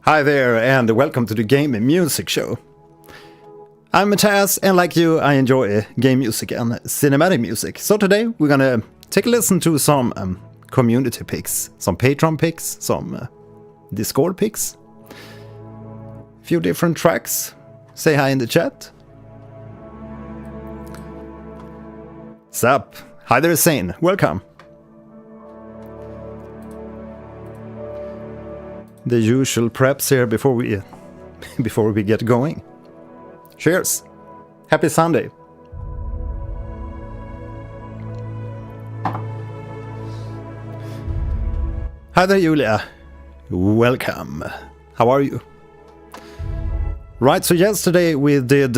Hi there, and welcome to the Game and Music Show. I'm Mattias, and like you, I enjoy game music and cinematic music. So today we're gonna take a listen to some community picks, some Patreon picks, some Discord picks, a few different tracks. Say hi in the chat. Sup? Hi there, Zane. Welcome. The usual preps here before we get going. Cheers. Happy Sunday. Hi there, Julia. Welcome. How are you? Right, so yesterday we did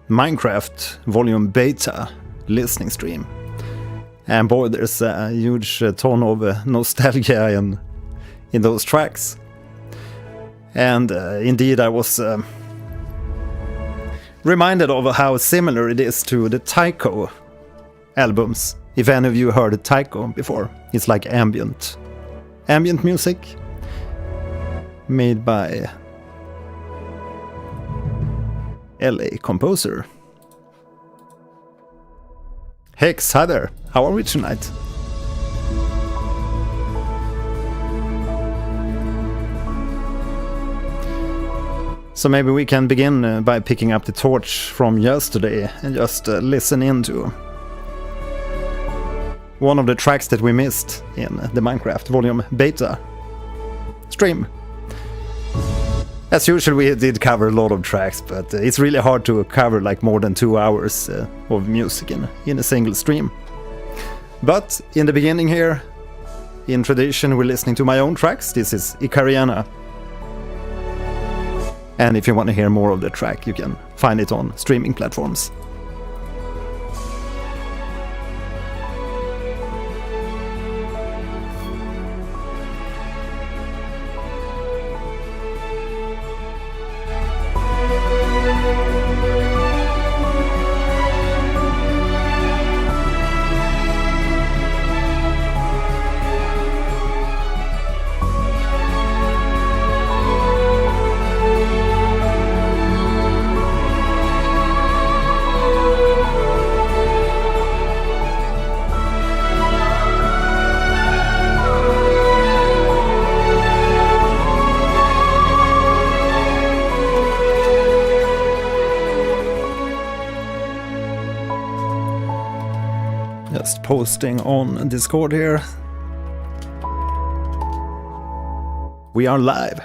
Minecraft Volume Beta listening stream. And boy, there's a huge ton of nostalgia in those tracks. And indeed, I was reminded of how similar it is to the Tycho albums. If any of you heard Tycho before, it's like ambient music made by LA composer. Hex, hi there. How are we tonight? So maybe we can begin by picking up the torch from yesterday and just listen into one of the tracks that we missed in the Minecraft Volume Beta stream. As usual, we did cover a lot of tracks, but it's really hard to cover like more than 2 hours of music in a single stream. But in the beginning here, in tradition, we're listening to my own tracks. This is Icarienna. And if you want to hear more of the track, you can find it on streaming platforms. Just posting on Discord here. We are live.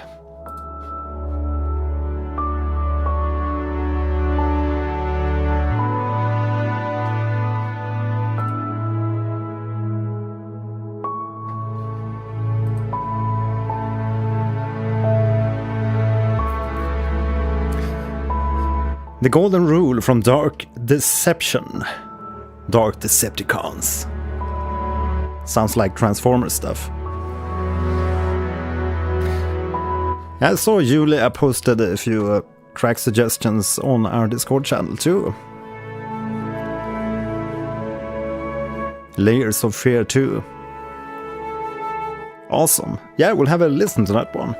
The golden rule from Dark Deception. Dark Decepticons. Sounds like Transformers stuff. I saw Julia posted a few track suggestions on our Discord channel too. Layers of Fear 2. Awesome. Yeah, we'll have a listen to that one.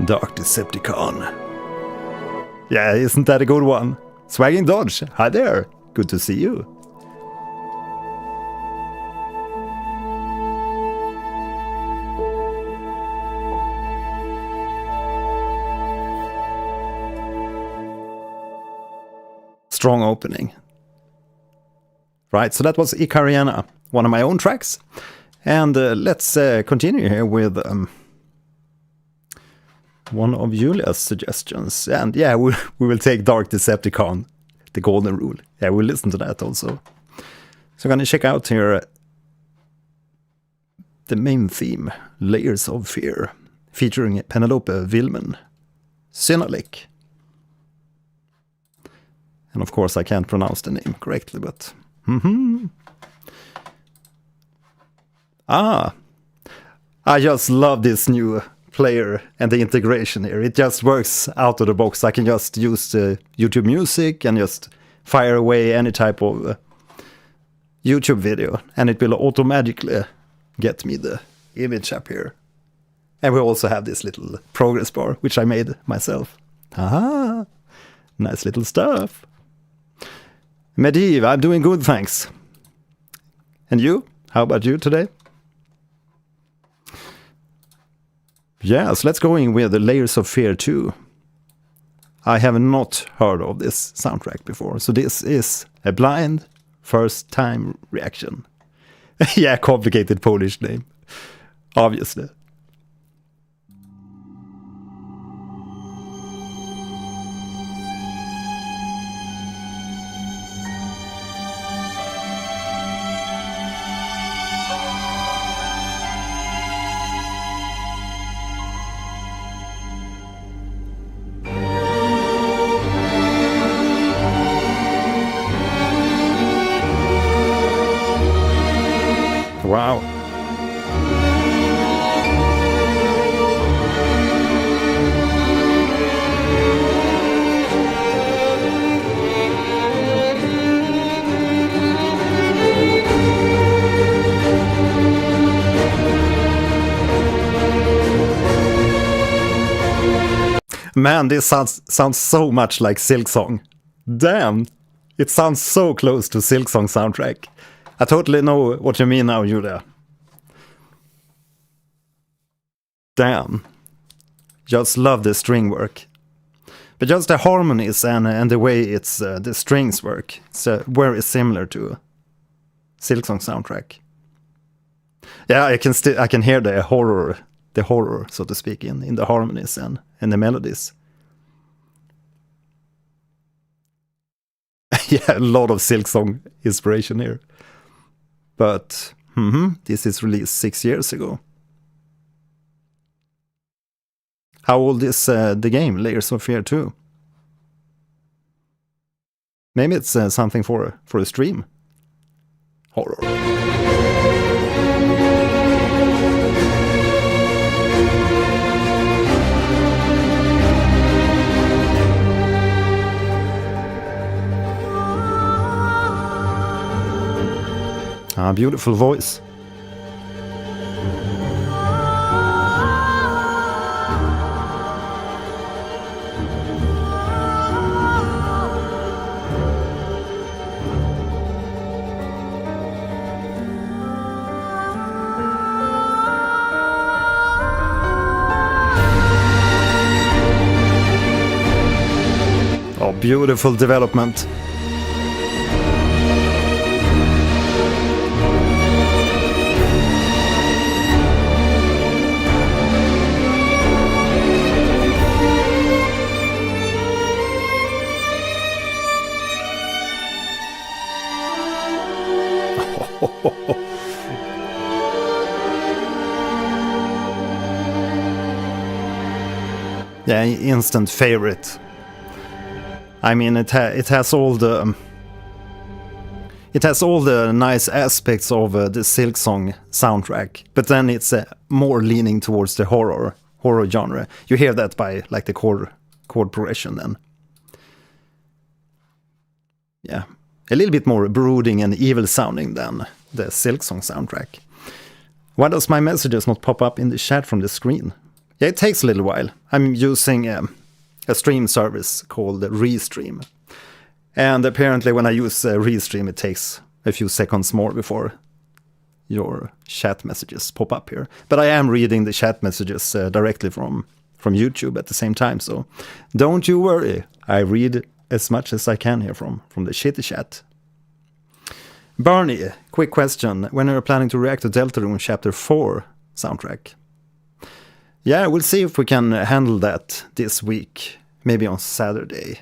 Dark Decepticon. Yeah, isn't that a good one? Swagging Dodge, hi there. Good to see you. Strong opening. Right, so that was Icarienna, one of my own tracks. And let's continue here with one of Julia's suggestions. And yeah, we will take Dark Decepticon, the golden rule. Yeah, we'll listen to that also. So I'm going to check out here the main theme, Layers of Fear, featuring Penelope Wilman, Synalic. And of course I can't pronounce the name correctly, but... I just love this new player and the integration here. It just works out of the box. I can just use the YouTube Music and just fire away any type of YouTube video, and it will automatically get me the image up here. And we also have this little progress bar, which I made myself. Nice little stuff. Medivh, I'm doing good, thanks. And you? How about you today? Yes, let's go in with the Layers of Fear 2. I have not heard of this soundtrack before, so this is a blind first-time reaction. Yeah, complicated Polish name, obviously. Wow. Man, this sounds so much like SILKSONG. Damn, it sounds so close to SILKSONG soundtrack. I totally know what you mean now, Julia. Damn. Just love the string work. But just the harmonies and the way it's the strings work, it's very similar to SILKSONG soundtrack. Yeah, I can hear the horror, so to speak, in the harmonies and the melodies. Yeah, a lot of SILKSONG inspiration here. But this is released 6 years ago. How old is the game, Layers of Fear 2? Maybe it's something for a stream. Horror. Beautiful voice. Oh, beautiful development. Yeah, instant favorite. I mean, it has all the nice aspects of the SILKSONG soundtrack, but then it's more leaning towards the horror genre. You hear that by like the chord progression then. Yeah, a little bit more brooding and evil sounding than the SILKSONG soundtrack. Why does my messages not pop up in the chat from the screen? Yeah, it takes a little while. I'm using a stream service called Restream. And apparently when I use Restream, it takes a few seconds more before your chat messages pop up here. But I am reading the chat messages directly from YouTube at the same time, so don't you worry. I read as much as I can here from the shitty chat. Barney, quick question. When are you planning to react to Deltarune Chapter 4 soundtrack? Yeah, we'll see if we can handle that this week, maybe on Saturday.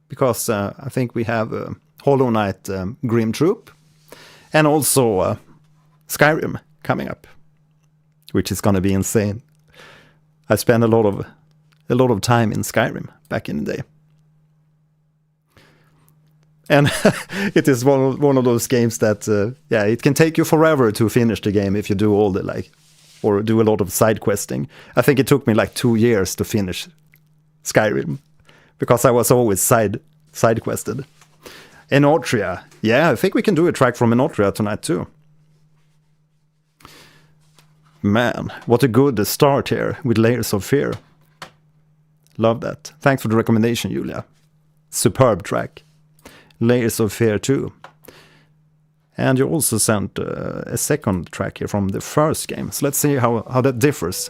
Because I think we have Hollow Knight Grim Troop, and also Skyrim coming up, which is going to be insane. I spent a lot of time in Skyrim back in the day. And it is one of those games that, it can take you forever to finish the game if you do all the, or do a lot of side questing. I think it took me 2 years to finish Skyrim, because I was always side quested. Enotria. Yeah, I think we can do a track from Enotria tonight too. Man, what a good start here with Layers of Fear. Love that. Thanks for the recommendation, Julia. Superb track. Layers of Fear 2. And you also sent a second track here from the first game. So let's see how that differs.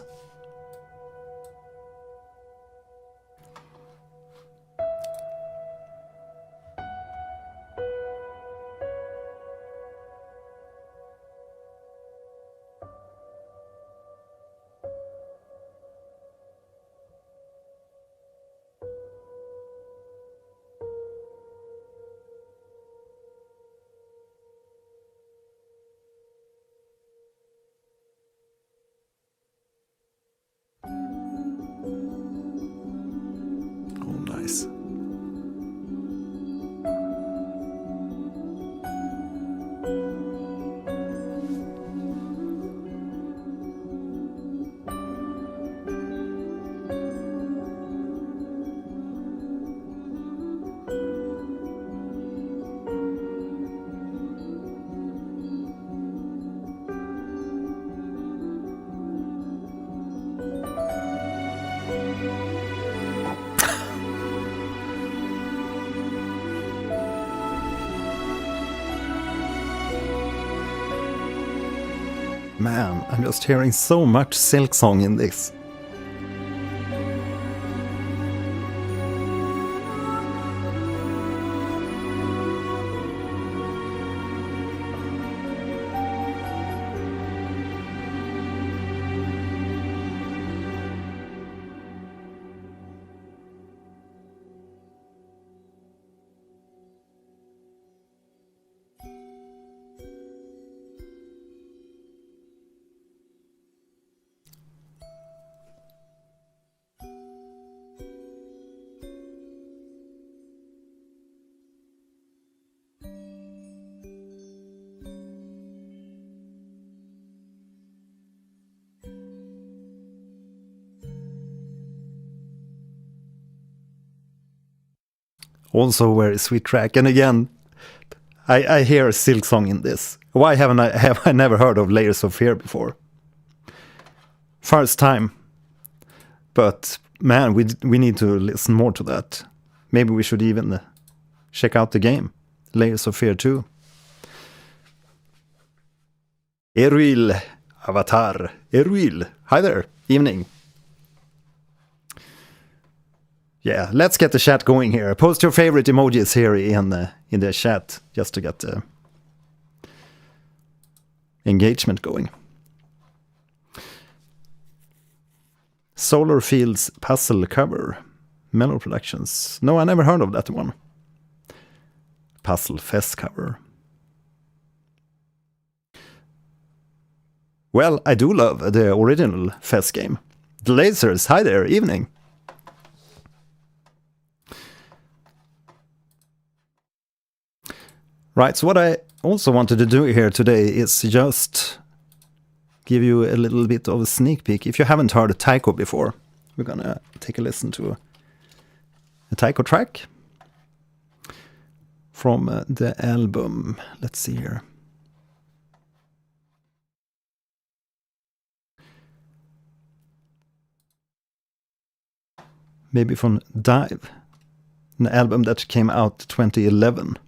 Man, I'm just hearing so much SILKSONG in this. Also a very sweet track. And again, I hear SILKSONG in this. Why have I never heard of Layers of Fear before? First time. But man, we need to listen more to that. Maybe we should even check out the game. Layers of Fear 2. Eruil Avatar. Eruil. Hi there. Evening. Yeah, let's get the chat going here. Post your favorite emojis here in the chat, just to get the engagement going. Solar Fields puzzle cover. Mellow Productions. No, I never heard of that one. Puzzle Fest cover. Well, I do love the original Fest game. The Lasers, hi there, evening. Right, so what I also wanted to do here today is just give you a little bit of a sneak peek. If you haven't heard Tycho before, we're gonna take a listen to a Tycho track from the album. Let's see here. Maybe from Dive, an album that came out 2011.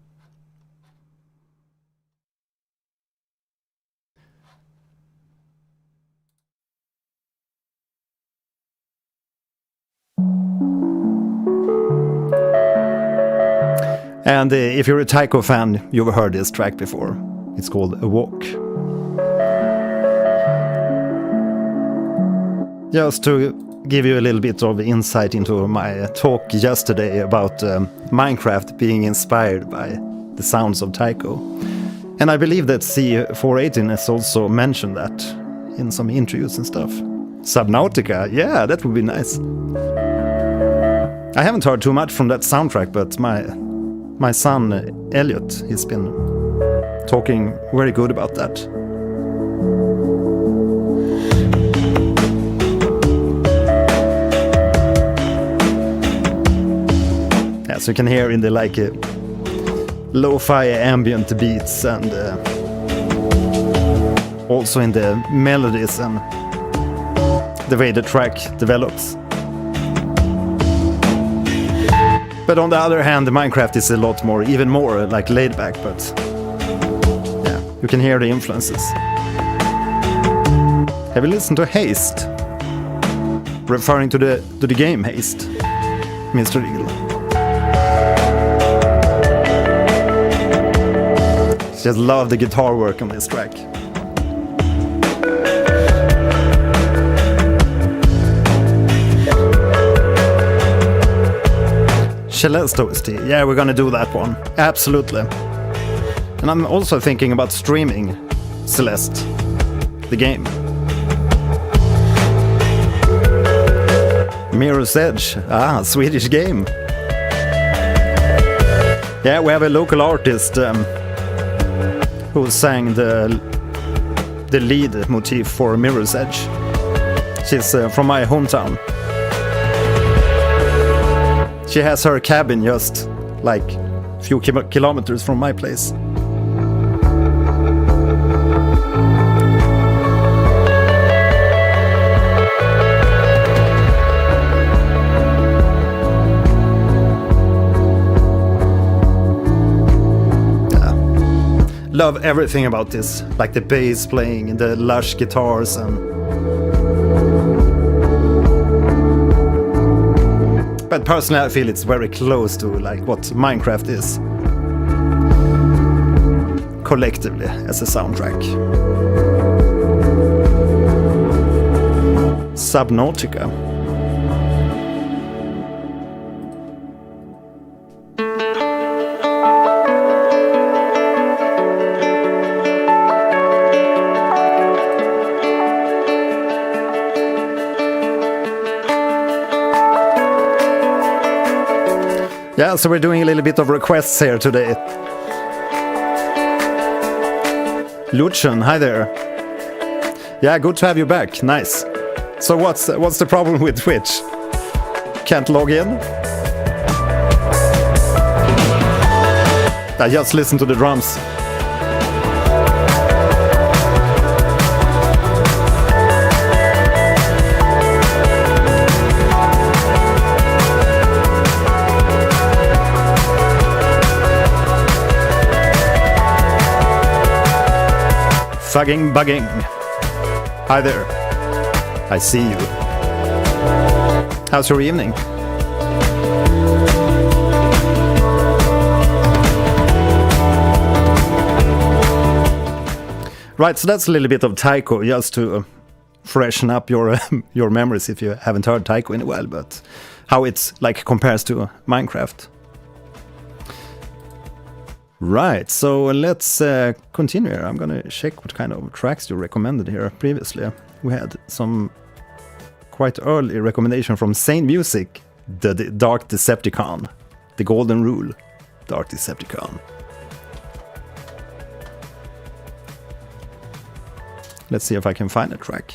And if you're a Tycho fan, you've heard this track before. It's called A Walk. Just to give you a little bit of insight into my talk yesterday about Minecraft being inspired by the sounds of Tycho. And I believe that C418 has also mentioned that in some interviews and stuff. Subnautica, yeah, that would be nice. I haven't heard too much from that soundtrack, but My son Elliot, he's been talking very good about that. Yeah, so you can hear in the like lo-fi ambient beats and also in the melodies and the way the track develops. But on the other hand, the Minecraft is a lot more, even more like laid back, but yeah, you can hear the influences. Have you listened to Haste? Referring to the game Haste, Mr. Eagle. Just love the guitar work on this track. Celeste OST, yeah, we're gonna do that one, absolutely. And I'm also thinking about streaming Celeste, the game. Mirror's Edge, Swedish game. Yeah, we have a local artist who sang the lead motif for Mirror's Edge. She's from my hometown. She has her cabin just like a few kilometers from my place. Yeah. Love everything about this, like the bass playing and the lush guitars and but personally, I feel it's very close to like what Minecraft is collectively as a soundtrack. Subnautica. Yeah, so we're doing a little bit of requests here today. Lucian, hi there. Yeah, good to have you back. Nice. So what's the problem with Twitch? Can't log in? I just listen to the drums. Bugging. Hi there. I see you. How's your evening? Right, so that's a little bit of Tycho, just to freshen up your your memories if you haven't heard Tycho in a while, but how it's like compares to Minecraft. Right, so let's continue here. I'm gonna check what kind of tracks you recommended here previously. We had some quite early recommendation from Sane Music, the Dark Decepticon, the Golden Rule, Dark Decepticon. Let's see if I can find a track.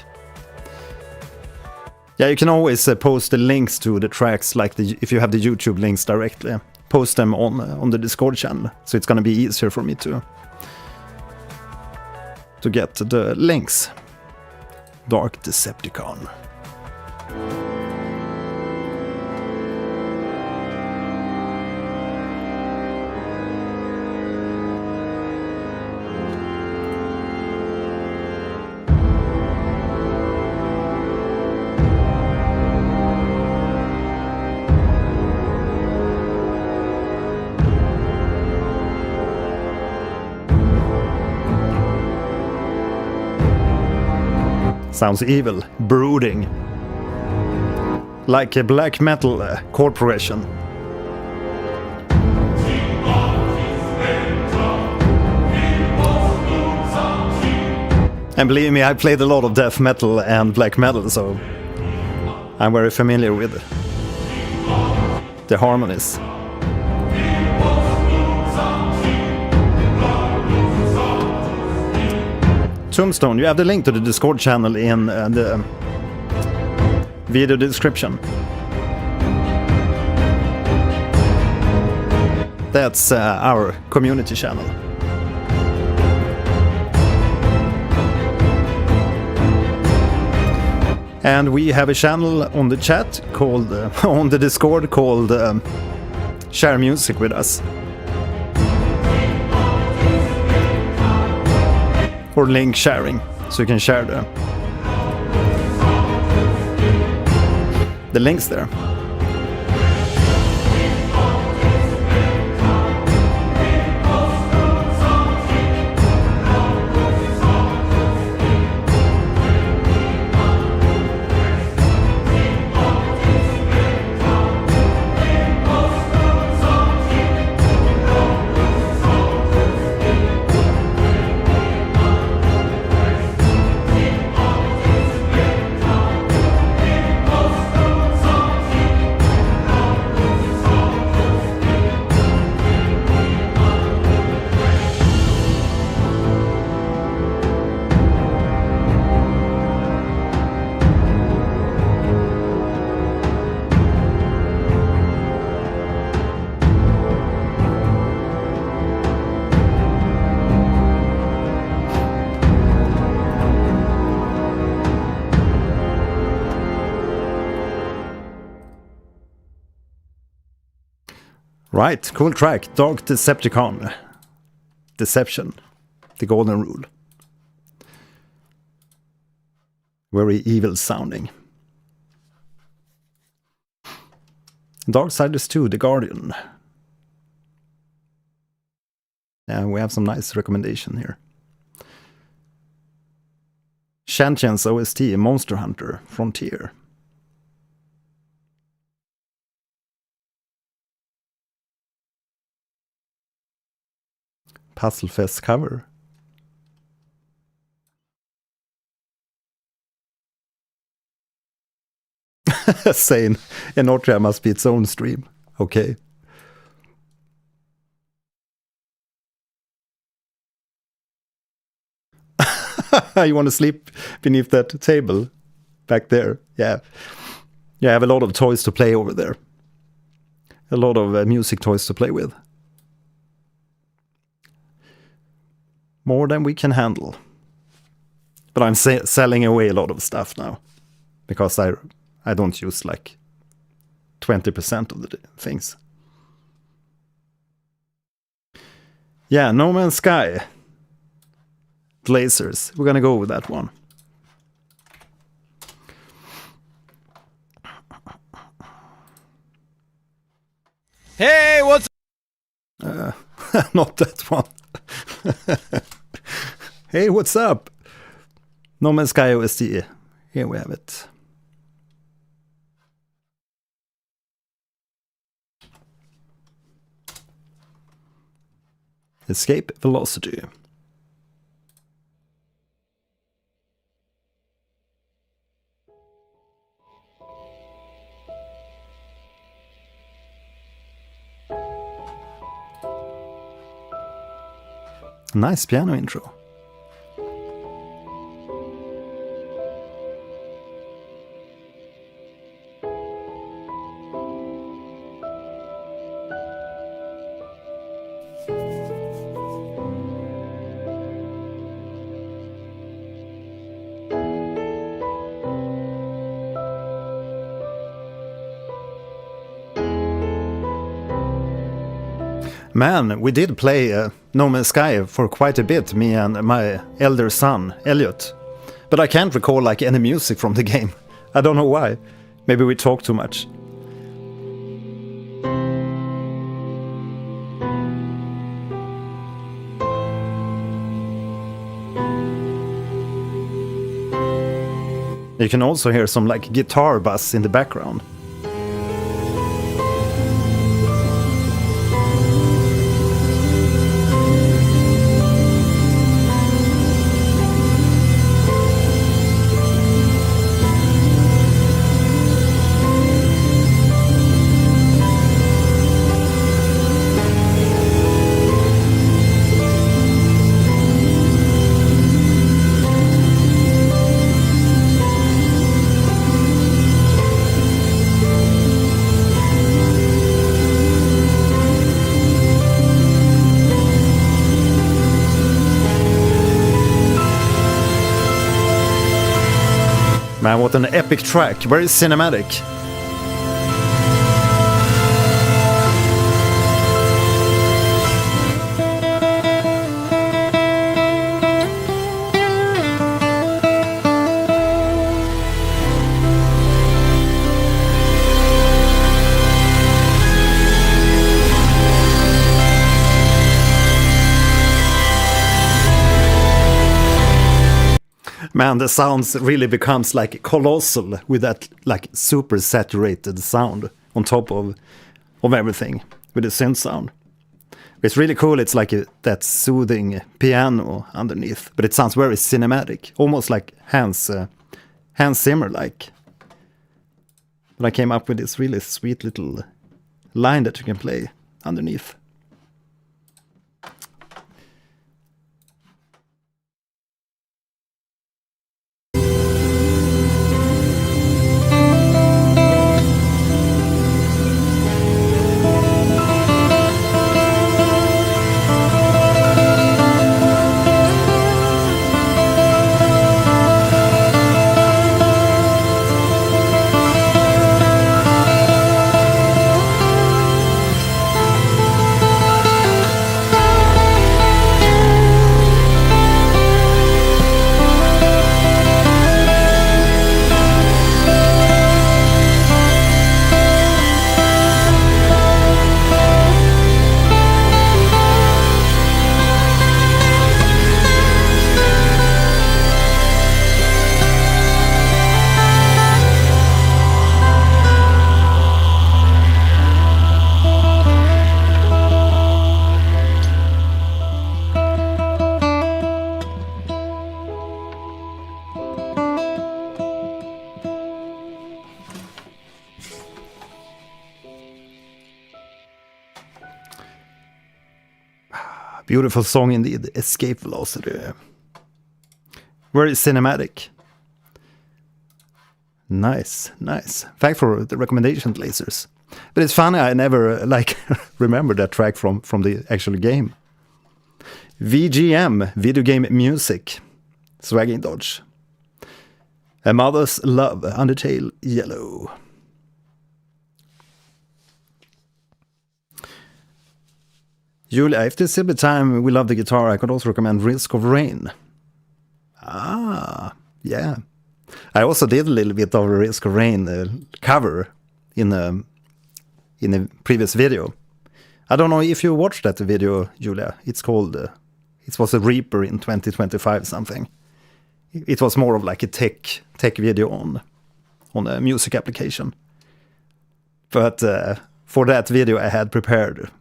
Yeah, you can always post the links to the tracks, like if you have the YouTube links directly. Post them on the Discord channel, so it's gonna be easier for me to get the links. Dark Decepticon. Sounds evil, brooding. Like a black metal chord progression. And believe me, I played a lot of death metal and black metal, so I'm very familiar with the harmonies. Tombstone, you have the link to the Discord channel in the video description. That's our community channel. And we have a channel on the chat called, on the Discord called Share Music with Us. Or link sharing, so you can share the links there. Right, cool track. Dark Decepticon. Deception. The golden rule. Very evil sounding. Darksiders 2, The Guardian. Yeah, we have some nice recommendation here. Shantian's OST, Monster Hunter, Frontier. Puzzlefest cover. Saying Enotria must be its own stream. Okay. You want to sleep beneath that table back there? Yeah. Yeah, I have a lot of toys to play over there. A lot of music toys to play with. More than we can handle. But I'm selling away a lot of stuff now. Because I don't use like 20% of the things. Yeah, No Man's Sky. Lasers. We're gonna go with that one. Hey, what's not that one. Hey, what's up? No Man's Sky OST. Here we have it. Escape velocity. Nice piano intro. Man, we did play No Man's Sky for quite a bit, me and my elder son, Elliot. But I can't recall like any music from the game. I don't know why. Maybe we talked too much. You can also hear some like guitar bass in the background. Man, what an epic track. Very cinematic. Man, the sounds really becomes like colossal with that like super saturated sound on top of everything with the synth sound. It's really cool. It's like that soothing piano underneath, but it sounds very cinematic, almost like Hans Zimmer like. But I came up with this really sweet little line that you can play underneath. Beautiful song indeed, Escape Velocity. Very cinematic. Nice, nice. Thanks for the recommendation, Lasers. But it's funny, I never remember that track from the actual game. VGM, Video Game Music. Swagging Dodge. A Mother's Love, Undertale Yellow. Julia, if there's still be time, we love the guitar. I could also recommend Risk of Rain. Ah, yeah. I also did a little bit of a Risk of Rain cover in a previous video. I don't know if you watched that video, Julia. It's called, it was a Reaper in 2025 something. It was more of like a tech video on a music application. But for that video I had prepared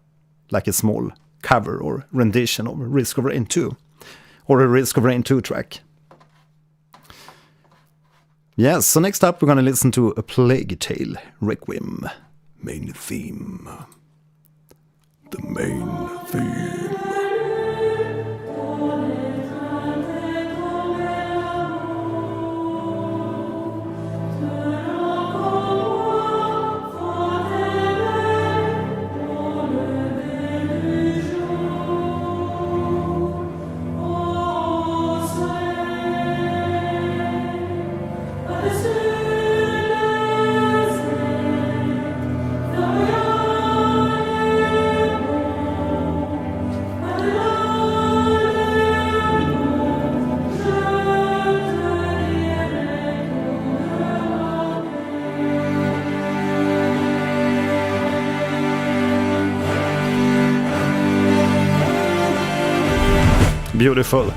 like a small cover or rendition of Risk of Rain 2, or a Risk of Rain 2 track. Yes, so next up we're going to listen to A Plague Tale Requiem, main theme. The main theme. Beautiful.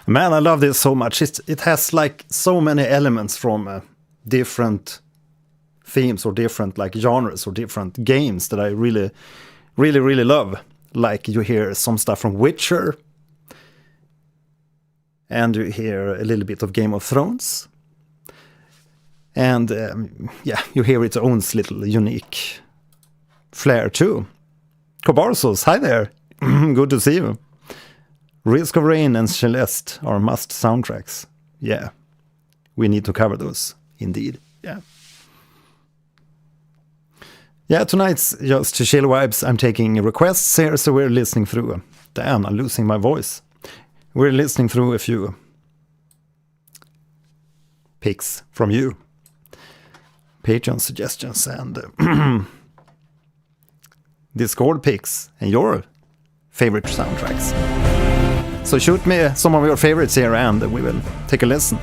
Man, I love this so much. It has like so many elements from different themes or different like genres or different games that I really, really, really love. Like you hear some stuff from Witcher, And you hear a little bit of Game of Thrones. And yeah, you hear its own little unique flair too. Kobarsos, hi there. Good to see you. Risk of Rain and Celeste are must soundtracks. Yeah, we need to cover those, indeed. Yeah. Yeah, tonight's just chill vibes. I'm taking requests here, so we're listening through. Damn, I'm losing my voice. We're listening through a few picks from you. Patreon suggestions and Discord picks and your favorite soundtracks. So shoot me some of your favorites here and we will take a listen.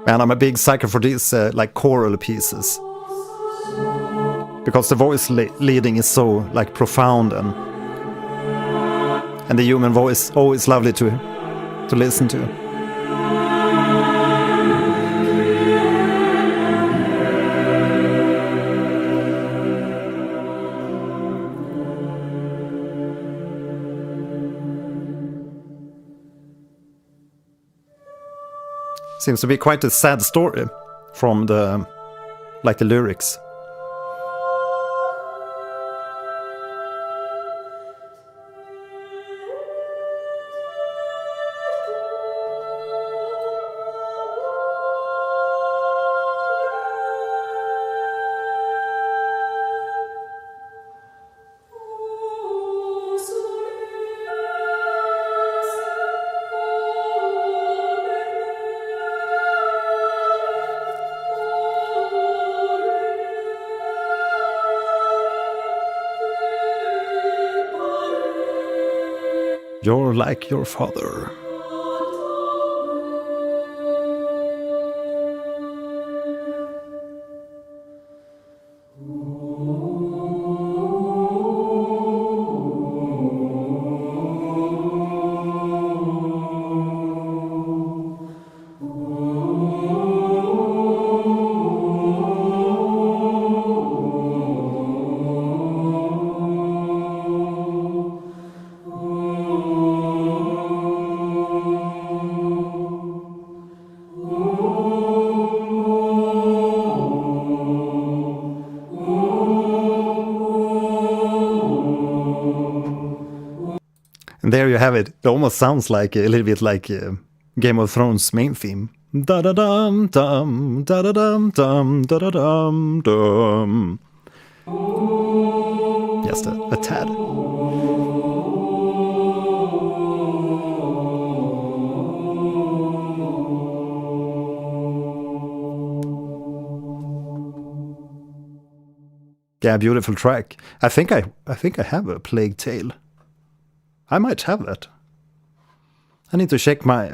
And I'm a big sucker for these like choral pieces. Because the voice leading is so like profound and the human voice always lovely to listen to. Seems to be quite a sad story from the lyrics. You're like your father. And there you have it. It almost sounds like a little bit like Game of Thrones main theme. Da da dum dum da da dum dum da da dum dum. Just a tad. Yeah, beautiful track. I think I have a Plague Tale. I might have that. I need to check my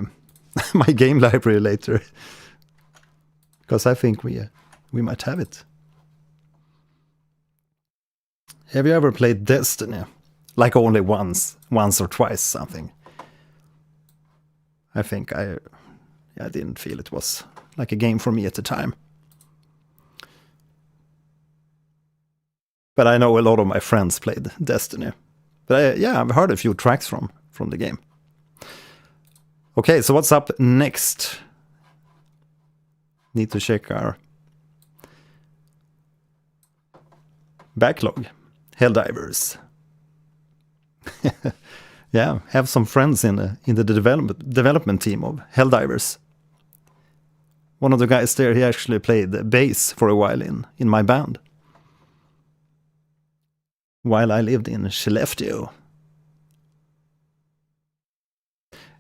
my game library later, because I think we might have it. Have you ever played Destiny? Like only once or twice something. I think I didn't feel it was like a game for me at the time. But I know a lot of my friends played Destiny. But I've heard a few tracks from the game. Okay, so what's up next? Need to check our backlog. Helldivers. Yeah, have some friends in the development team of Helldivers. One of the guys there, he actually played bass for a while in my band. While I lived in Skellefteå.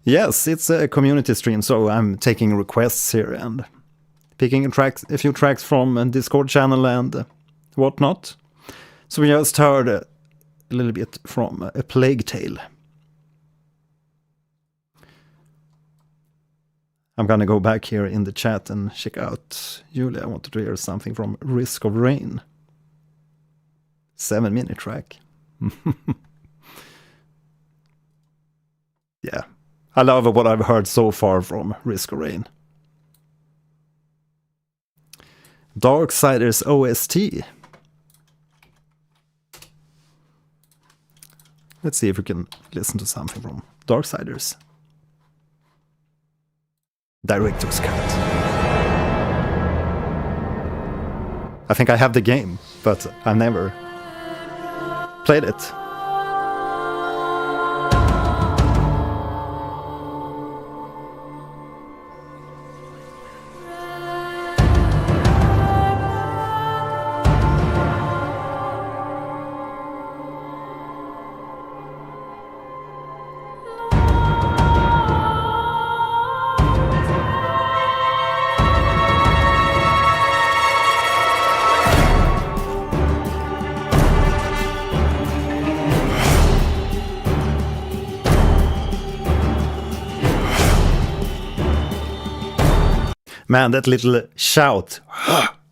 Yes, it's a community stream, so I'm taking requests here and picking a few tracks from a Discord channel and whatnot. So we just heard a little bit from A Plague Tale. I'm gonna go back here in the chat and check out Julia. I wanted to hear something from Risk of Rain. 7-minute track. yeah, I love what I've heard so far from Risk of Rain. Darksiders OST. Let's see if we can listen to something from Darksiders. Director's Cut. I think I have the game, but I've never played it. Man, that little shout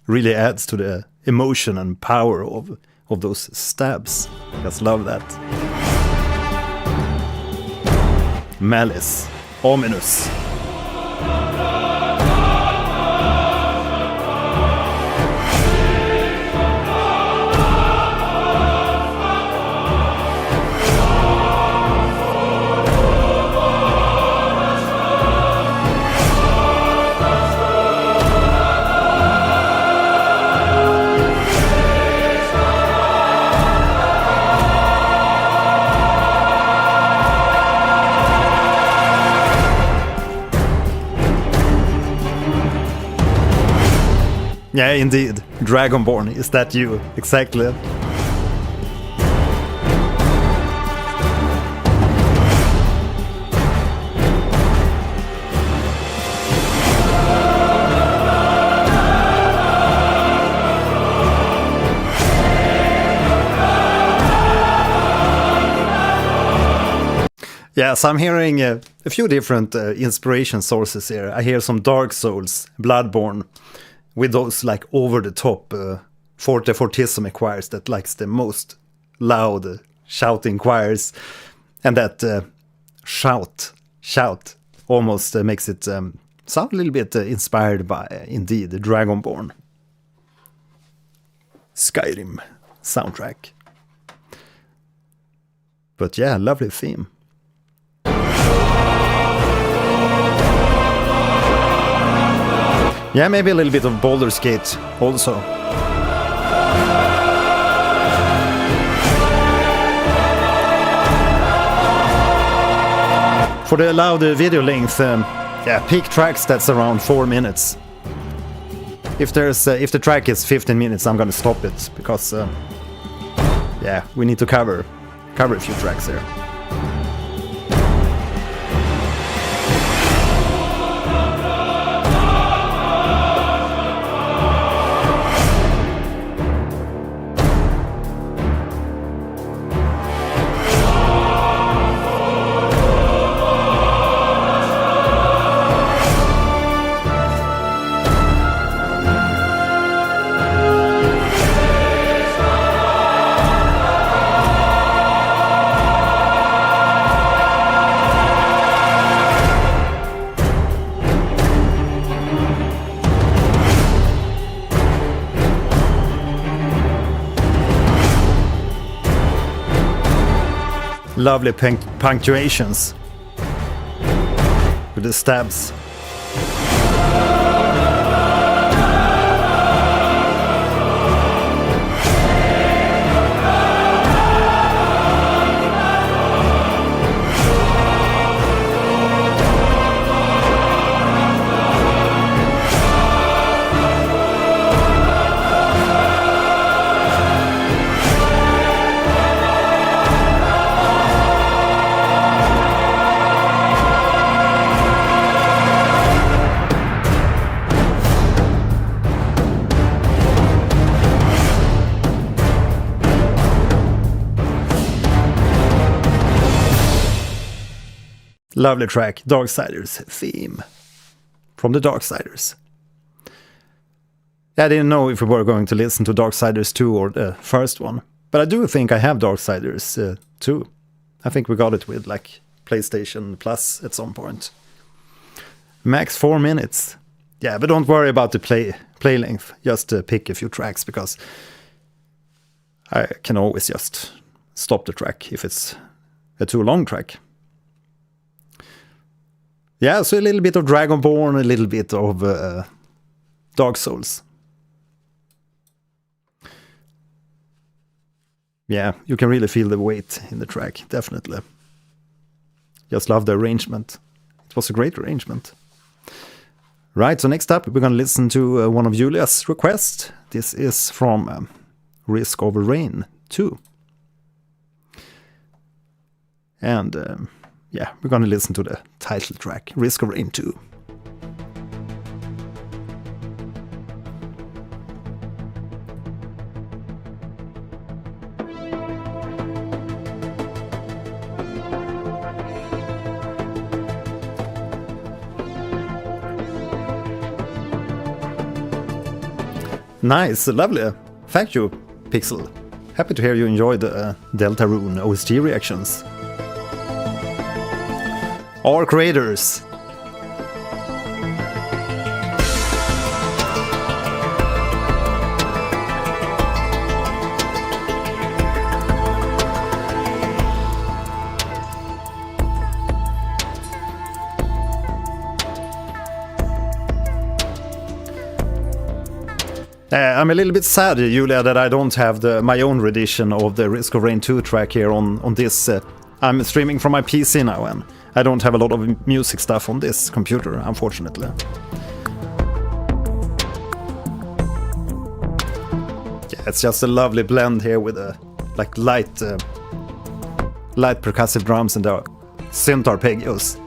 really adds to the emotion and power of those stabs. Just love that. Malice. Ominous. Yeah, indeed. Dragonborn, is that you? Exactly. Yeah, so I'm hearing a few different inspiration sources here. I hear some Dark Souls, Bloodborne, with those like over-the-top fortissimo choirs that likes the most loud shouting choirs, and that shout almost makes it sound a little bit inspired by, indeed, Dragonborn. Skyrim soundtrack. But yeah, lovely theme. Yeah, maybe a little bit of Baldur's Gate also. For the allowed video length, yeah, pick tracks that's around 4 minutes. If the track is 15 minutes, I'm gonna stop it because, yeah, we need to cover a few tracks there. Lovely punctuations with the stabs. Lovely track, Darksiders Theme, from the Darksiders. I didn't know if we were going to listen to Darksiders 2 or the first one, but I do think I have Darksiders 2. I think we got it with like PlayStation Plus at some point. Max 4 minutes. Yeah, but don't worry about the play length. Just pick a few tracks, because I can always just stop the track if it's a too long track. Yeah, so a little bit of Dragonborn, a little bit of Dark Souls. Yeah, you can really feel the weight in the track, definitely. Just love the arrangement. It was a great arrangement. Right, so next up we're going to listen to one of Julia's requests. This is from Risk of Rain 2. And yeah, we're going to listen to the title track, Risk of Rain 2. Nice, lovely. Thank you, Pixel. Happy to hear you enjoyed the Deltarune OST reactions. Our creators. I'm a little bit sad, Julia, that I don't have my own rendition of the Risk of Rain 2 track here on this. I'm streaming from my PC now, and I don't have a lot of music stuff on this computer, unfortunately. Yeah, it's just a lovely blend here with like light percussive drums and the synth arpeggios.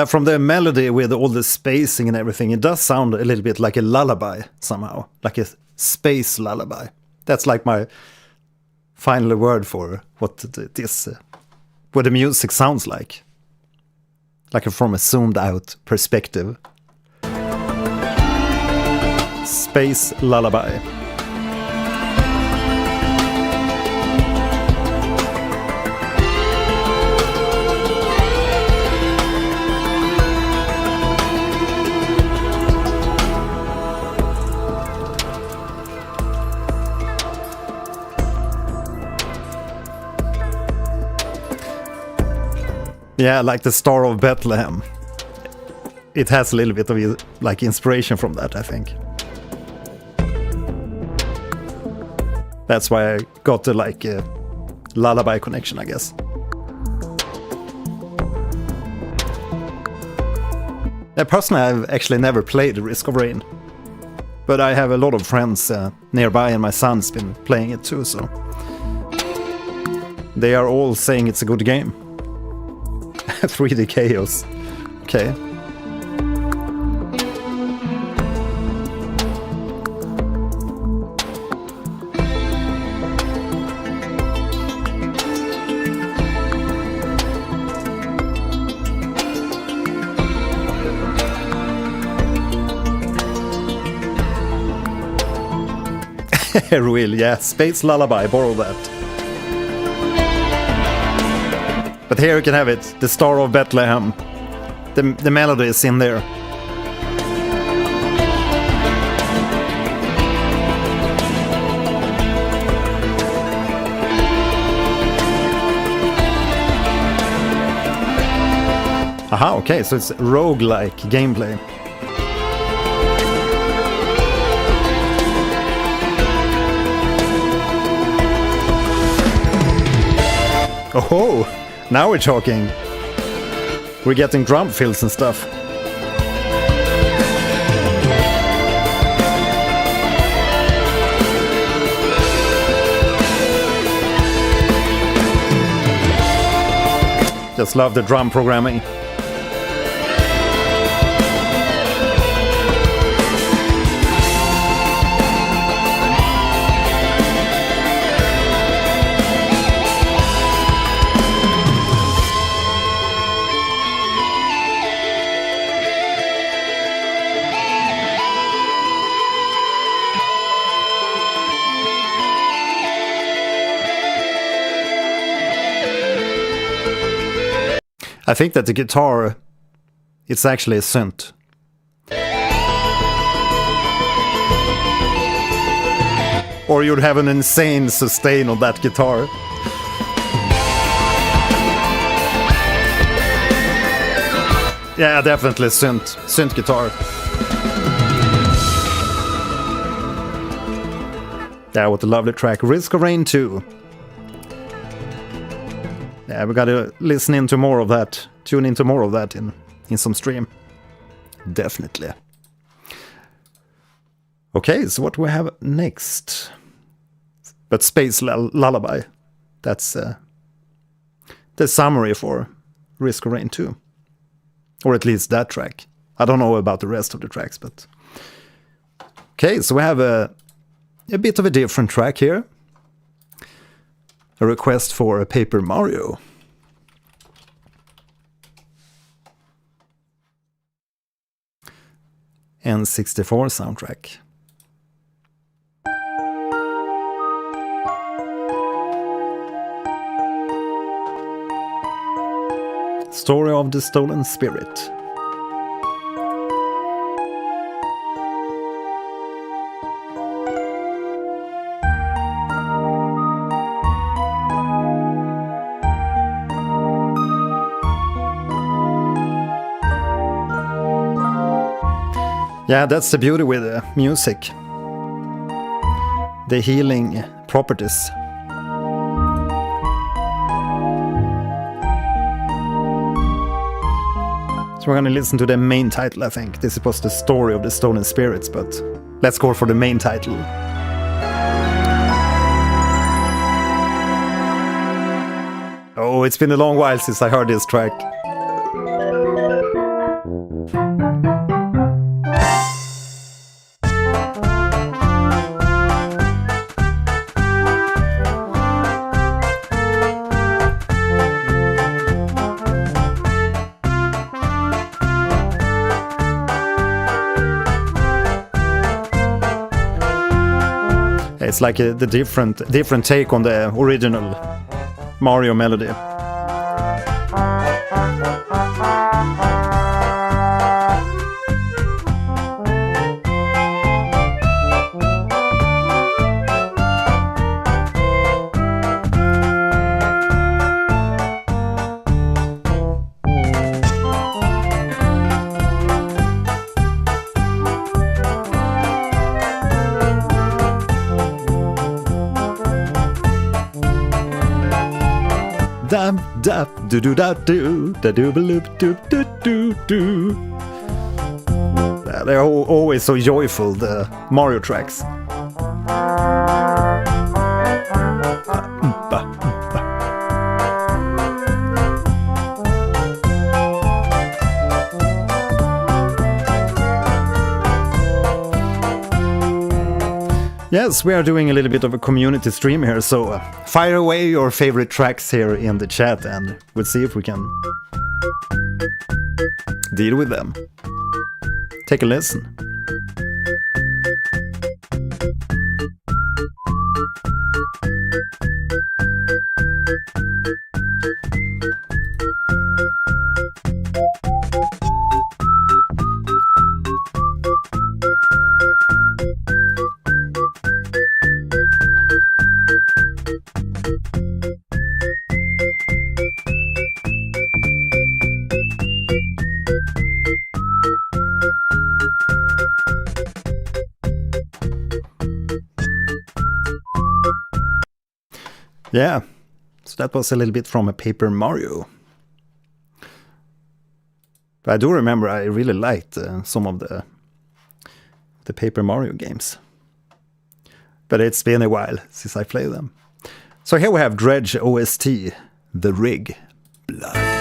From the melody with all the spacing and everything, it does sound a little bit like a lullaby somehow, like a space lullaby. That's like my final word for what what the music sounds like from a zoomed out perspective. Space lullaby. Yeah, like the Star of Bethlehem. It has a little bit of like inspiration from that, I think. That's why I got the like lullaby connection, I guess. Personally, I've actually never played Risk of Rain, but I have a lot of friends nearby, and my son's been playing it too, so they are all saying it's a good game. 3D chaos. Okay. Real, yeah. Space Lullaby, borrow that. But here you can have it, the Star of Bethlehem. The melody is in there. Aha, okay, so it's roguelike gameplay. Oh, Now we're talking. We're getting drum fills and stuff. Just love the drum programming. I think that the guitar, it's actually a synth. Or you'd have an insane sustain on that guitar. Yeah, definitely synth guitar. Yeah, what a lovely track. Risk of Rain 2. Yeah, we gotta listen into more of that, tune into more of that in some stream. Definitely. Okay, so what do we have next? But Space Lullaby. That's the summary for Risk of Rain 2. Or at least that track. I don't know about the rest of the tracks, but... Okay, so we have a bit of a different track here. A request for a Paper Mario. N64 soundtrack. Story of the Stolen Spirit. Yeah, that's the beauty with music. The healing properties. So we're gonna listen to the main title, I think. This was the Story of the Stolen Spirits, but let's go for the main title. Oh, it's been a long while since I heard this track. It's like the different take on the original Mario melody. Dum dum do do da do da do bloop do do do do. They're always so joyful, the Mario tracks. Yes, we are doing a little bit of a community stream here, so fire away your favorite tracks here in the chat and we'll see if we can deal with them. Take a listen. Yeah, So that was a little bit from a Paper Mario. But I do remember I really liked some of the Paper Mario games. But it's been a while since I played them. So here we have Dredge OST, The Rig, Blood.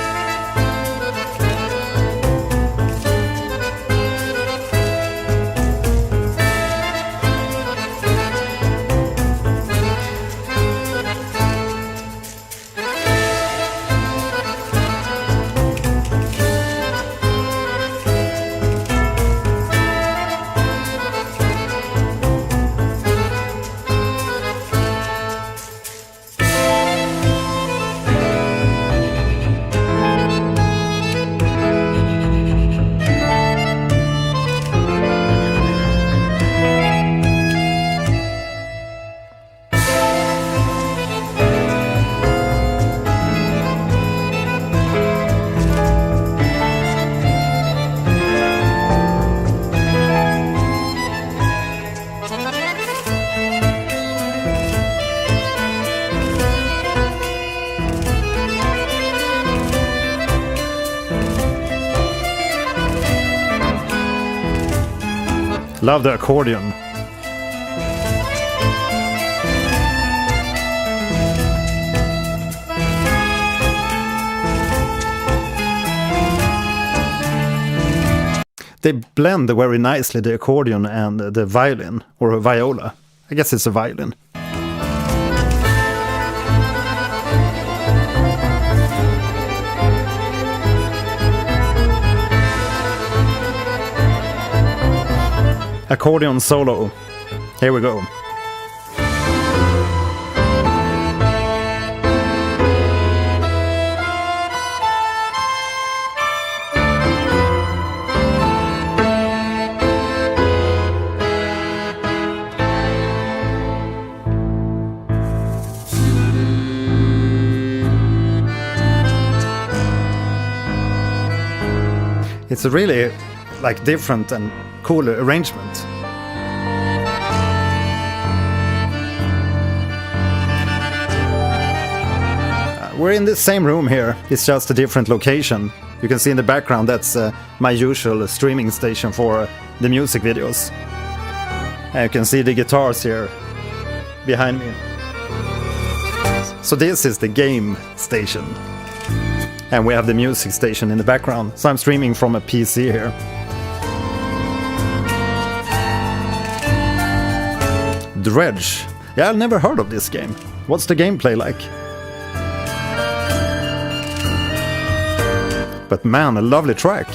Love the accordion. They blend very nicely, the accordion and the violin, or a viola. I guess it's a violin. Accordion solo. Here we go. It's a really like different and cool arrangement. We're in the same room here, it's just a different location. You can see in the background that's my usual streaming station for the music videos. And you can see the guitars here behind me. So this is the game station. And we have the music station in the background. So I'm streaming from a PC here. Dredge. Yeah, I've never heard of this game. What's the gameplay like? But man, a lovely track.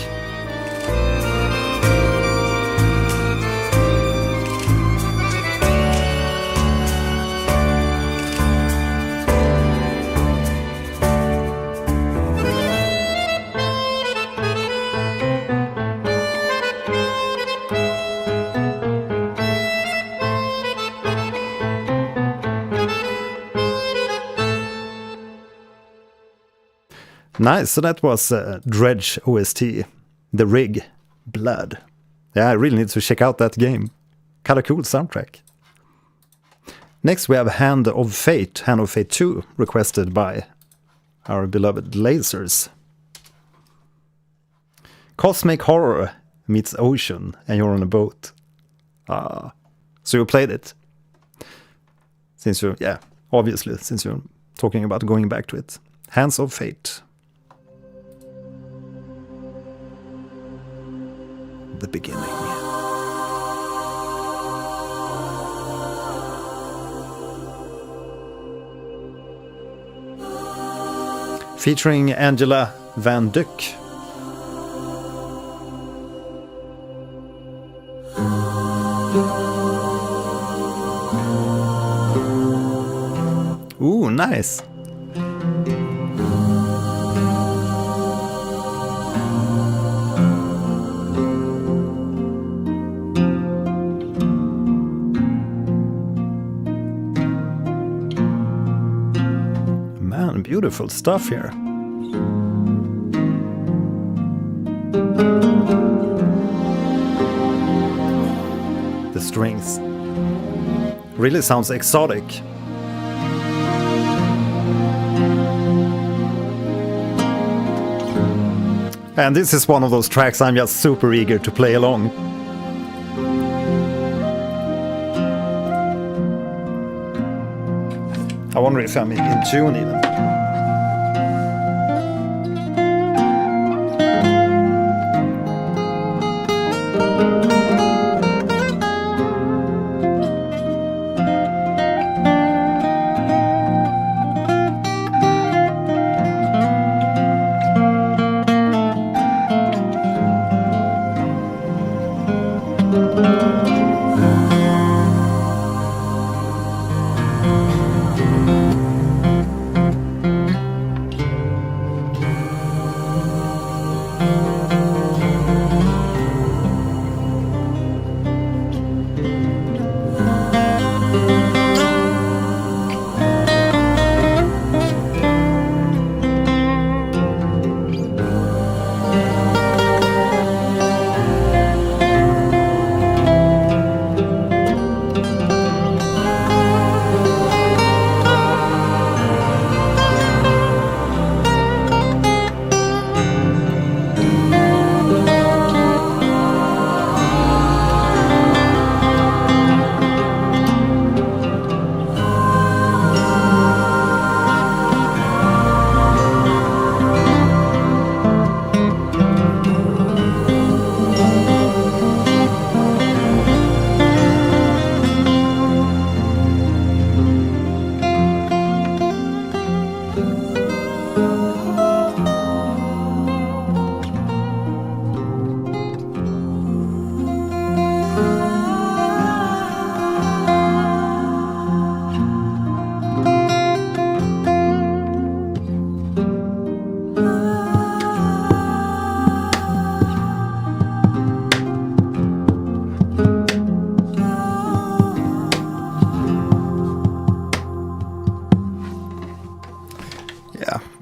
Nice, so that was Dredge OST, The Rig, Blood. Yeah, I really need to check out that game. Kinda cool soundtrack. Next we have Hand of Fate 2, requested by our beloved Lasers. Cosmic horror meets ocean and you're on a boat. Ah, so you played it? Since you're, yeah, obviously, since you're talking about going back to it. Hands of Fate. The beginning. Featuring Angela Van Dyck. Ooh, nice. Beautiful stuff here. The strings really sounds exotic. And this is one of those tracks I'm just super eager to play along. I wonder if I'm in tune even.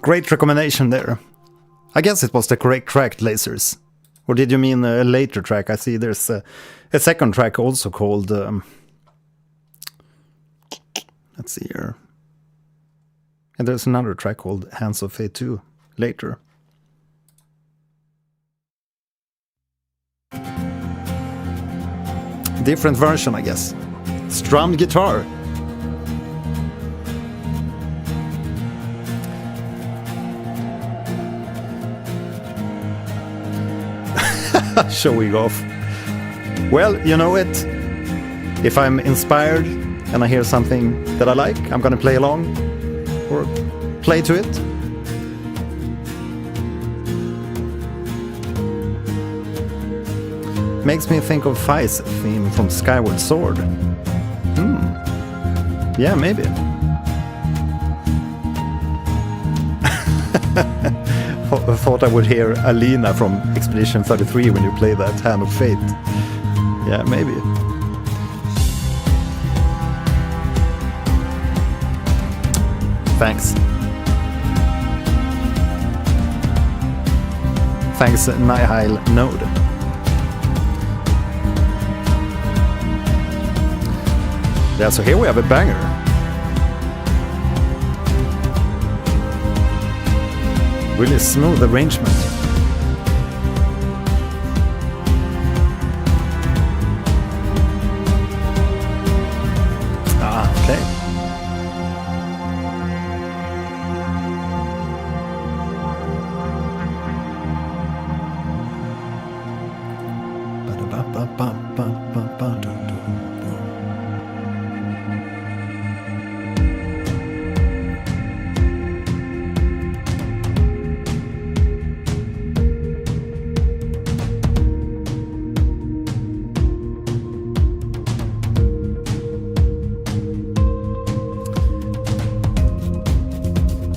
Great recommendation there. I guess it was the correct track, Lasers. Or did you mean a later track? I see there's a second track also called... let's see here. And there's another track called Hands of Fate 2 later. Different version, I guess. Strummed guitar. Showing off. Well, you know it. If I'm inspired and I hear something that I like, I'm gonna play along or play to it. Makes me think of Fi's theme from Skyward Sword. Yeah, maybe. I thought I would hear Alina from Expedition 33 when you play that Hand of Fate. Yeah, maybe. Thanks. Thanks, Nihil Node. Yeah, so here we have a banger. Really smooth arrangement. Okay.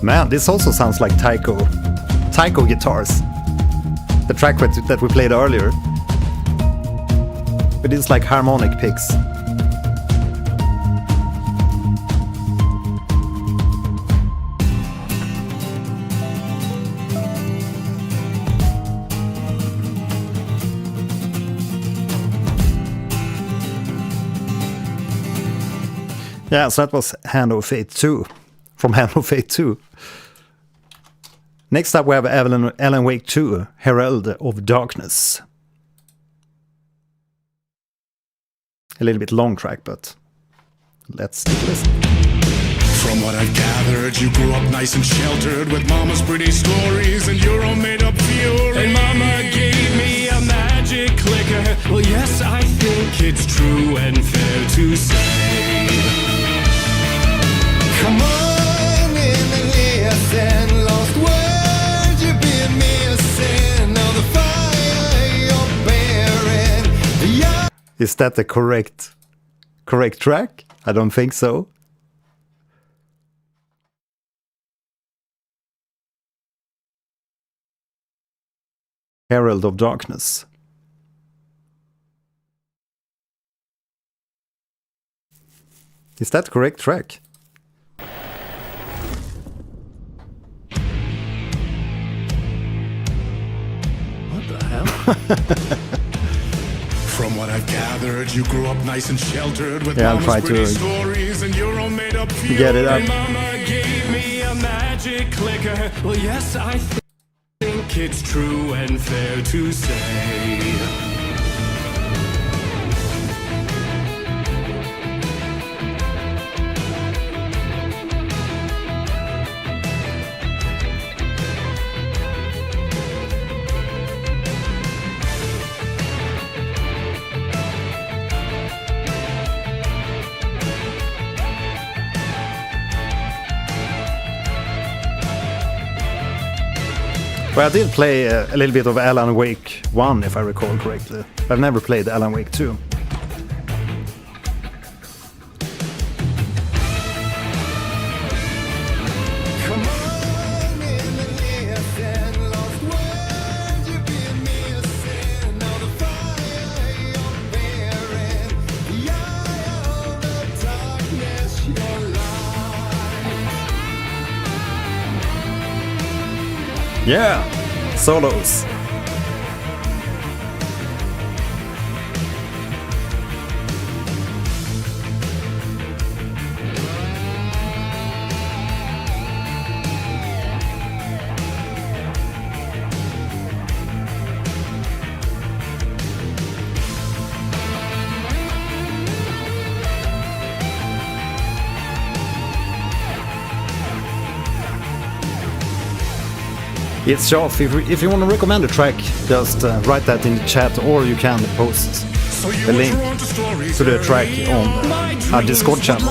Man, this also sounds like Tycho guitars. The track that we played earlier. But it's like harmonic picks. Yeah, so that was Hand of Fate 2. From Hand of Fate 2. Next up we have Alan Wake 2, Herald of Darkness. A little bit long track, but let's take a listen. From what I've gathered, you grew up nice and sheltered with mama's pretty stories and your own made-up fury. And mama gave me a magic clicker. Well, yes, I think it's true and fair to say. Come on in and listen, lost words you've been missing. Now the fire you're bearing. Yeah. Is that the correct track? I don't think so. Herald of Darkness. Is that the correct track? What the hell? From what I've gathered, you grew up nice and sheltered with I'll try to stories and your own made-up fury. Get it up. And mama gave me a magic clicker. Well, yes, I think it's true and fair to say. Well, I did play a little bit of Alan Wake 1, if I recall correctly. I've never played Alan Wake 2. Yeah, solos. It's Joff. If you want to recommend a track, just write that in the chat, or you can post the link to the track on our Discord channel.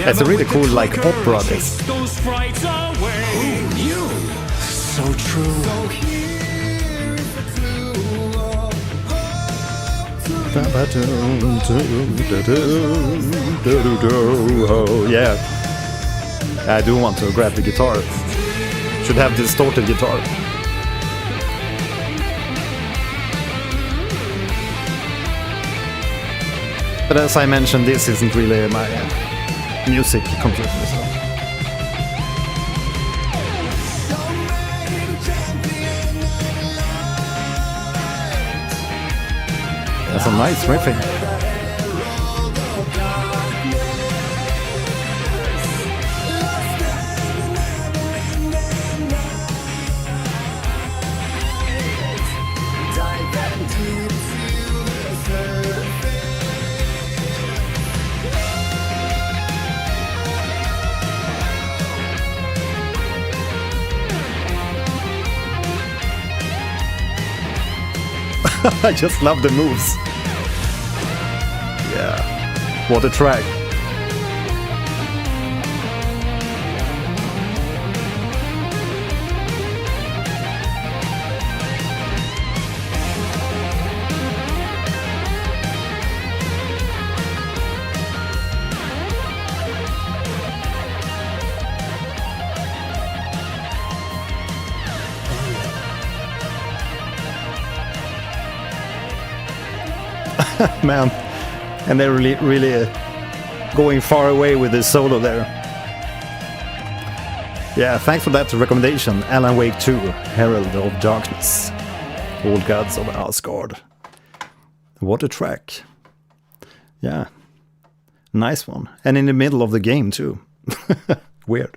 It's a really cool, like, opera this. Who knew? So true. Oh, yeah. I do want to grab the guitar. Should have distorted guitar. But as I mentioned, this isn't really my music computer, so. That's a nice riffing. I just love the moves. Yeah, what a track. Man, and they're really going far away with the solo there. Yeah, thanks for that recommendation. Alan Wake 2, Herald of Darkness, All Gods of Asgard. What a track. Yeah, Nice one. And in the middle of the game too. Weird.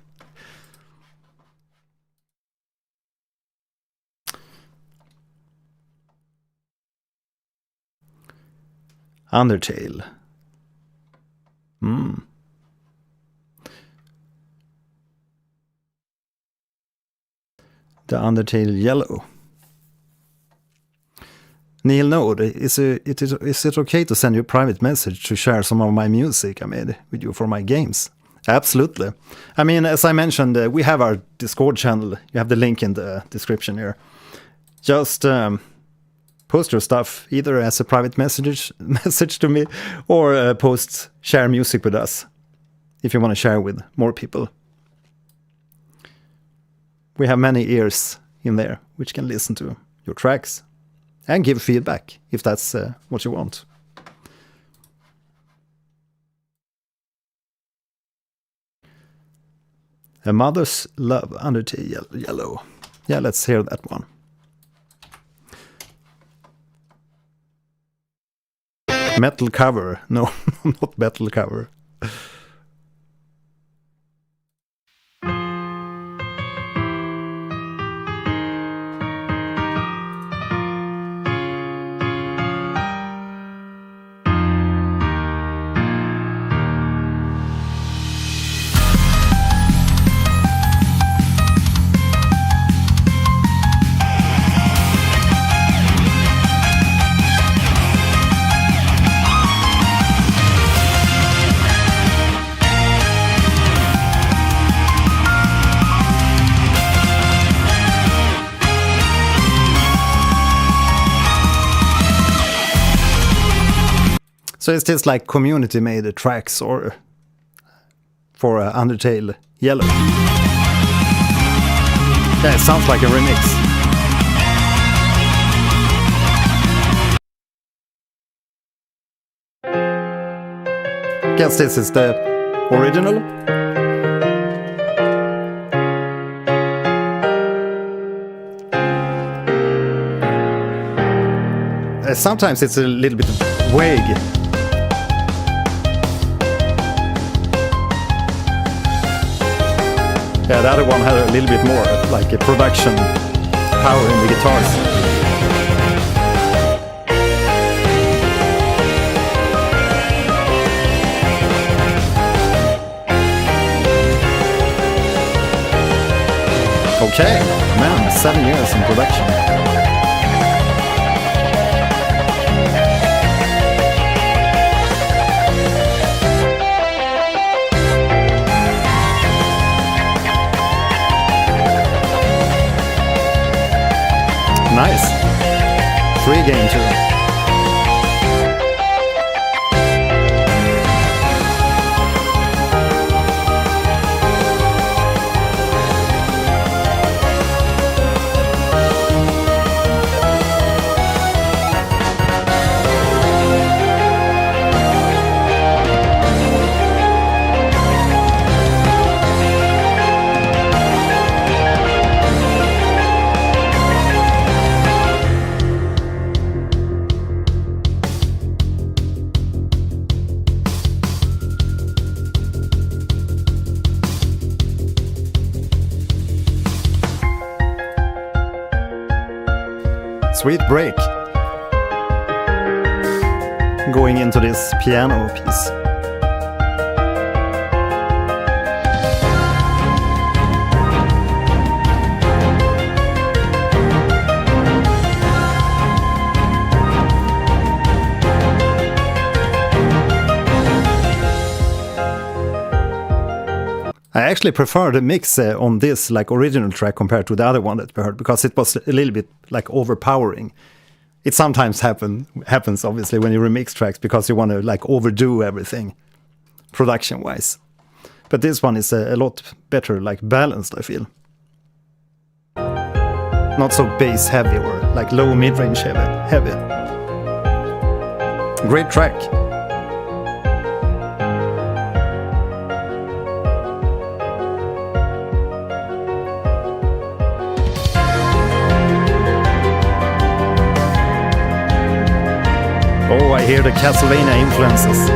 Undertale. The Undertale Yellow. Neil Node, is it okay to send you a private message to share some of my music I made with you for my games? Absolutely. I mean, as I mentioned, we have our Discord channel. You have the link in the description here. Just post your stuff either as a private message to me or share music with us if you want to share with more people. We have many ears in there which can listen to your tracks and give feedback if that's what you want. A Mother's Love, Undertale Yellow. Yeah, let's hear that one. Metal cover. No, not metal cover. So is this like community-made tracks or for Undertale Yellow? Yeah, it sounds like a remix. Guess this is the original? Sometimes it's a little bit vague. Yeah, the other one had a little bit more, like a production power in the guitars. Okay, man, 7 years in production. Nice. Free game too. Sweet break. Going into this piano piece. I actually prefer the mix on this like original track compared to the other one that we heard because it was a little bit like overpowering. It sometimes happens obviously when you remix tracks because you want to like overdo everything production wise. But this one is a lot better, like balanced, I feel. Not so bass heavy or like low mid-range heavy. Great track. Oh, I hear the Castlevania influences.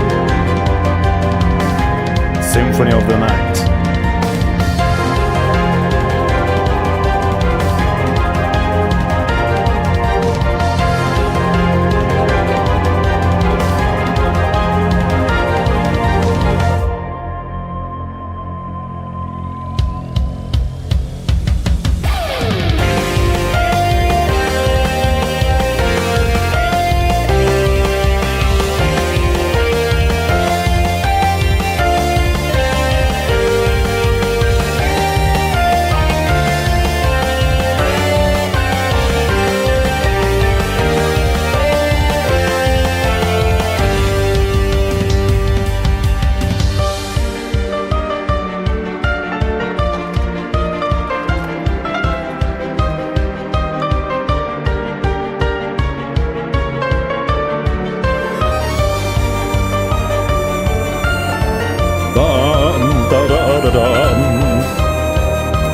Symphony of the Night.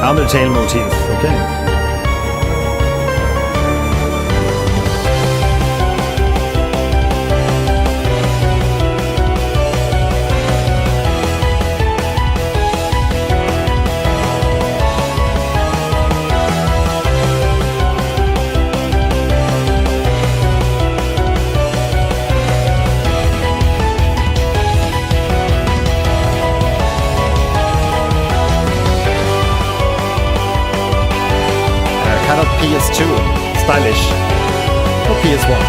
Undertale motif, okay. PS2, stylish, or PS1.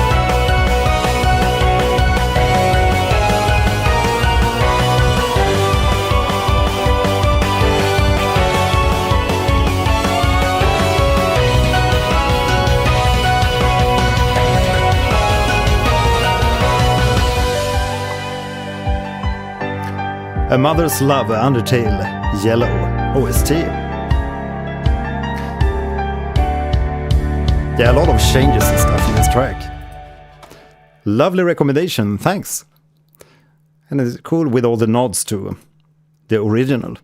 A Mother's Love, Undertale Yellow, OST. Yeah, a lot of changes and stuff in this track. Lovely recommendation, thanks. And it's cool with all the nods to the original.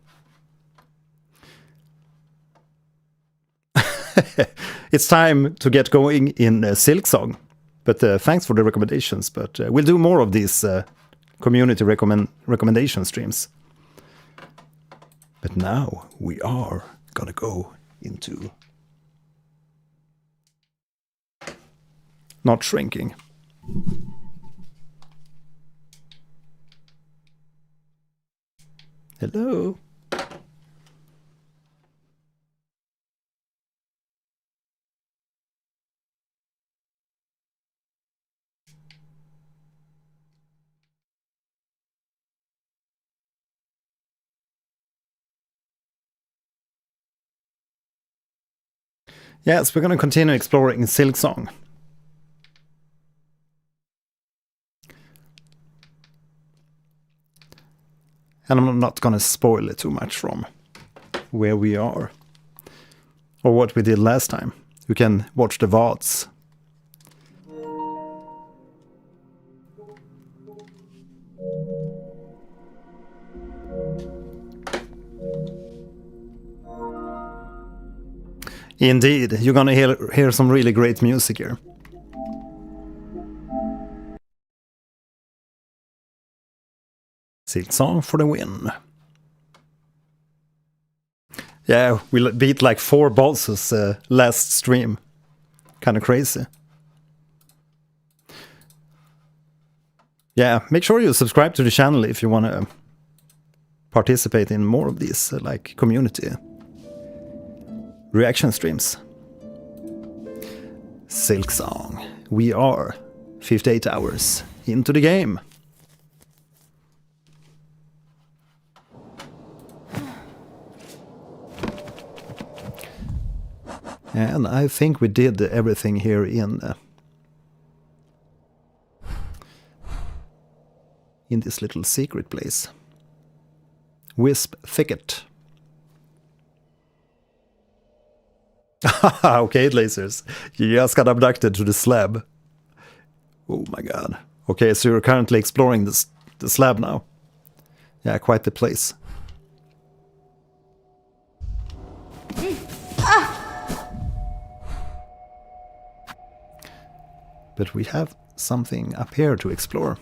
It's time to get going in SILKSONG. But thanks for the recommendations. But we'll do more of these community recommendation streams. But now we are gonna go into... not shrinking. Hello? Yes, we're going to continue exploring SILKSONG. And I'm not going to spoil it too much from where we are or what we did last time. You can watch the VODs. Indeed, you're going to hear some really great music here. SILKSONG for the win. Yeah, we beat like 4 bosses last stream. Kind of crazy. Yeah, make sure you subscribe to the channel if you want to participate in more of these like community reaction streams. SILKSONG. We are 58 hours into the game. And I think we did everything here in this little secret place. Wisp Thicket. Okay, lasers. You just got abducted to the slab. Oh my god. Okay, so you're currently exploring the slab now. Yeah, quite the place. But we have something up here to explore.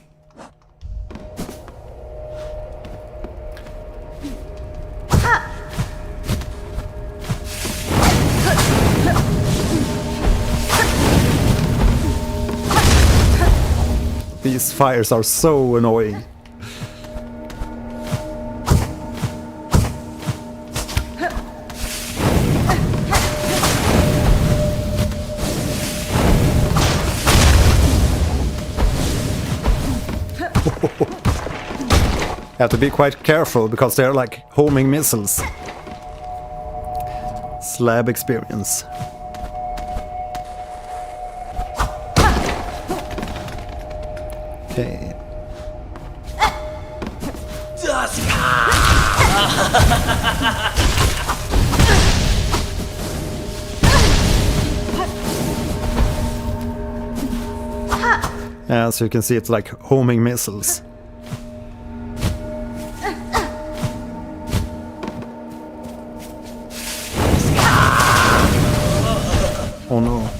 These fires are so annoying. You have to be quite careful because they're like homing missiles. Slab experience. Okay. Yeah, so you can see it's like homing missiles. Oh no.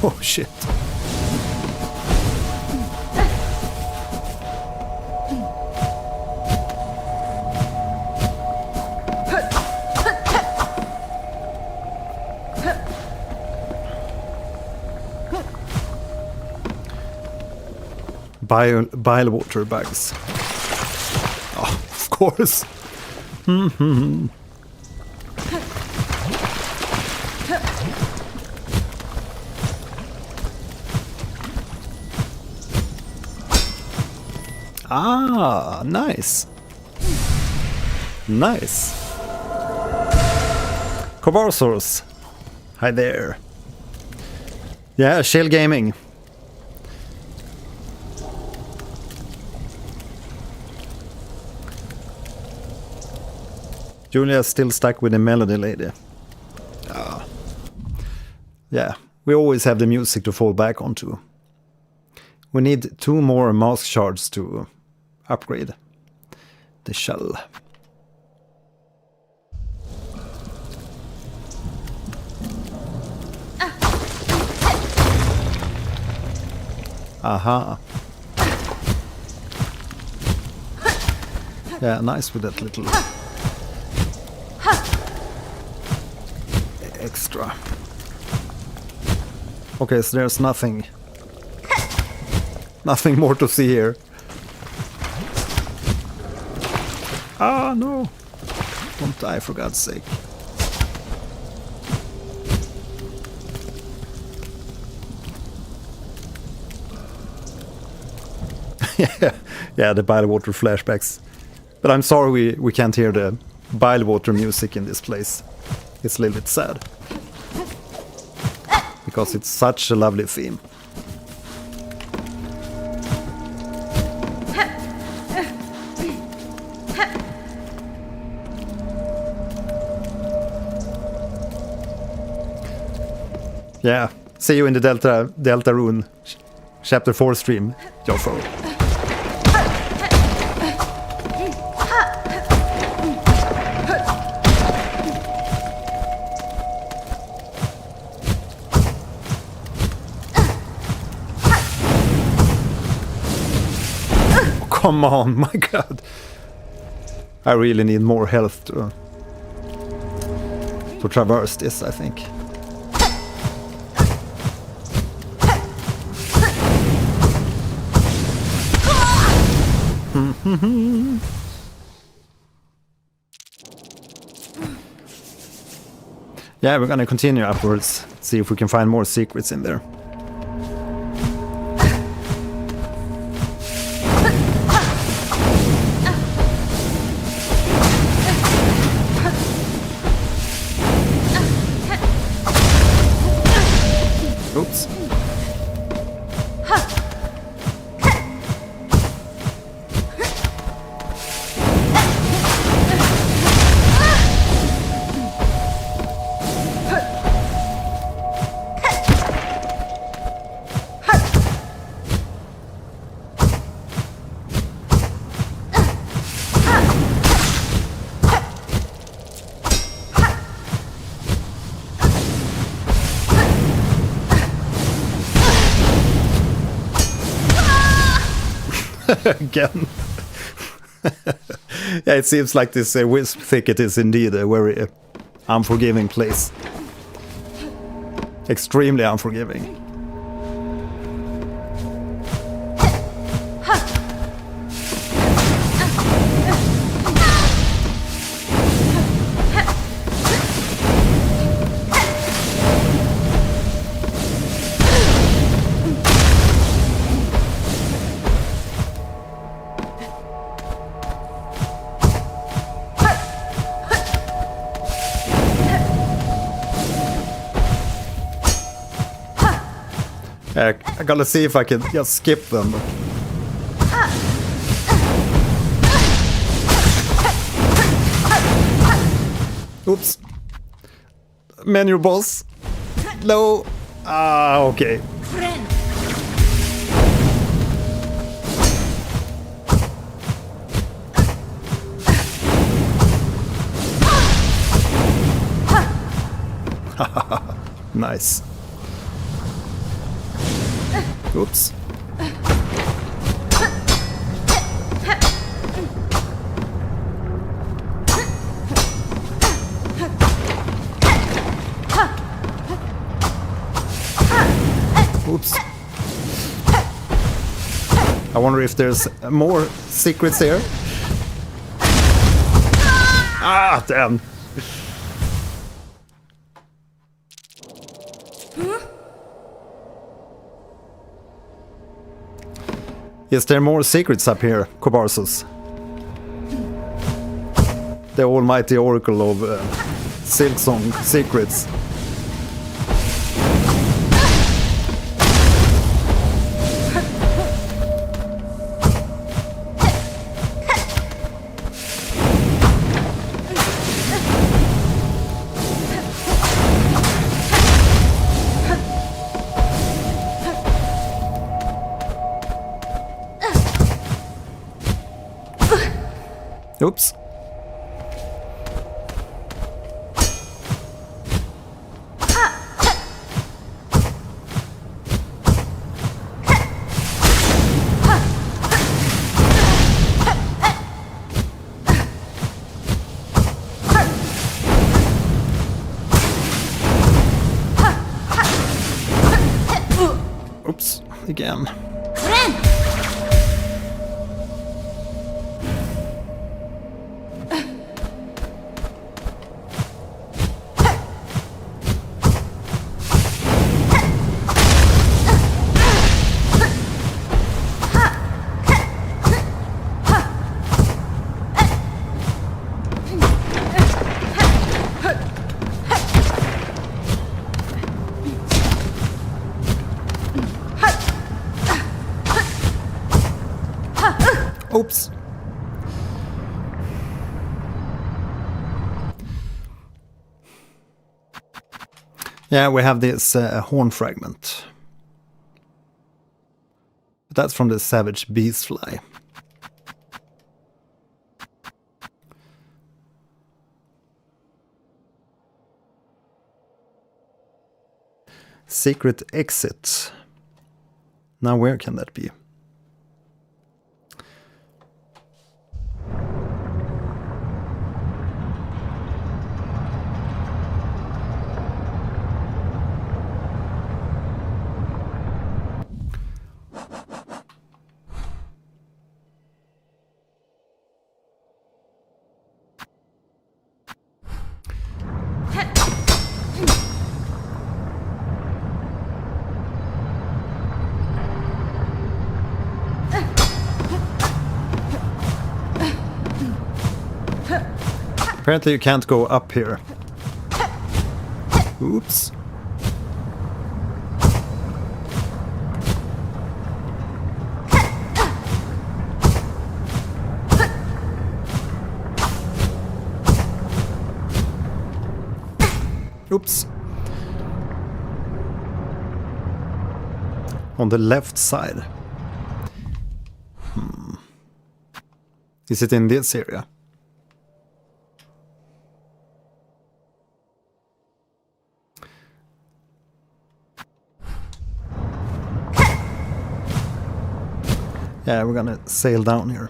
Oh shit. Bile water bugs. Oh, of course. Ah, nice. Nice. Cobarsaurus. Hi there. Yeah, Shell Gaming. Julia's still stuck with the melody lady. Yeah, we always have the music to fall back onto. We need 2 more mask shards to upgrade the shell. Aha. Yeah, nice with that little extra. Okay, so there's nothing more to see here. Ah, no. Don't die, for God's sake. Yeah, the bile water flashbacks. But I'm sorry we can't hear the bile water music in this place. It's a little bit sad. Because it's such a lovely theme. Yeah, see you in the Deltarune Chapter 4 stream, Joffo. Come on, my god. I really need more health to traverse this, I think. Yeah, we're gonna continue upwards, see if we can find more secrets in there. Oops. Again. Yeah, it seems like this wisp thicket is indeed a very unforgiving place. Extremely unforgiving. I gotta see if I can just skip them. Oops. Menu boss. No. Ah, okay. Nice. Oops. Oops. I wonder if there's more secrets here. Ah, damn. Is there more secrets up here, Kobarsus? The almighty oracle of SILKSONG secrets. Oops. Oops, again. Oops. Yeah, we have this horn fragment. But that's from the savage beast fly. Secret exit. Now where can that be? Apparently you can't go up here. Oops. Oops. On the left side. Is it in this area? Yeah, we're gonna sail down here.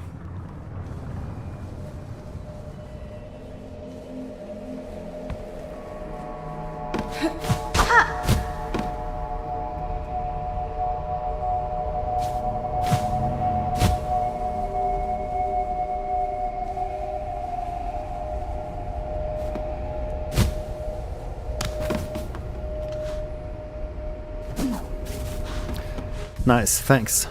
Nice, thanks.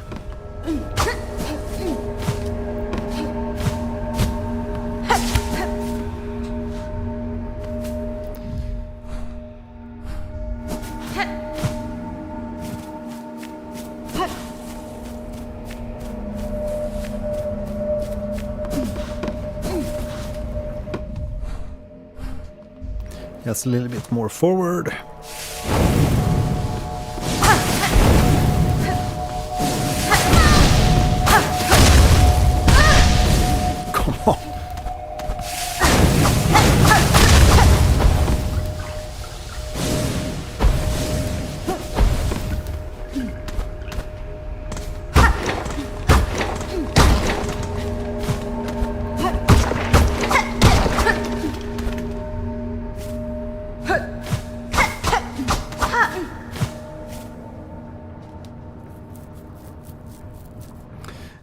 Just a little bit more forward. Come on.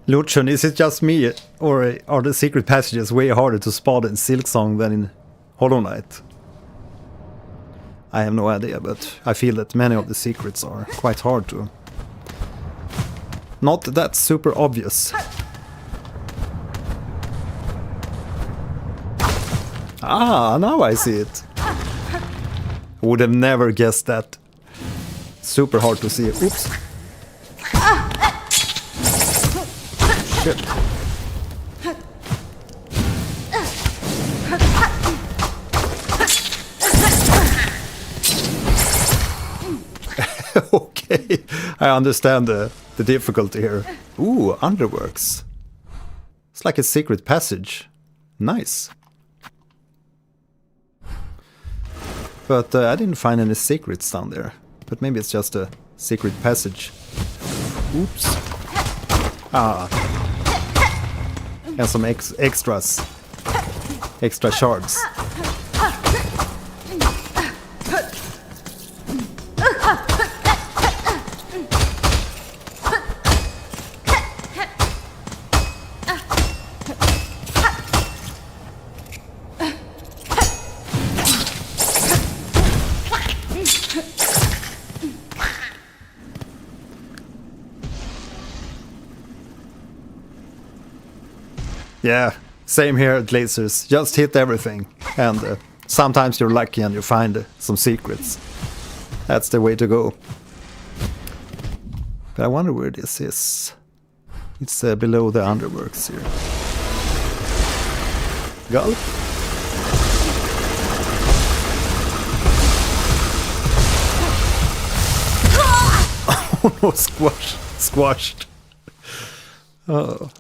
Lucian, is it just me, or are the secret passages way harder to spot in SILKSONG than in Hollow Knight? I have no idea, but I feel that many of the secrets are quite hard to. Not that super obvious. Ah, now I see it. Would have never guessed that. Super hard to see. Oops. Shit. Okay, I understand the difficulty here. Ooh, underworks. It's like a secret passage. Nice. But I didn't find any secrets down there. But maybe it's just a secret passage. Oops. Ah. And some extras. Extra shards. Yeah, same here at Lasers. Just hit everything. And sometimes you're lucky and you find some secrets. That's the way to go. But I wonder where this is. It's below the underworks here. Gulp. Oh no, squashed. Oh.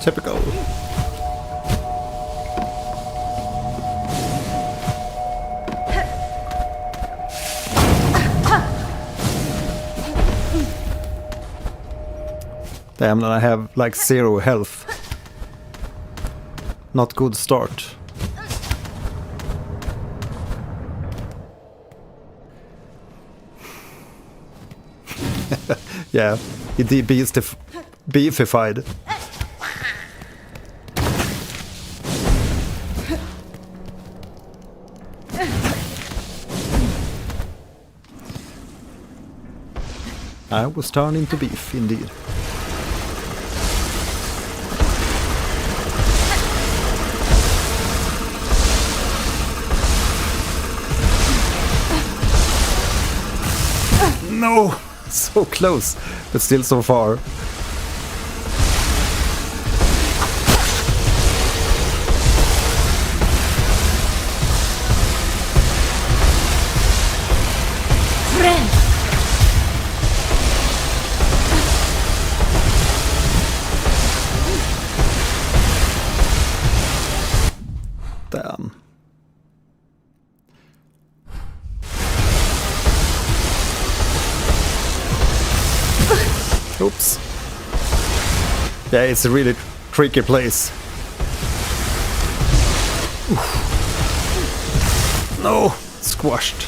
Typical. Damn, and I have like 0 health. Not good start. Yeah, he beefified. I was turning to beef, indeed. No! So close, but still so far. Damn. Oops. Yeah, it's a really tricky place. Oof. No, squashed.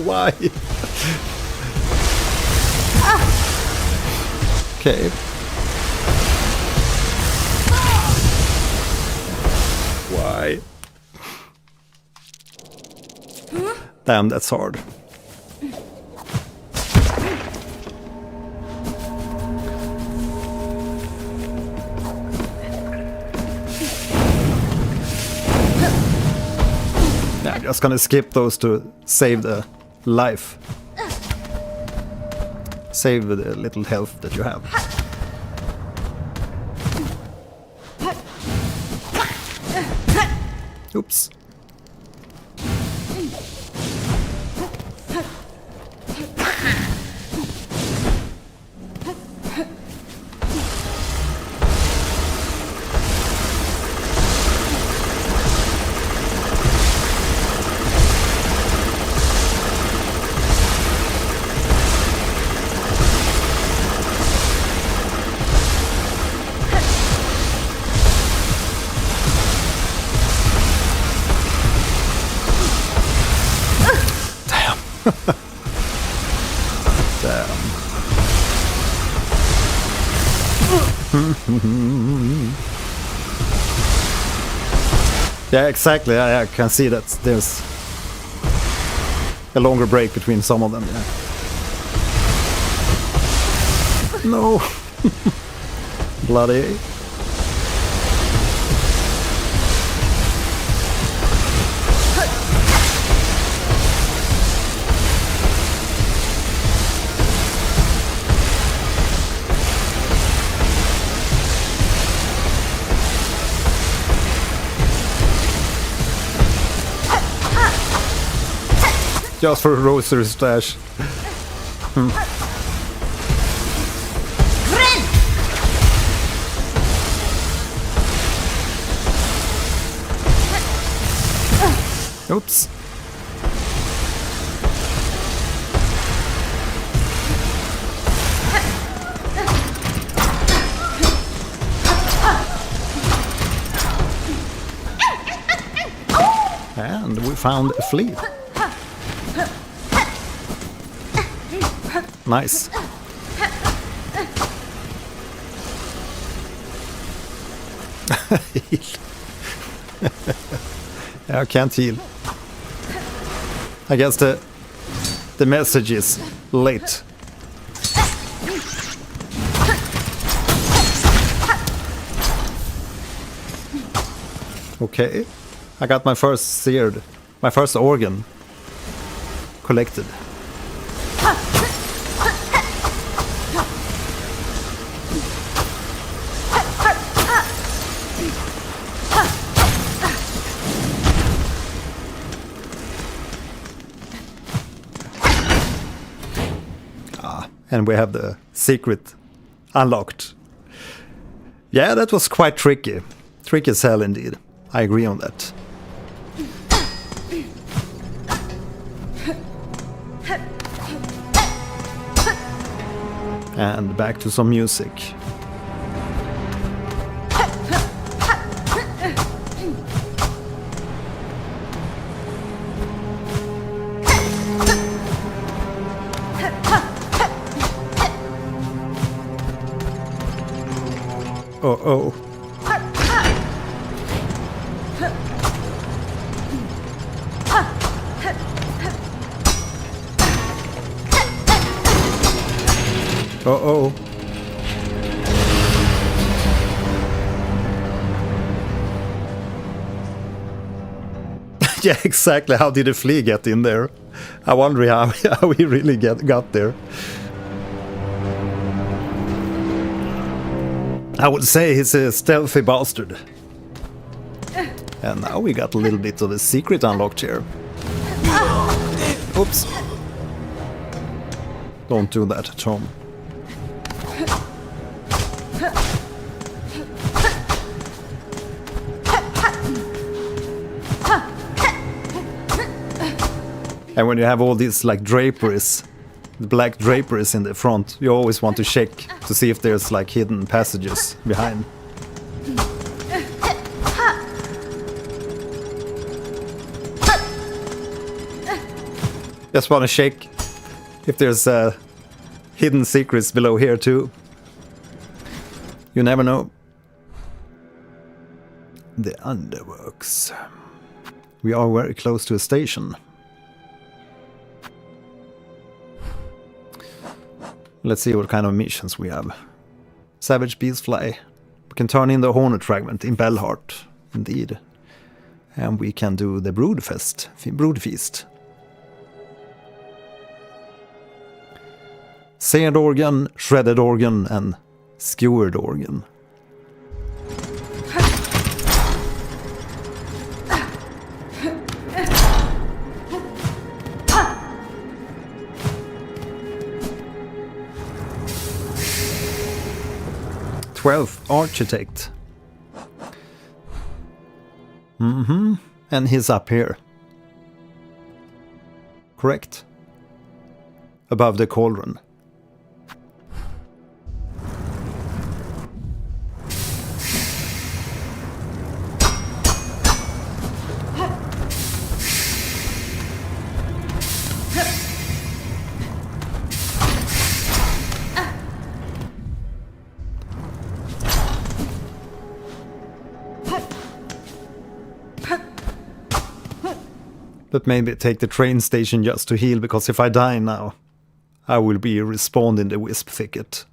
Why? Okay. Why? Damn, that's hard. Yeah, I'm just gonna skip those to save the life. Save the little health that you have. Oops. Yeah, exactly. I can see that there's a longer break between some of them. Yeah. No. Bloody. Just for a rosary stash. Oops. And we found a flea. Nice. I can't heal. I guess the message is late. Okay. I got my first organ collected. And we have the secret unlocked. Yeah, that was quite tricky. Tricky as hell indeed. I agree on that. And back to some music. Uh-oh. Uh-oh. Yeah, exactly. How did a flea get in there? I wonder how he really got there. I would say he's a stealthy bastard. And now we got a little bit of a secret unlocked here. Oops. Don't do that, Tom. And when you have all these like draperies, the black draperies in the front, you always want to check to see if there's like hidden passages behind. Just want to check if there's hidden secrets below here too. You never know. The underworks. We are very close to a station. Let's see what kind of missions we have. Savage bees fly. We can turn in the Hornet fragment in Bellheart, indeed. And we can do the Brood Feast. Seared organ, shredded organ, and skewered organ. Twelfth architect. And he's up here. Correct. Above the cauldron. But maybe take the train station just to heal, because if I die now, I will be respawned in the wisp thicket.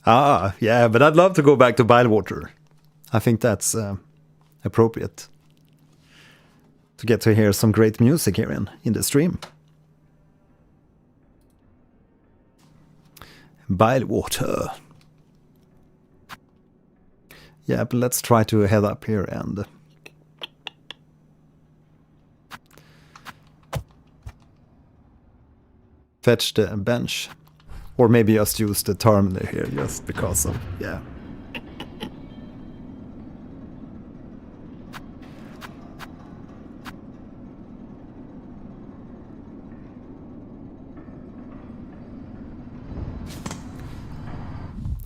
Ah, yeah, but I'd love to go back to Bylewater. I think that's appropriate. To get to hear some great music here in the stream. Bylewater. Yeah, but let's try to head up here and fetch the bench. Or maybe just use the terminal here just because of, yeah.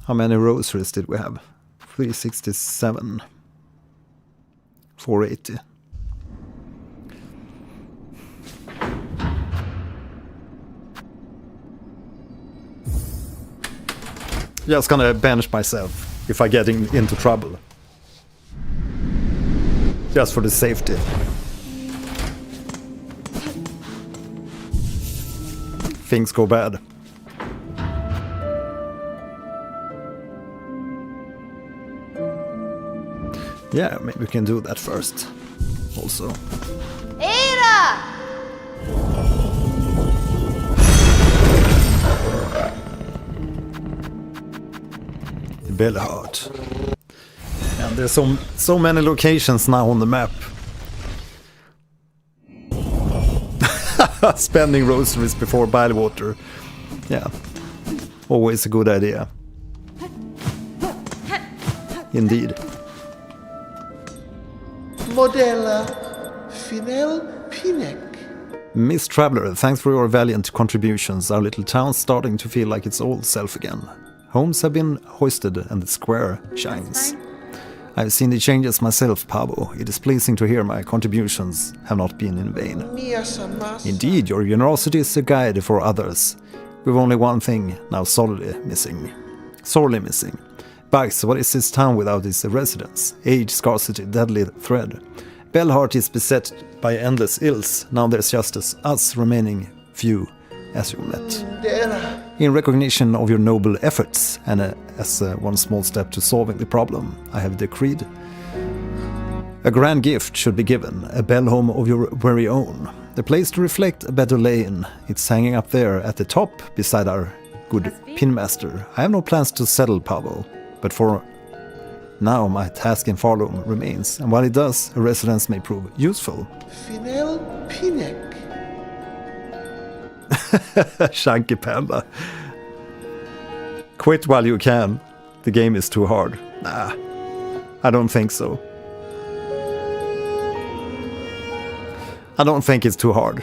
How many rosaries did we have? 367. 480. Just gonna bench myself if I get into trouble. Just for the safety. Things go bad. Yeah, maybe we can do that first. Also. Era! Bellheart. And there's so many locations now on the map. Spending rosaries before Bylewater. Yeah. Always a good idea. Indeed. Modella Finel Pinek. Miss Traveller, thanks for your valiant contributions. Our little town's starting to feel like it's all self again. Homes have been hoisted and the square shines. I've seen the changes myself, Pabo. It is pleasing to hear my contributions have not been in vain. Indeed, your generosity is a guide for others. We've only one thing now sorely missing. Bugs, what is this town without its residents? Age, scarcity, deadly thread. Bellheart is beset by endless ills. Now there's just us remaining few as you met. In recognition of your noble efforts and as one small step to solving the problem, I have decreed a grand gift should be given, a bell home of your very own. The place to reflect a better lane. It's hanging up there at the top beside our good pinmaster. I have no plans to settle Pavo, but for now my task in Farloam remains, and while it does, a residence may prove useful. Finel Pinek. Shanky Panda. Quit while you can. The game is too hard. Nah, I don't think so. I don't think it's too hard.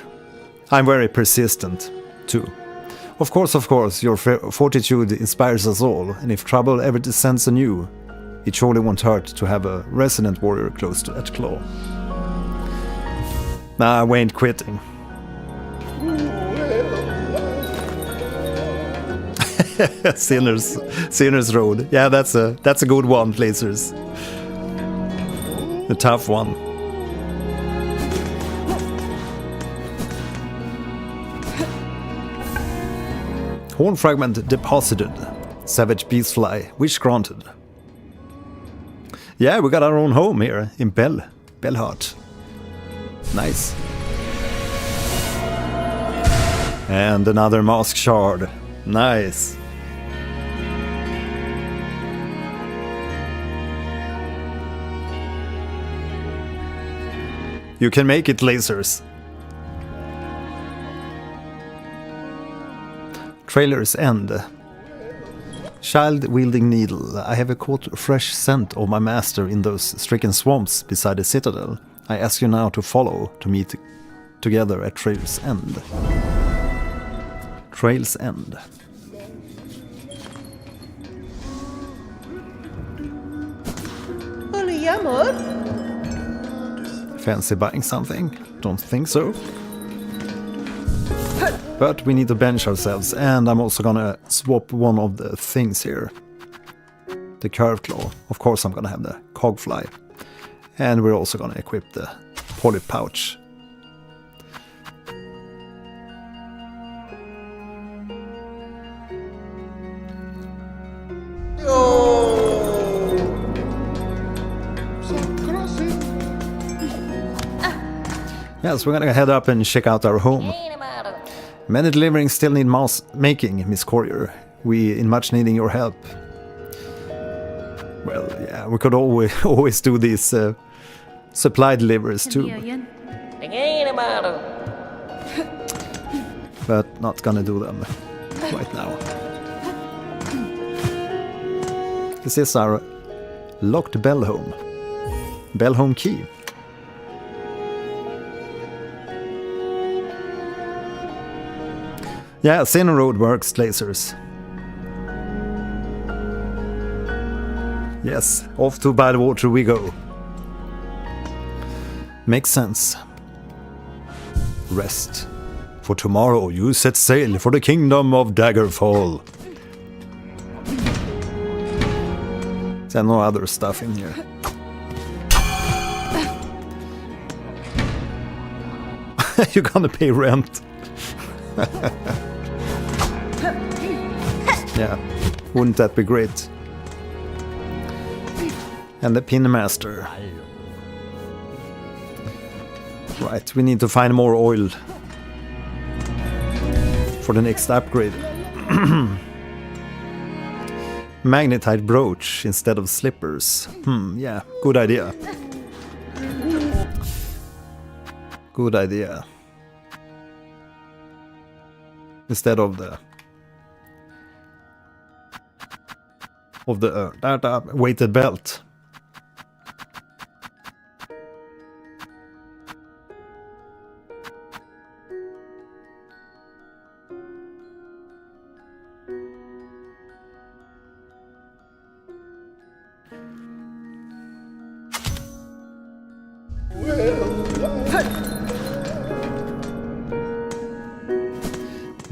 I'm very persistent, too. Of course, your fortitude inspires us all, and if trouble ever descends on you, it surely won't hurt to have a resident warrior close to at claw. Nah, we ain't quitting. Sinners Road. Yeah, that's a good one, Blazers. A tough one. Horn fragment deposited. Savage beast fly. Wish granted. Yeah, we got our own home here in Bellheart. Nice. And another mask shard. Nice. You can make it, lasers. Trailer's end. Child-wielding needle. I have caught a fresh scent of my master in those stricken swamps beside the citadel. I ask you now to follow to meet together at Trail's End. Trail's End. Holy amor? Fancy buying something? Don't think so. But we need to bench ourselves, and I'm also gonna swap one of the things here. The curved claw. Of course I'm gonna have the cogfly. And we're also gonna equip the poly pouch. Yes, we're gonna head up and check out our home. Many deliverings still need making, Miss Courier. We in much needing your help. Well, yeah, we could always do these supply deliveries too. But not gonna do them right now. This is our locked bell home. Bell home key. Yeah, Sinner Road works, lasers. Yes, off to by the water we go. Makes sense. Rest. For tomorrow you set sail for the kingdom of Daggerfall. There's no other stuff in here. You're gonna pay rent. Yeah, wouldn't that be great? And the pin master. Right, we need to find more oil for the next upgrade. Magnetite brooch instead of slippers. Yeah, good idea. Good idea. Instead of the weighted belt.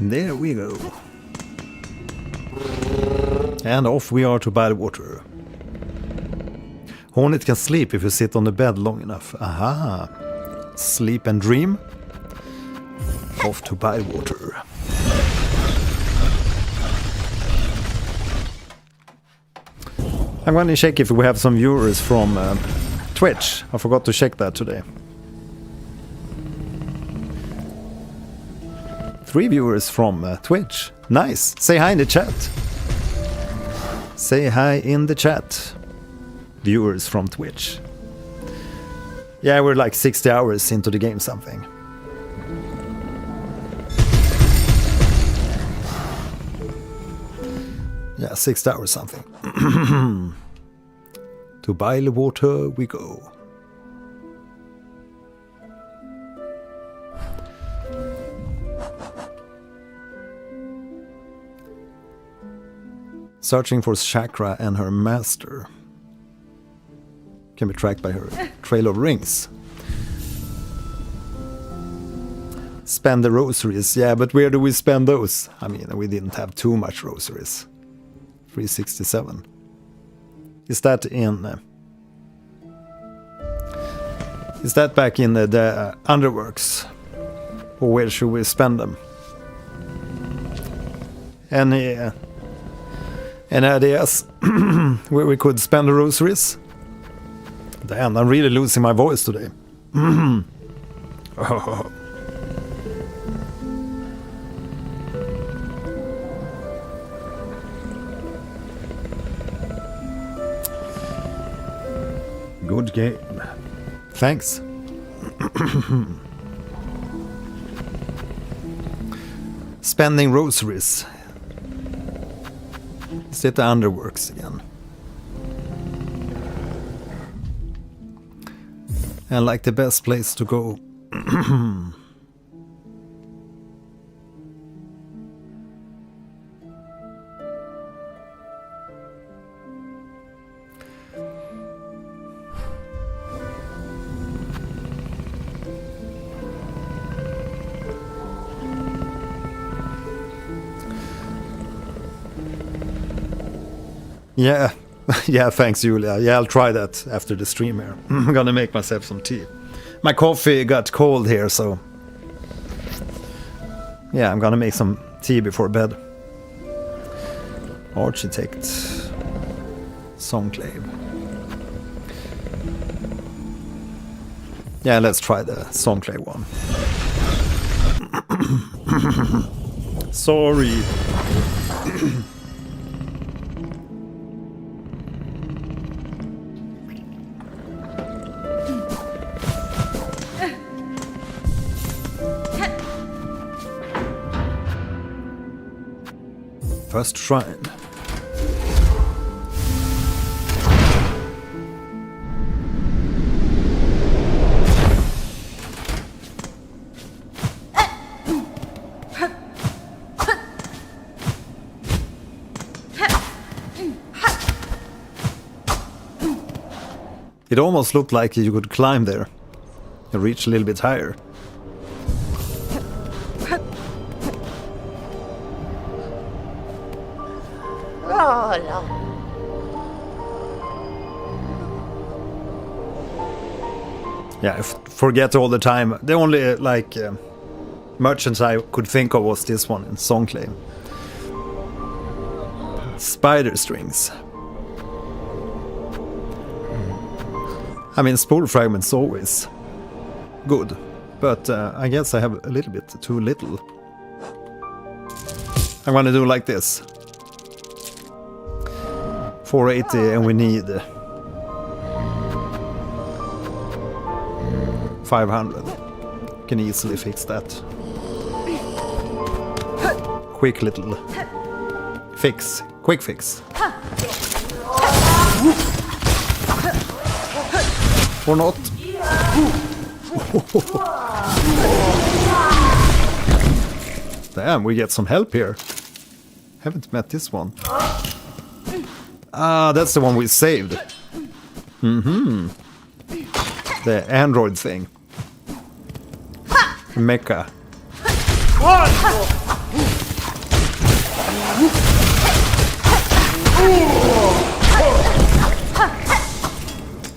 There we go. And off we are to Bywater. Hornet can sleep if you sit on the bed long enough. Aha. Sleep and dream. Off to Bywater. I'm going to check if we have some viewers from Twitch. I forgot to check that today. 3 viewers from Twitch. Nice. Say hi in the chat. Say hi in the chat. Viewers from Twitch. Yeah, we're like 60 hours into the game something. Yeah, 6 hours something. To Bywater we go. Searching for Chakra and her master. Can be tracked by her trail of rings. Spend the rosaries. Yeah, but where do we spend those? I mean, we didn't have too much rosaries. 367. Is that in... is that back in the underworks? Or where should we spend them? Any ideas where we could spend the rosaries? Damn, I'm really losing my voice today. Oh. Good game. Thanks. Spending rosaries. Is it the underworks again? And like the best place to go. Yeah, yeah, thanks, Julia. Yeah, I'll try that after the stream here. I'm gonna make myself some tea. My coffee got cold here, so... yeah, I'm gonna make some tea before bed. Architect. Songclave. Yeah, let's try the Songclave one. Sorry. First shrine. It almost looked like you could climb there and reach a little bit higher. Yeah, I forget all the time. The only merchants I could think of was this one in Songclave. Spider strings. I mean, spool fragments always good, but I guess I have a little bit too little. I'm gonna do like this. 480 and we need 500. Can easily fix that. Quick little fix. Quick fix. Or not. Damn, we get some help here. Haven't met this one. Ah, that's the one we saved. Mm-hmm. The android thing. Mecha.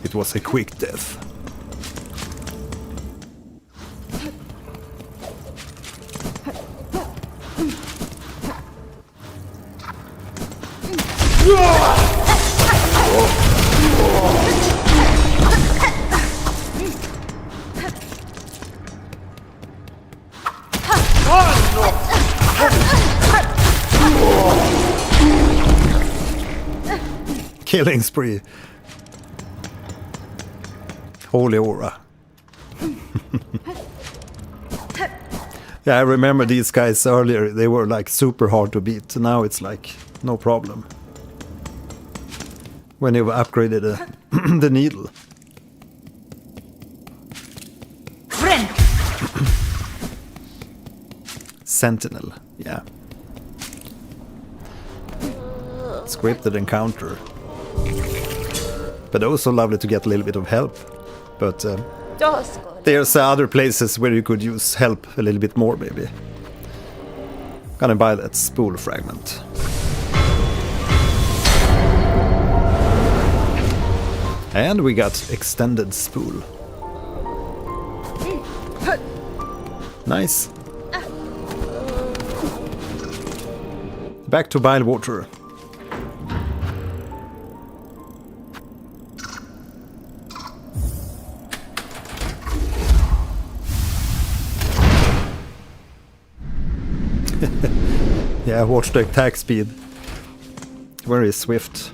It was a quick death. Killing spree. Holy aura. Yeah, I remember these guys earlier. They were like super hard to beat. Now it's like no problem. When you've upgraded the needle. Friend. Sentinel, yeah. Scripted encounter. But also lovely to get a little bit of help. But there's other places where you could use help a little bit more, maybe. Gonna buy that spool fragment. And we got extended spool. Nice. Back to bile water. Yeah, watch the attack speed. Very swift.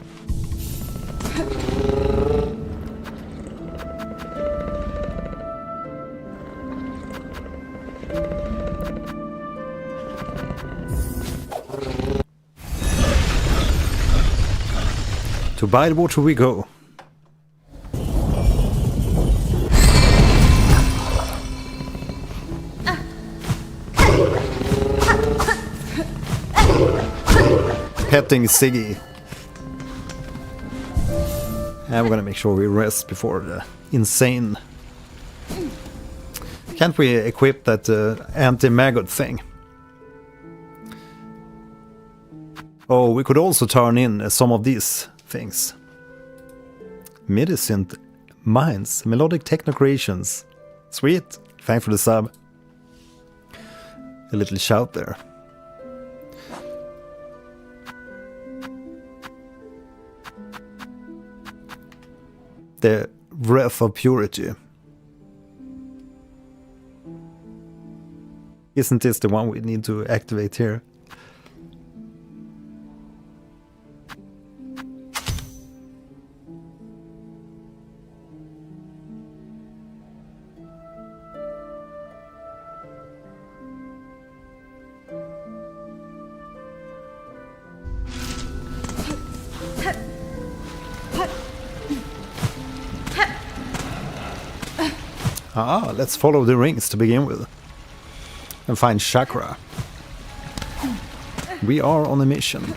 To bile water we go. Petting Siggy. And we're gonna make sure we rest before the insane. Can't we equip that anti-maggot thing? Oh, we could also turn in some of these things. Medicine Minds, Melodic Techno Creations. Sweet. Thanks for the sub. A little shout there. The Breath of Purity. Isn't this the one we need to activate here? Ah, let's follow the rings to begin with. And find chakra. We are on a mission.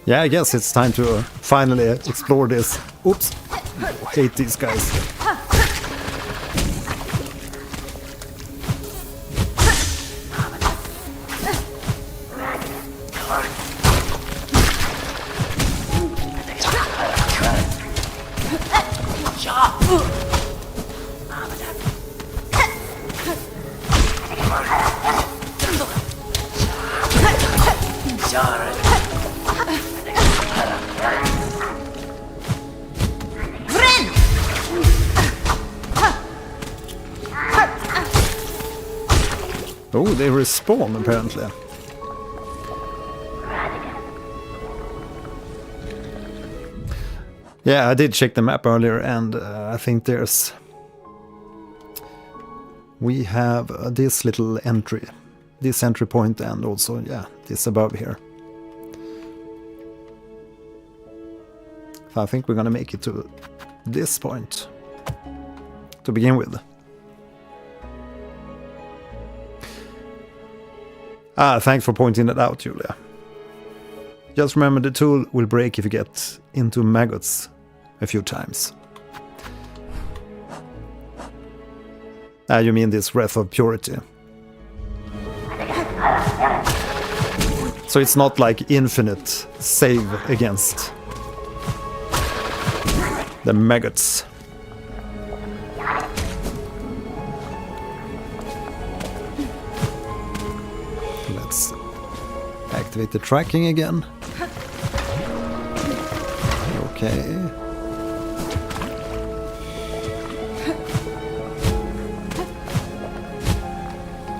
Yeah, I guess it's time to finally explore this. Oops. I hate these guys. Oh, they respawn apparently. Yeah, I did check the map earlier, and I think we have this little entry, this entry point, and also, yeah, this above here. So I think we're gonna make it to this point to begin with. Ah, thanks for pointing that out, Julia. Just remember the tool will break if you get into maggots a few times. Ah, you mean this Breath of Purity. So it's not like infinite save against the maggots. activate the tracking again. Okay.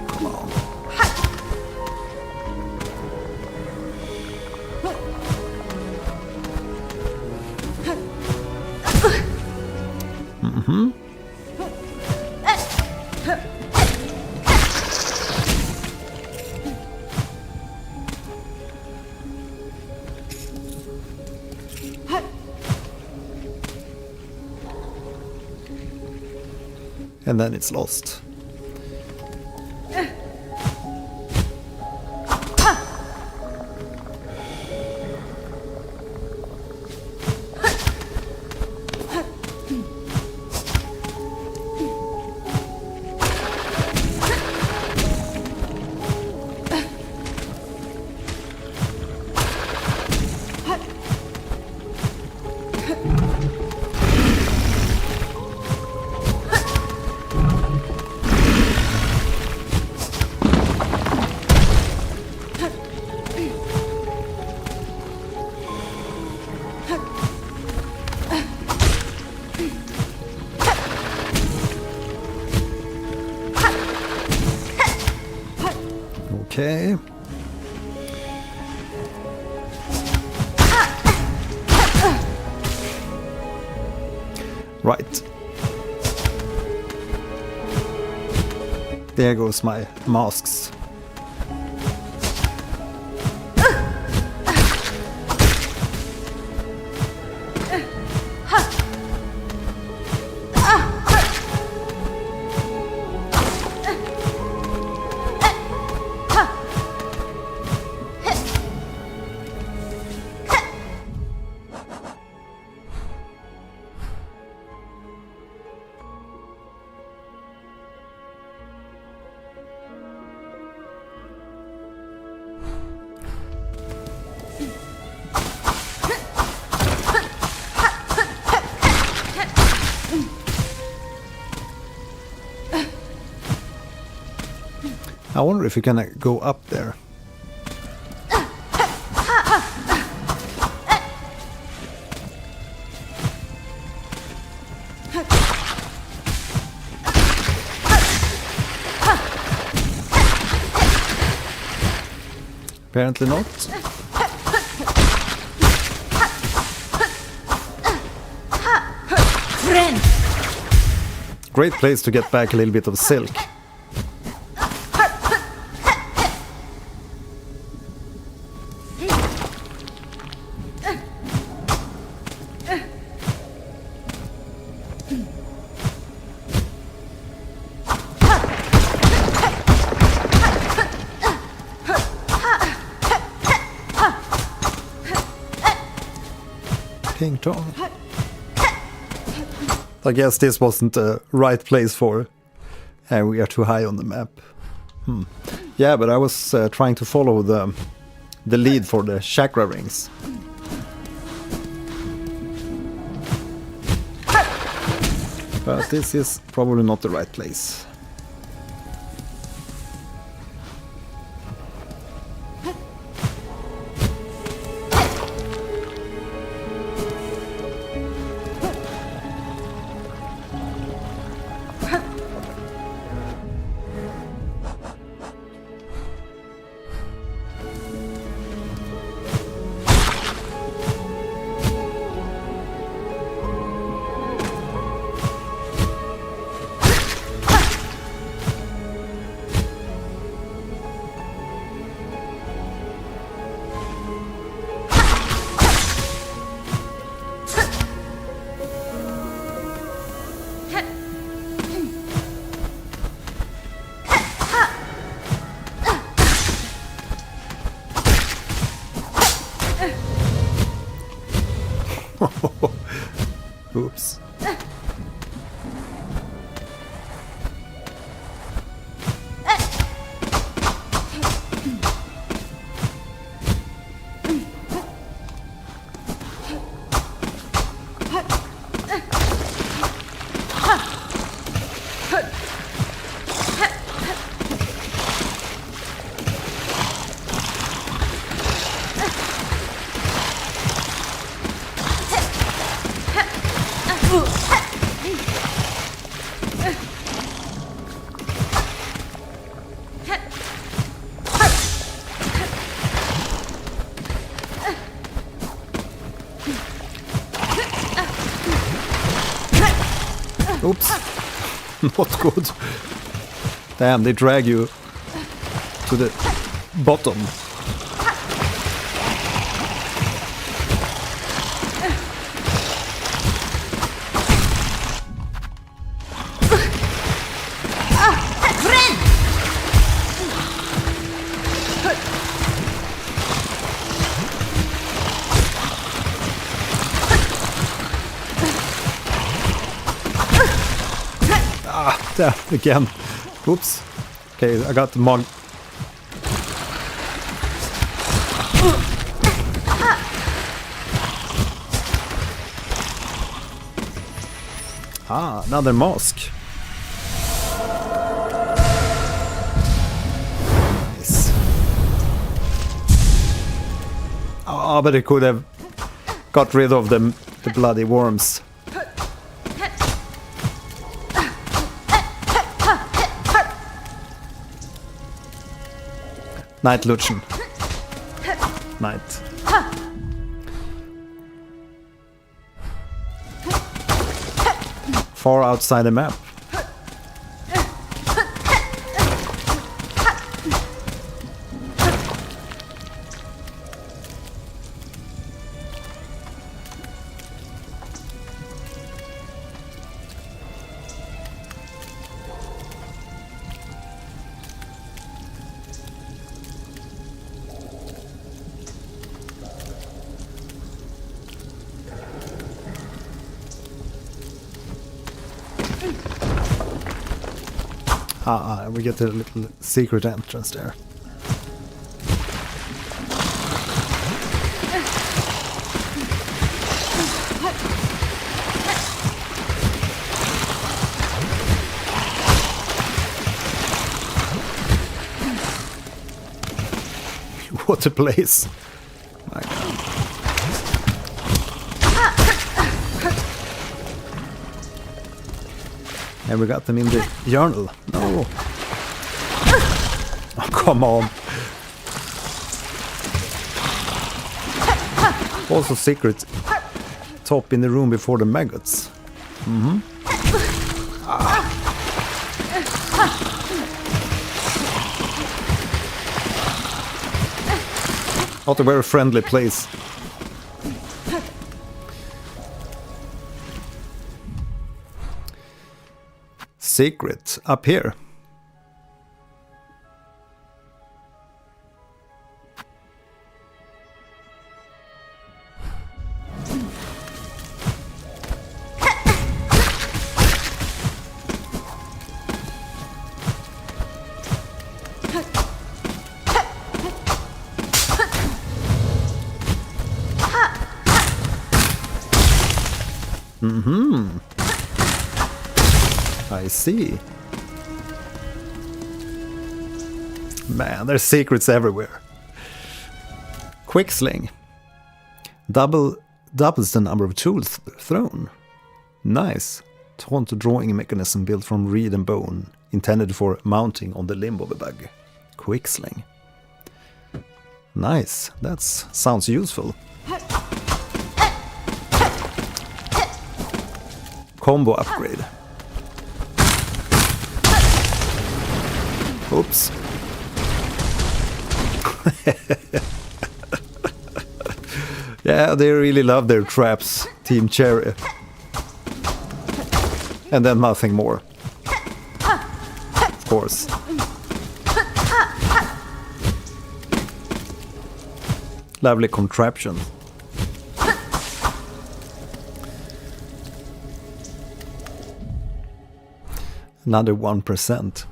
Come on. Mm-hmm. And then it's lost. Okay. Right. There goes my masks. I wonder if you can go up there. Apparently not. Friend. Great place to get back a little bit of silk. I guess this wasn't the right place for, and we are too high on the map. Yeah, but I was trying to follow the lead for the chakra rings. But this is probably not the right place. Not good. Damn, they drag you to the bottom. There, again. Oops. Okay, I got the mug. Ah, another mask. Nice. Ah, but it could have got rid of the bloody worms. Night, Lucian. Night. Far outside the map. We get a little secret entrance there. What a place. My God. And we got them in the journal. No. Oh, come on. Also secret top in the room before the maggots. Not a very friendly place. Secret up here. I see. Man, there's secrets everywhere. Quick sling. Doubles the number of tools thrown. Nice. Taunt drawing mechanism built from reed and bone, intended for mounting on the limb of a bug. Quick sling. Nice. That sounds useful. Combo upgrade. Oops. Yeah, they really love their traps, Team Cherry. And then nothing more. Of course. Lovely contraption. Another 1%.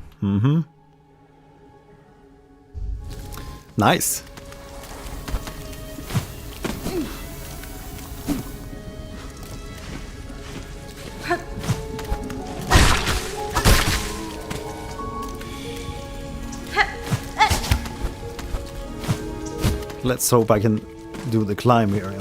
Nice. Let's hope I can do the climb here.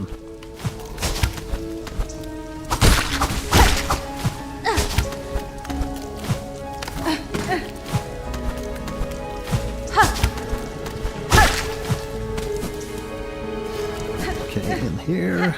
Okay, in here.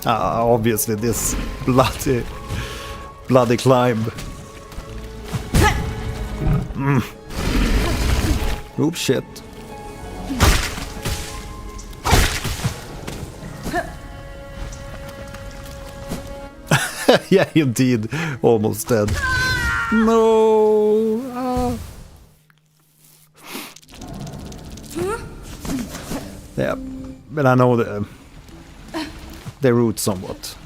Obviously this bloody climb. Oops, shit. Yeah, indeed. Almost dead. No. Yeah, but I know the route somewhat.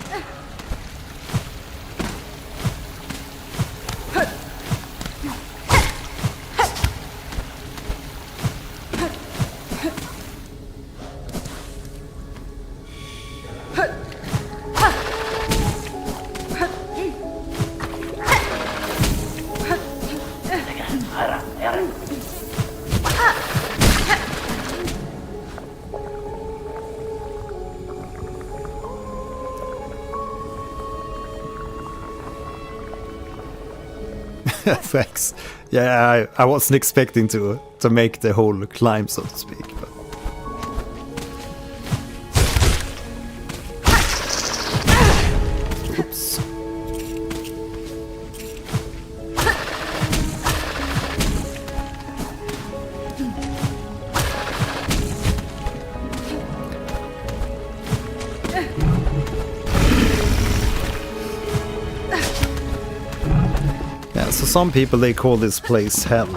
Thanks. Yeah, I wasn't expecting to make the whole climb, so to speak. But. Oops. Yeah, so some people, they call this place hell.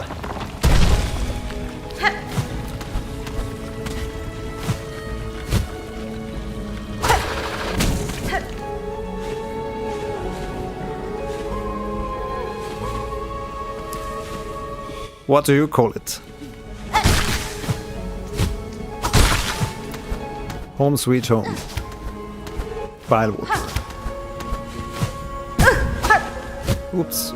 What do you call it? Home sweet home. Firewater. Oops.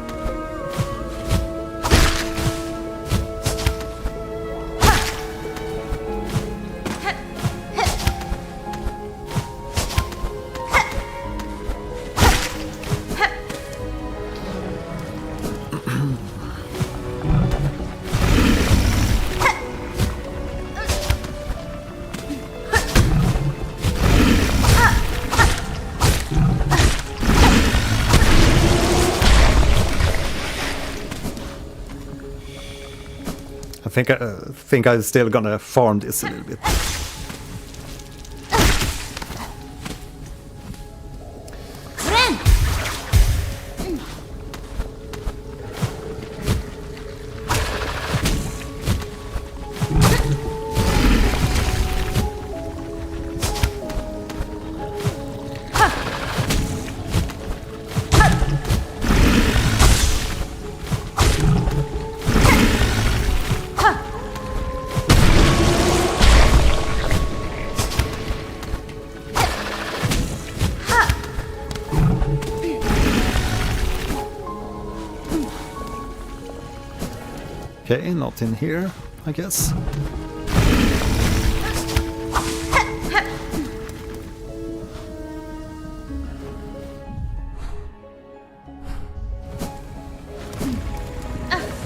I think I'm still gonna farm this a little bit. Okay, not in here, I guess.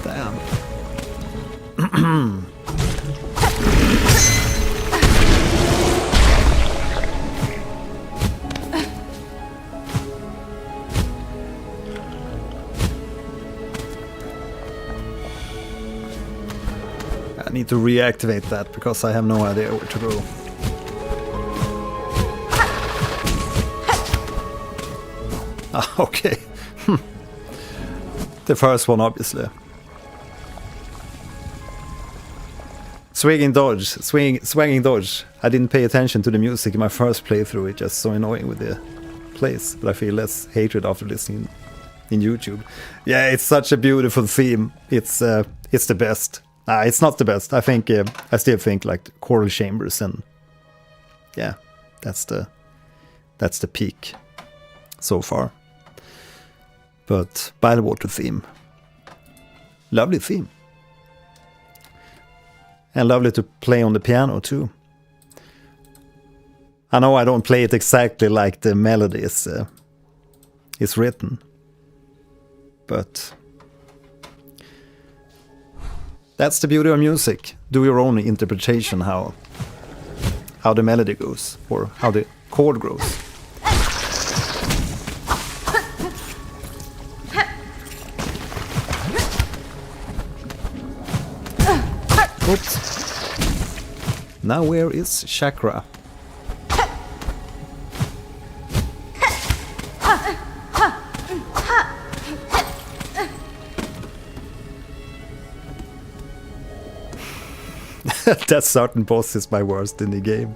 Damn. I need to reactivate that because I have no idea where to go. Okay. The first one, obviously. Swinging dodge. I didn't pay attention to the music in my first playthrough. It's just so annoying with the plays, but I feel less hatred after listening in YouTube. Yeah, it's such a beautiful theme. It's the best. It's not the best. I think I still think like choral chambers, and yeah, that's the peak so far. But Bywater theme, lovely theme, and lovely to play on the piano too. I know I don't play it exactly like the melody is written, but that's the beauty of music. Do your own interpretation how the melody goes or how the chord grows. Oops. Now where is Chakra? That certain boss is my worst in the game.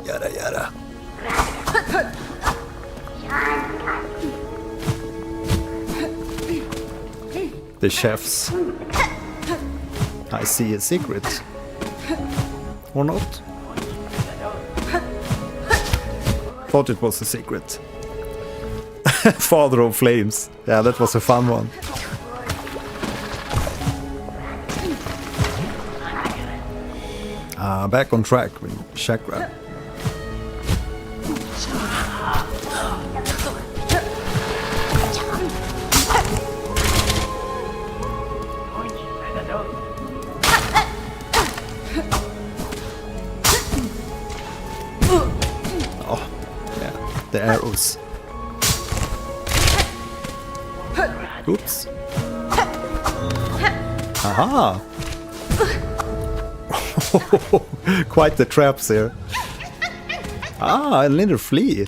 Yada yada. The chefs. I see a secret. Or not? Thought it was a secret. Father of Flames. Yeah, that was a fun one. Back on track with Chakra. Oh, yeah, the arrows. Oops. Aha! Quite the traps here. Ah, a little flea.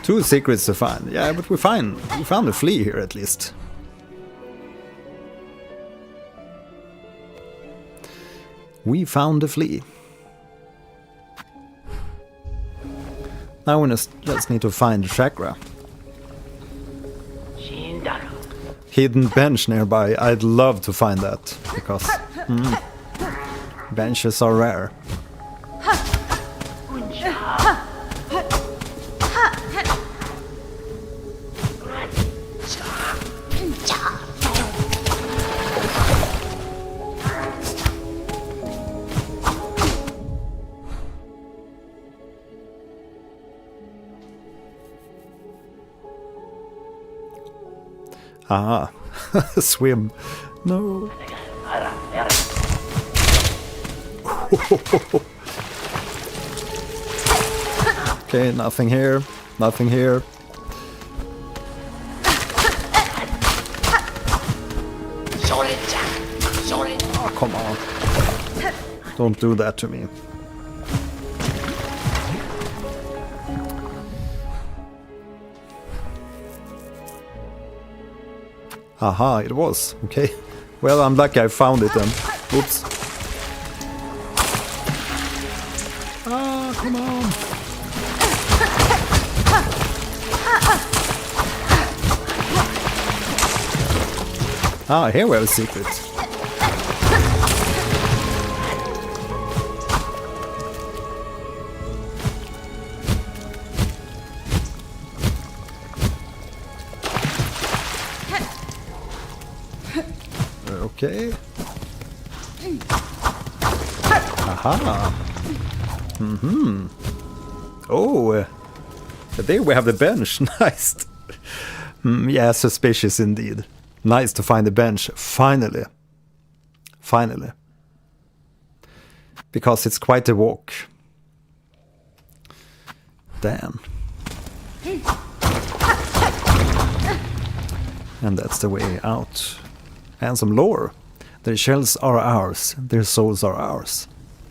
Two secrets to find. Yeah, but we found a flea here at least. We found a flea. Now we just need to find Chakra. Hidden bench nearby. I'd love to find that because benches are rare. Ah, swim. No. Okay, nothing here. Nothing here. Oh, come on. Don't do that to me. Aha, it was. Okay. Well, I'm lucky I found it then. Oops. Ah, come on. Ah, here we have a secret. Okay. Aha. Oh, there we have the bench. Nice. Yeah, suspicious indeed. Nice to find the bench. Finally. Finally. Because it's quite a walk. Damn. And that's the way out. And some lore. Their shells are ours, their souls are ours.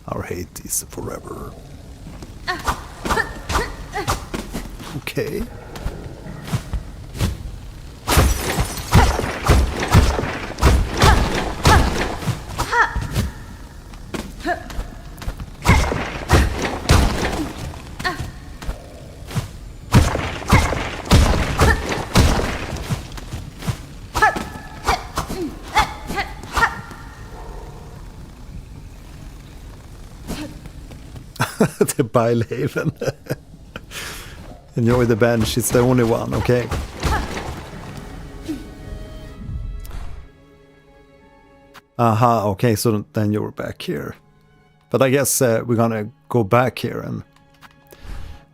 Our hate is forever. Okay. The Bilehaven. Enjoy the bench, it's the only one, okay. Aha, okay, so then you're back here. But I guess we're gonna go back here and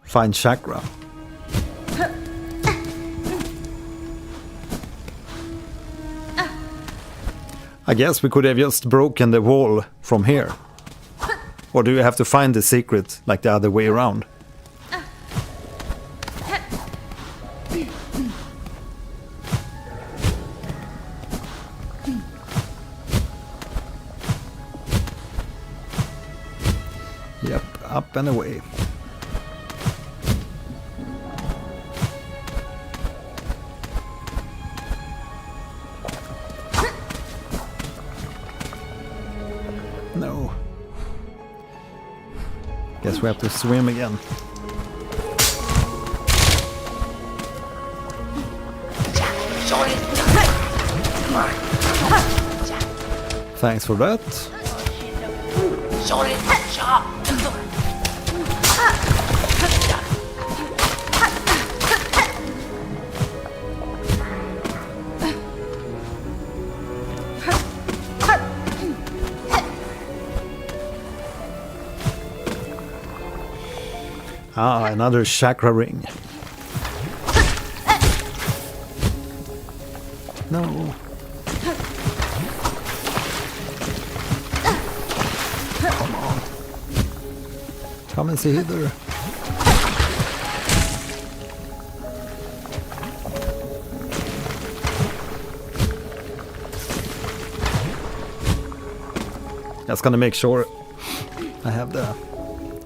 find Chakra. I guess we could have just broken the wall from here. Or do you have to find the secret like the other way around? up and away. No. Guess we have to swim again. Thanks for that. Ah, another chakra ring. No. Come on. Come and see hither. Just gonna make sure I have the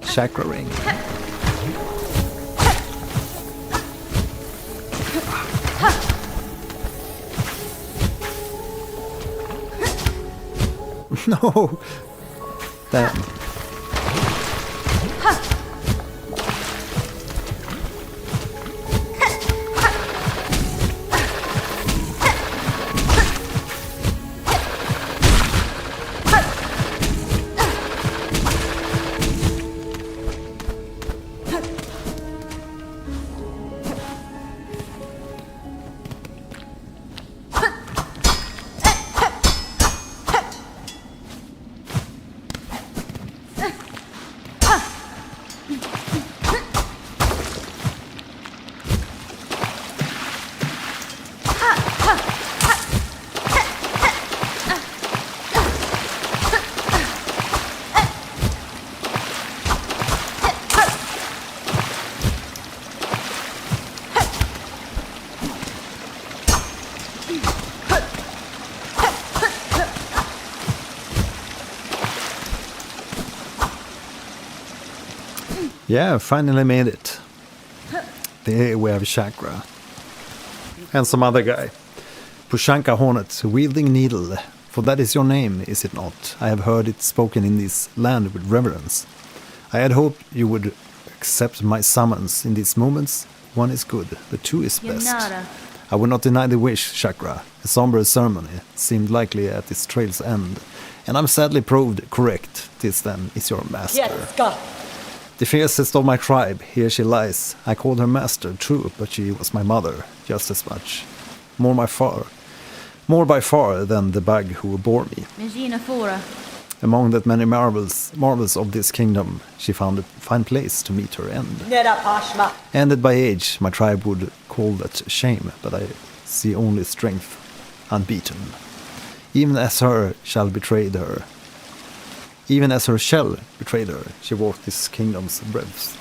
chakra ring. No! Damn. Yeah, finally made it. There we have chakra. And some other guy. Pushanka Hornet, wielding needle. For that is your name, is it not? I have heard it spoken in this land with reverence. I had hoped you would accept my summons in these moments. One is good, but two is best. I would not deny the wish, Chakra. A somber ceremony seemed likely at its trail's end. And I'm sadly proved correct. This then is your master. The fiercest of my tribe, here she lies. I called her master, true, but she was my mother, just as much. More by far than the bug who bore me. Among that many marvels of this kingdom, she found a fine place to meet her end. Ended by age, my tribe would call that shame, but I see only strength, unbeaten. Even as her shell betrayed her, she walked this kingdom's breadth.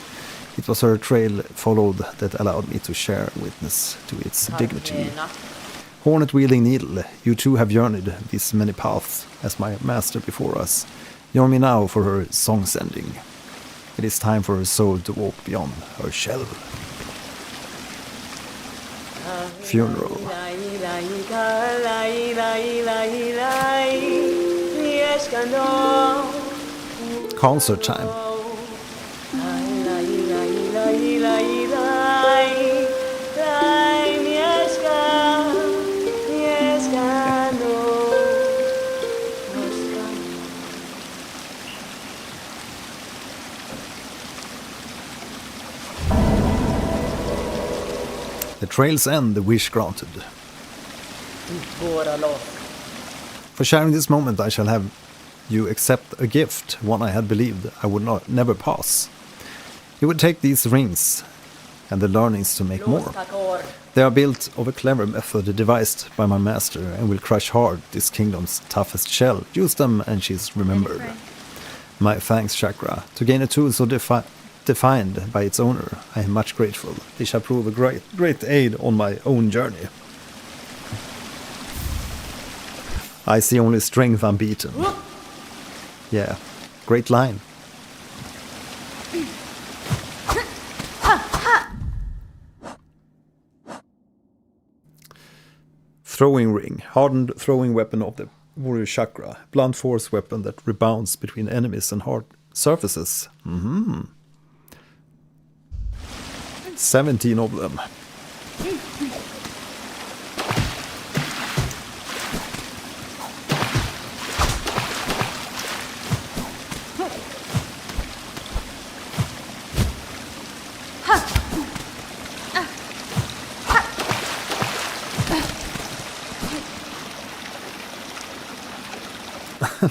It was her trail followed that allowed me to share witness to its dignity. Hornet-wielding needle, you too have journeyed these many paths as my master before us. Join me now for her song's ending. It is time for her soul to walk beyond her shell. Funeral. Concert time. The trail's end, the wish granted. For sharing this moment, I shall have you accept a gift, one I had believed I would never pass. You would take these rings and the learnings to make more. They are built of a clever method devised by my master and will crush hard this kingdom's toughest shell. Use them and she's remembered. My thanks, Chakra. To gain a tool so defined by its owner, I am much grateful. They shall prove a great aid on my own journey. I see only strength unbeaten. Yeah, great line. Throwing ring. Hardened throwing weapon of the warrior chakra. Blunt force weapon that rebounds between enemies and hard surfaces. 17 of them.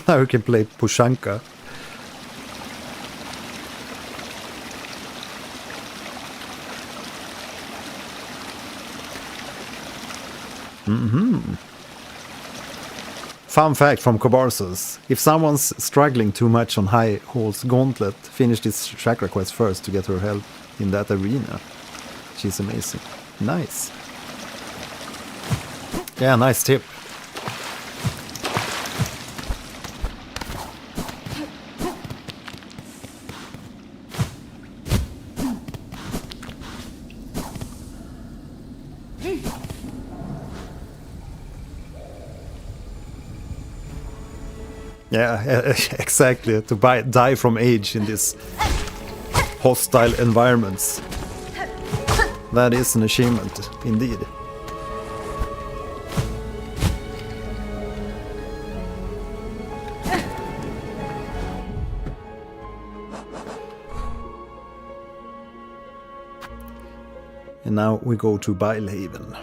Now you can play Pushanka. Fun fact from Kobarsos. If someone's struggling too much on High Hall's Gauntlet, finish this chakra quest first to get her help in that arena. She's amazing. Nice. Yeah, nice tip. Yeah, exactly. To die from age in these hostile environments. That is an achievement, indeed. And now we go to Bilehaven.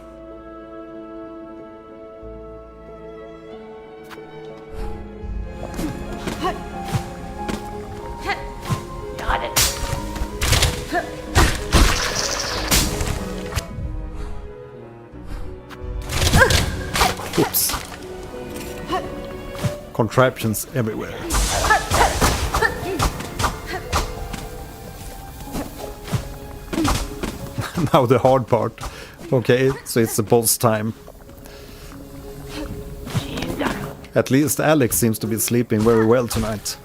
Oops. Contraptions everywhere. Now the hard part. Okay, so it's the boss time. At least Alex seems to be sleeping very well tonight.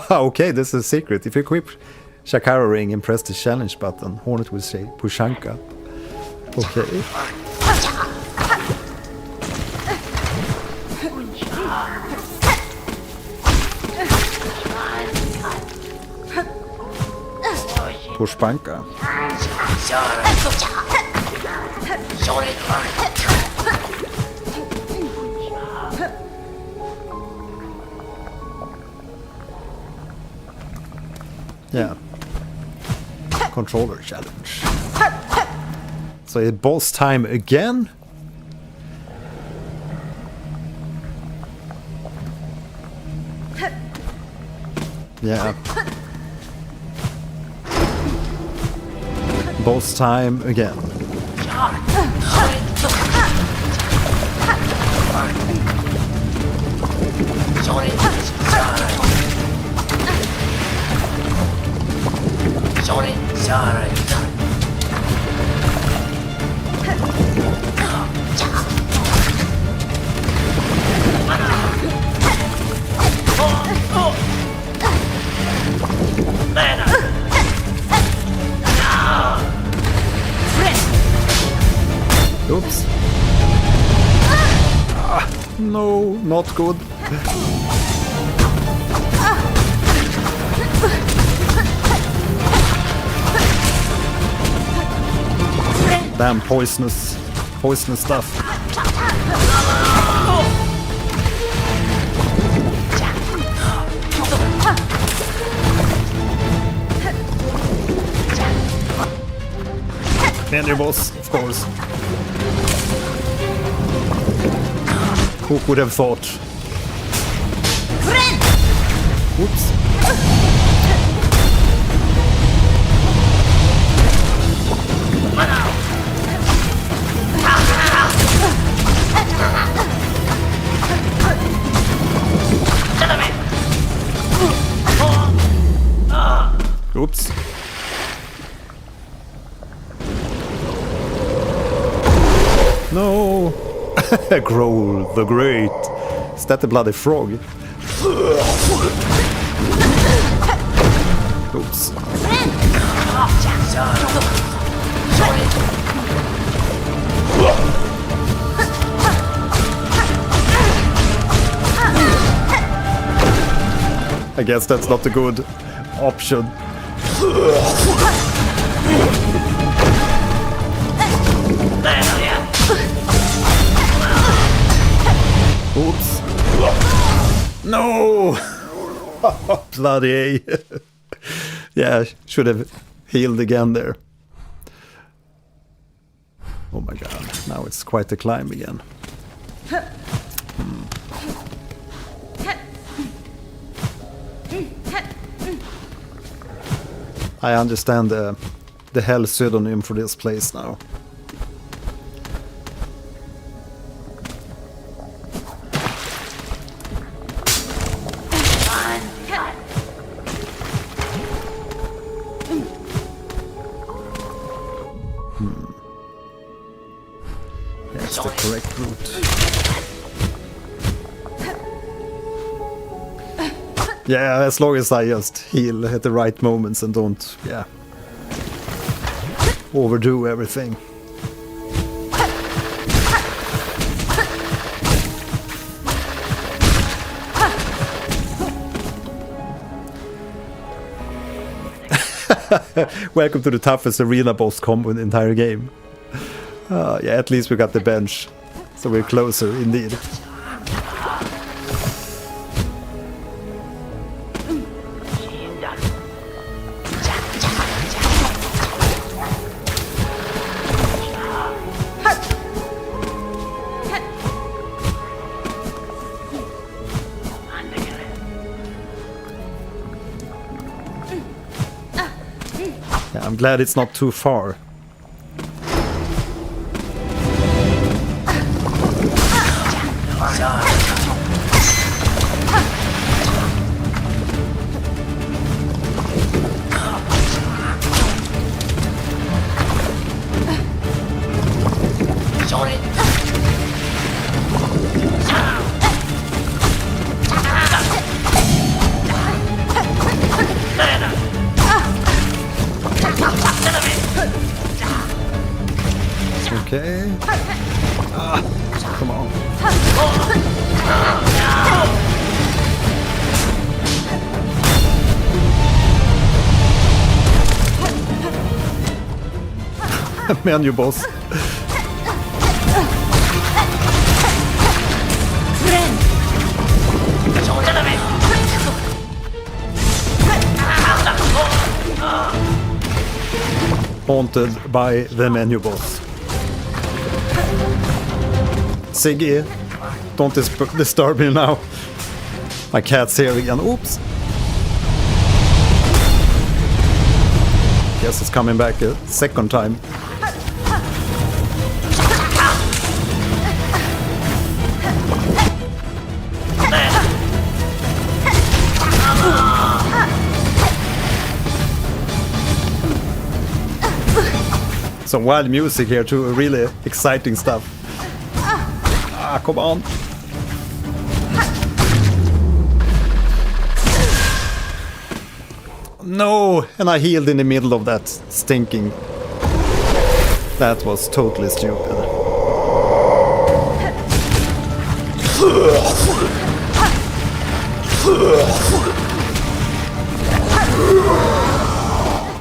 Okay, this is a secret. If you equip Shakara ring and press the challenge button, Hornet will say Pushanka. Okay. Pushpanka. Yeah. Controller challenge. So it's boss time again. Yeah. Boss time again. Oops. No, not good. Damn poisonous stuff. And your boss, of course. Who could have thought? Oops. Oops. No! Groal The Great. Is that the bloody frog? Oops. I guess that's not a good option. Oops. No! Bloody A. Yeah, should have healed again there. Oh my god, now it's quite a climb again. I understand the hell pseudonym for this place now. That's the correct route. Yeah, as long as I just heal at the right moments and don't, yeah, overdo everything. Welcome to the toughest arena boss combo in the entire game. Yeah, at least we got the bench, so we're closer indeed. Yeah, I'm glad it's not too far. Okay. Come on. Menu boss. Haunted by the menu boss. Siggy, don't disturb me now. My cat's here again. Oops. Guess it's coming back a second time. Some wild music here too, really exciting stuff. Ah, come on. No, and I healed in the middle of that stinking. That was totally stupid.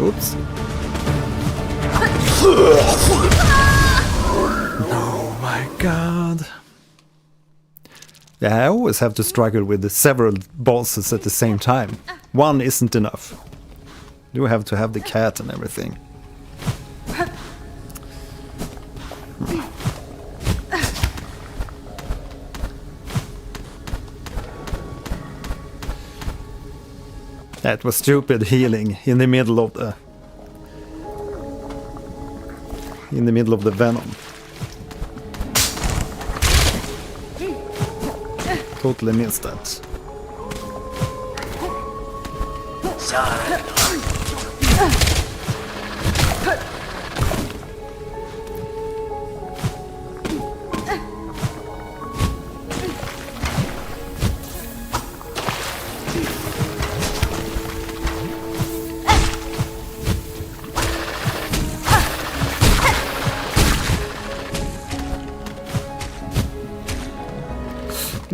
Oops. Oh my god. Yeah, I always have to struggle with several bosses at the same time. One isn't enough. You have to have the cat and everything. That was stupid healing in the middle of the venom. Totally missed that.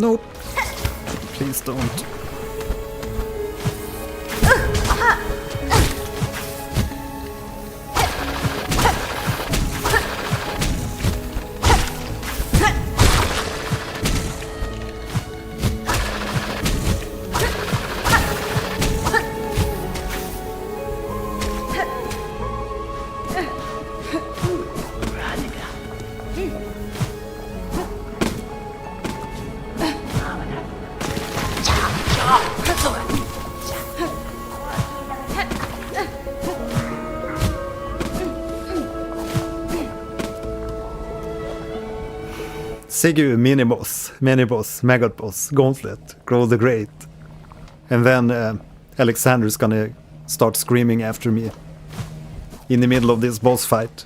Nope. Please don't. Segu, mini-boss, mini-boss, mega-boss, gauntlet, Groal the Great. And then Alexander's gonna start screaming after me. In the middle of this boss fight.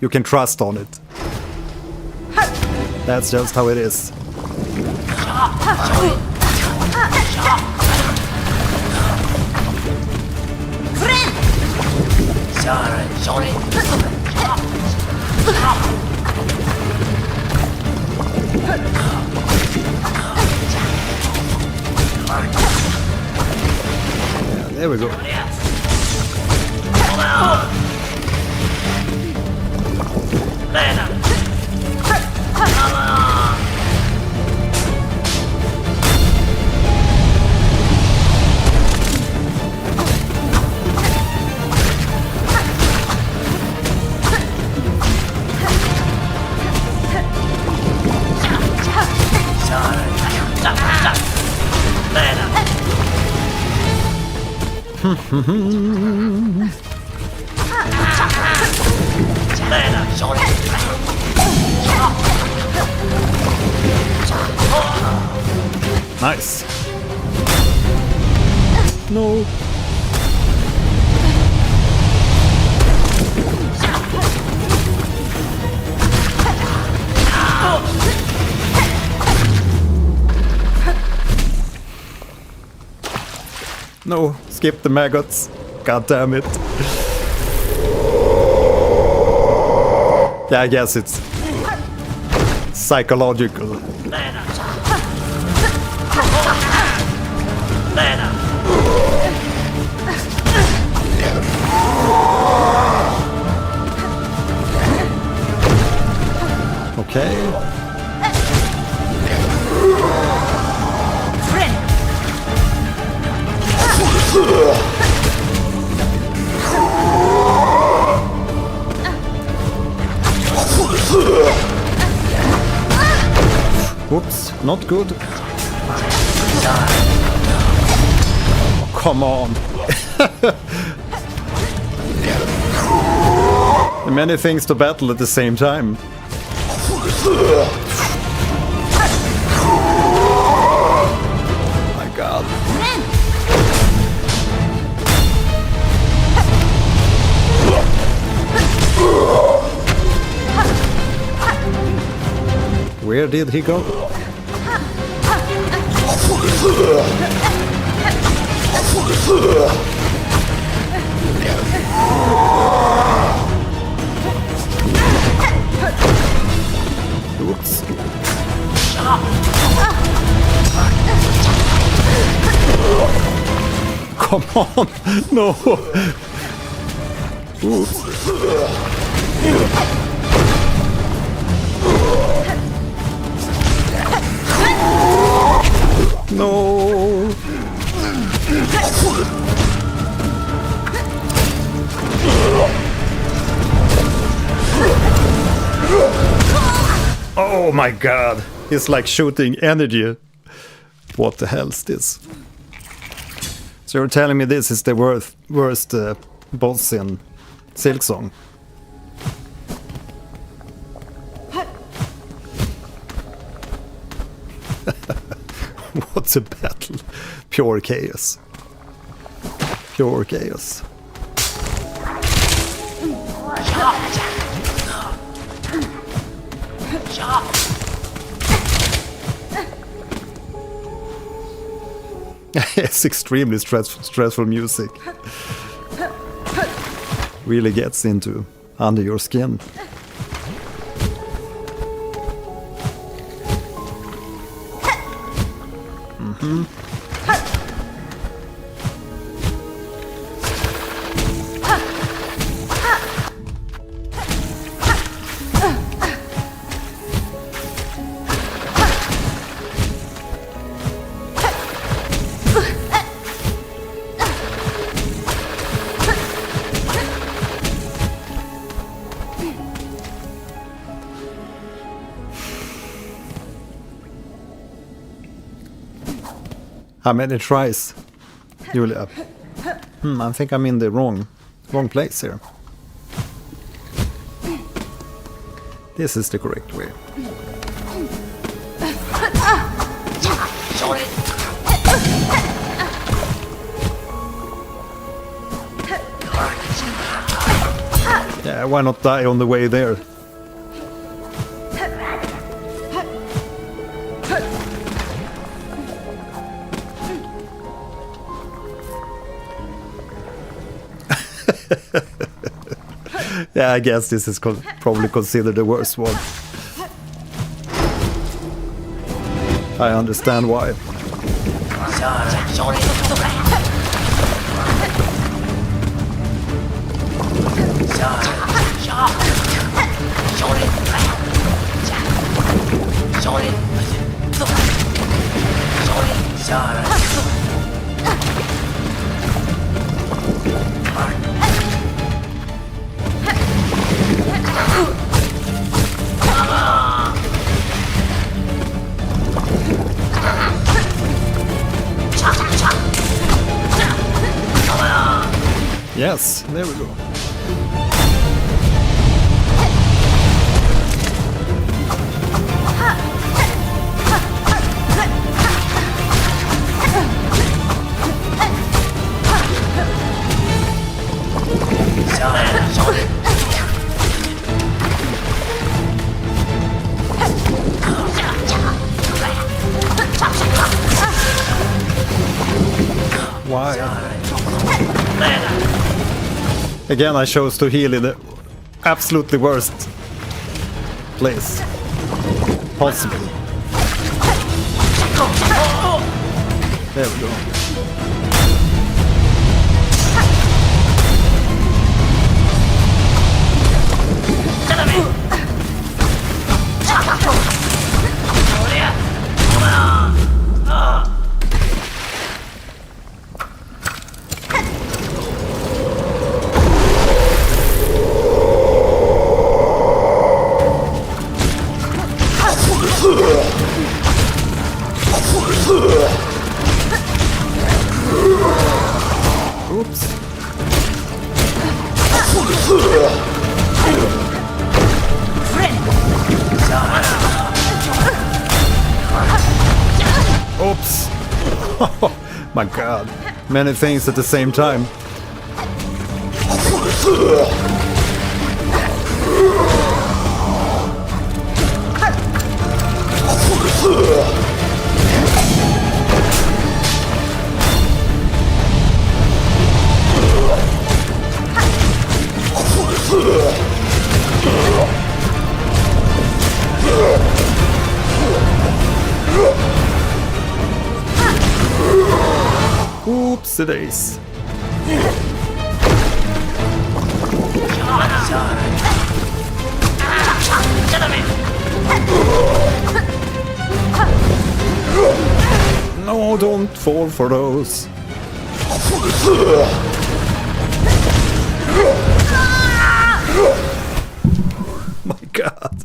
You can trust on it. That's just how it is. There we go. Nice. No. No, skip the maggots. God damn it. Yeah, I guess it's psychological. Okay. Whoops, not good. Oh, come on. Many things to battle at the same time. My God. Where did he go? Oops. Come on! No! Oops. No! Oh my God! It's like shooting energy. What the hell is this? So you're telling me this is the worst boss in SILKSONG? What's a battle? Pure chaos. Pure chaos. It's extremely stressful music. Really gets into under your skin. How many tries, Julia? I think I'm in the wrong place here. This is the correct way. Yeah, why not die on the way there? Yeah, I guess this is probably considered the worst one. I understand why. Yes, there we go. Why? Again, I chose to heal in the absolutely worst place possible. There we go. Oops. Oops. Oh my god. Many things at the same time. Oops, it is. No, don't fall for those. My god.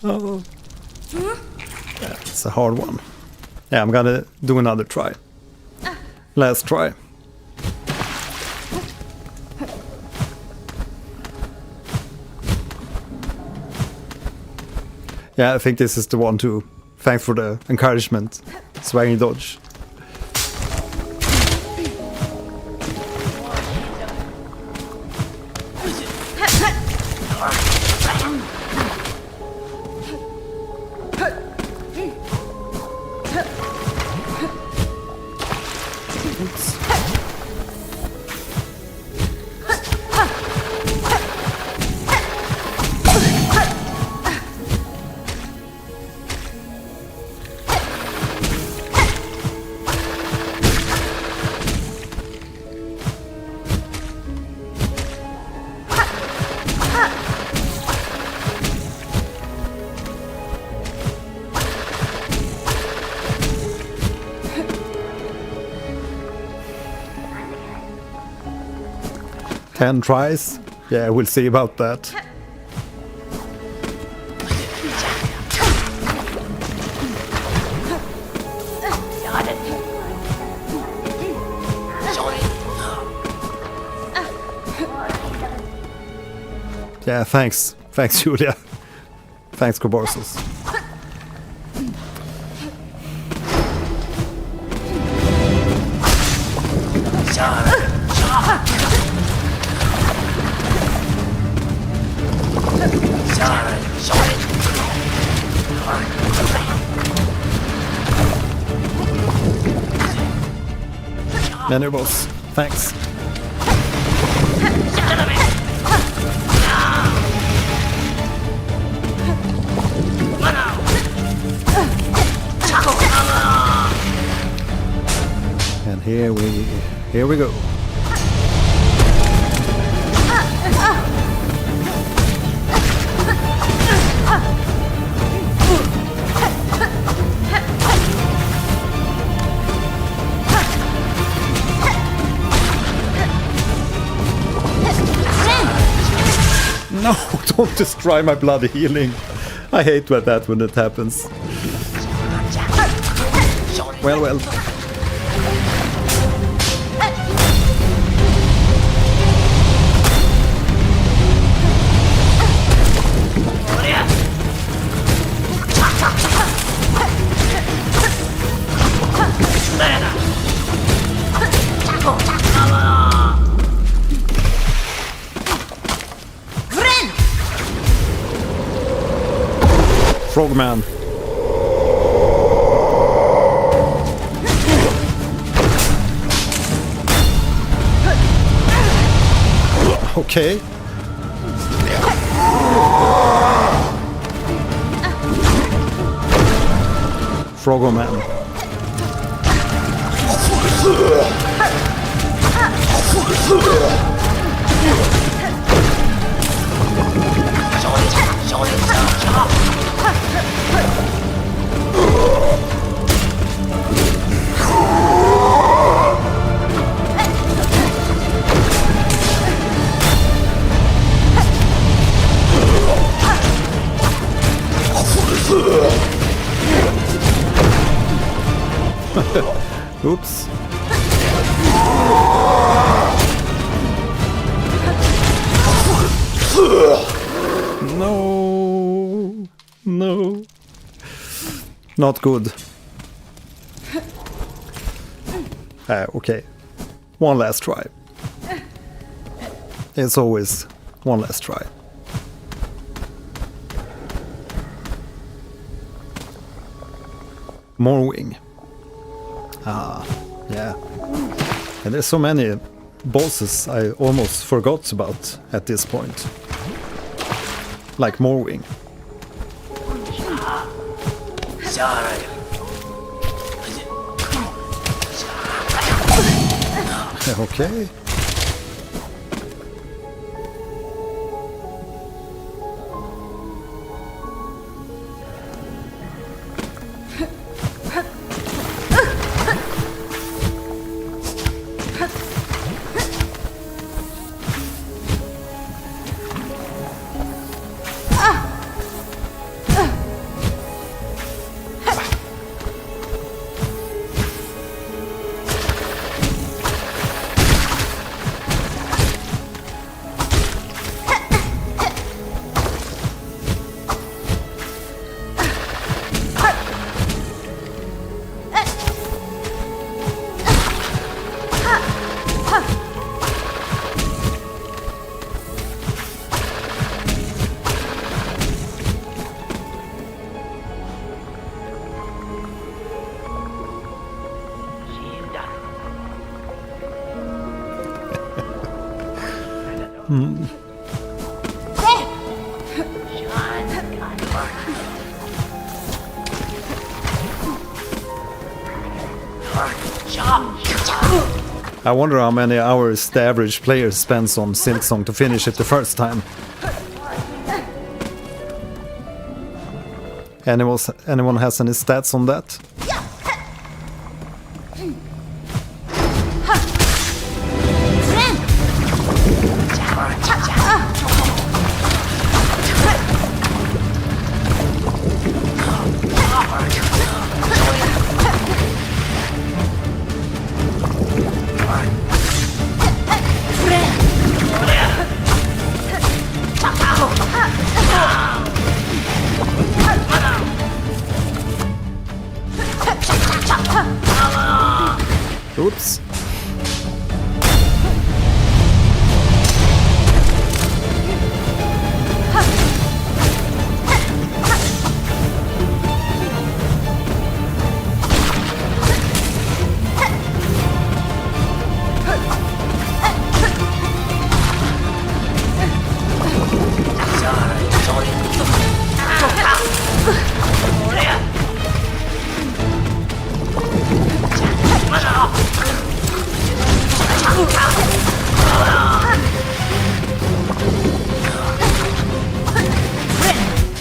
Oh. Yeah, it's a hard one. Yeah, I'm gonna do another try. Last try. Yeah, I think this is the one too. Thanks for the encouragement. Swinging dodge. Ten tries? Yeah, we'll see about that. Yeah, thanks. Thanks, Julia. Thanks, Koborsos. Many boss. Thanks. And here we go. No, don't destroy my bloody healing. I hate that when it happens. Well. Frogman. Okay. Frogman. Oops. No. Not good. Okay. One last try. It's always one last try. More wing. Yeah. And there's so many bosses I almost forgot about at this point. Like Morwing. Okay. I wonder how many hours the average player spends on SILKSONG to finish it the first time. Anyone has any stats on that?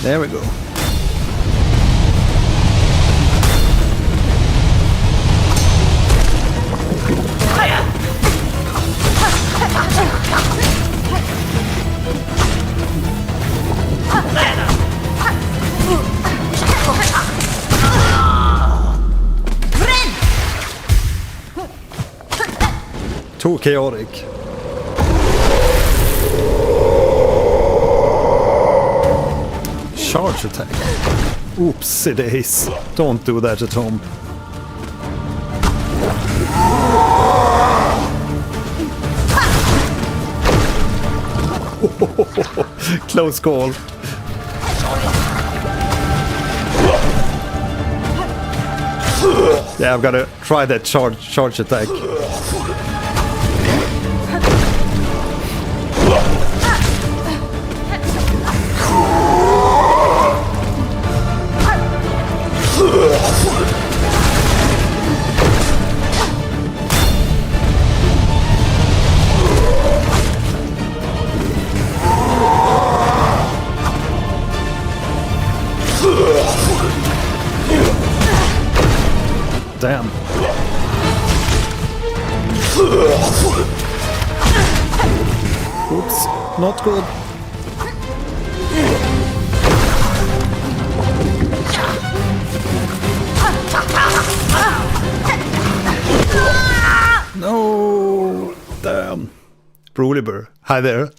There we go. Too chaotic. Charge attack. Oopsie days. Don't do that at home. Close call. Yeah, I've got to try that charge attack. Damn. Oops, not good. No, damn. Broliber, hi there.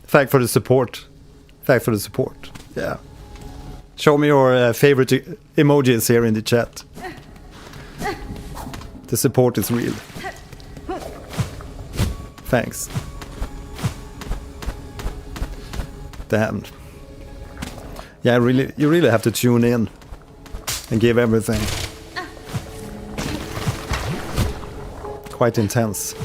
Thank for the support. Thank for the support. Yeah. Show me your favorite emojis here in the chat. The support is real. Thanks. Damn. Yeah, you really have to tune in and give everything. Quite intense.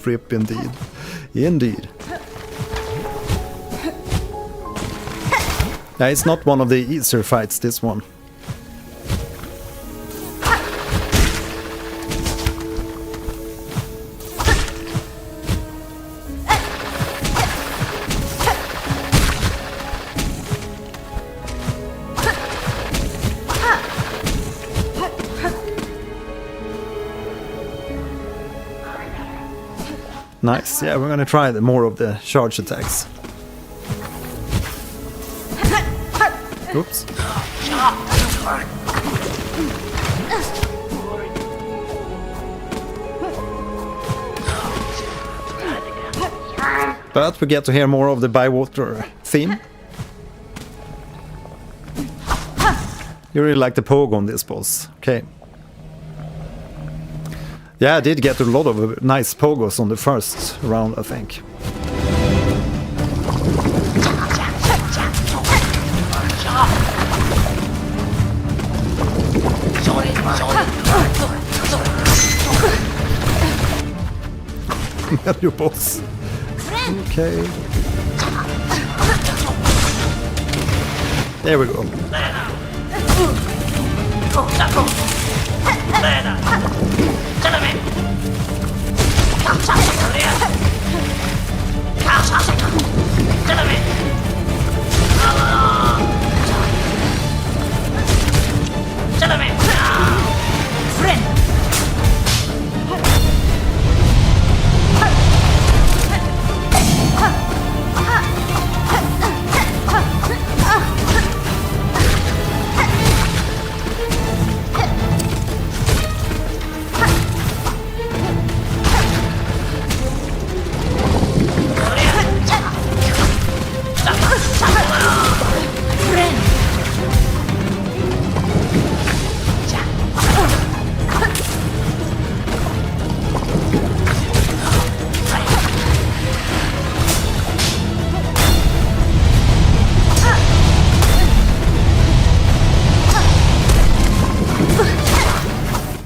Rip indeed. Indeed. Yeah, it's not one of the easier fights, this one. Nice, yeah, we're gonna try more of the charge attacks. Oops. But we get to hear more of the Bywater theme. You really like the pogo on this boss, okay. Yeah, I did get a lot of nice pogos on the first round, I think. Your boss. Okay. There we go.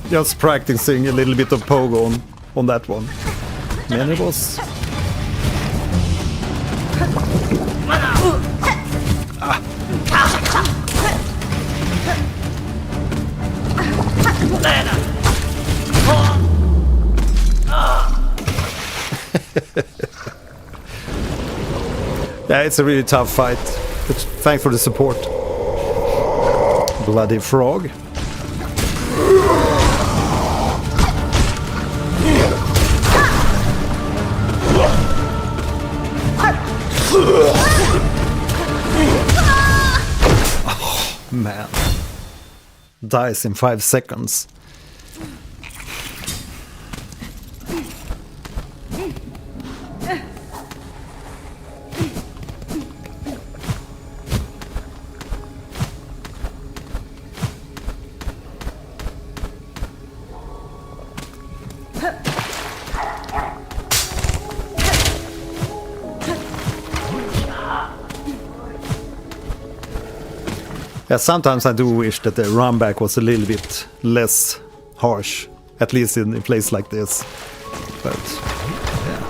Just practicing a little bit of pogo on that one. Many boss. Ah. Yeah, it's a really tough fight. But thanks for the support. Bloody frog. Oh, man. Dies in 5 seconds. Yeah, sometimes I do wish that the run back was a little bit less harsh, at least in a place like this. But yeah,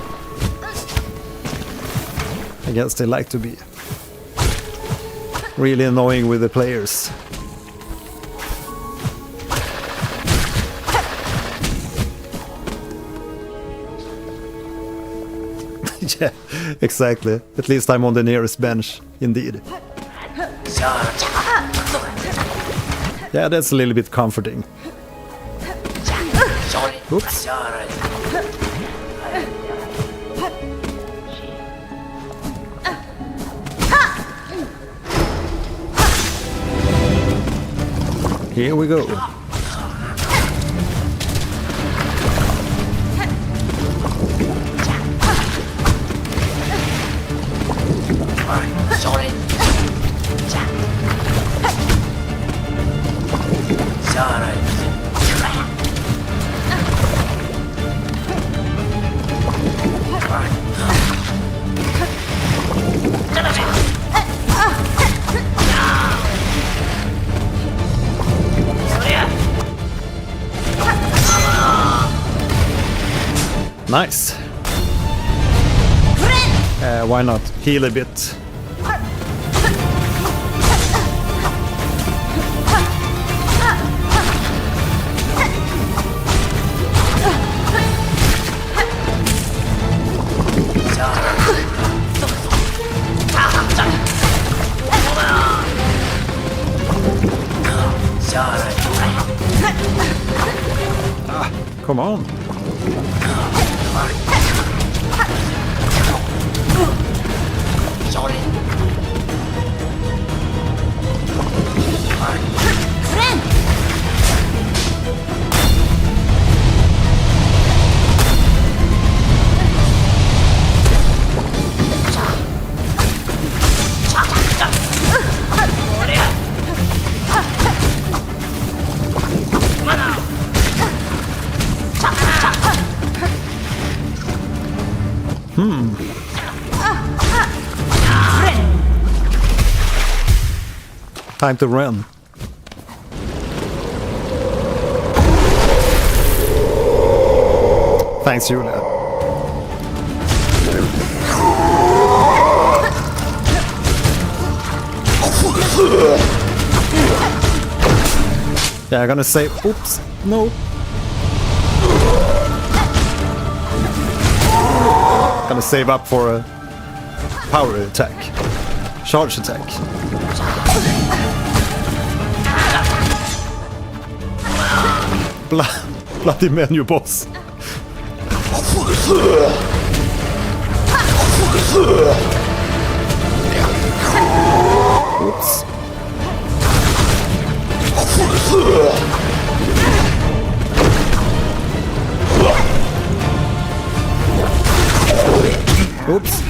I guess they like to be really annoying with the players. Yeah, exactly. At least I'm on the nearest bench, indeed. Yeah, that's a little bit comforting. Oops. Here we go. Nice. Why not heal a bit? Come on. Time to run. Thanks, Julia. Yeah, I'm gonna say, oops, no. Gonna save up for a power attack, charge attack. Bloody menu boss. Oops. Oops.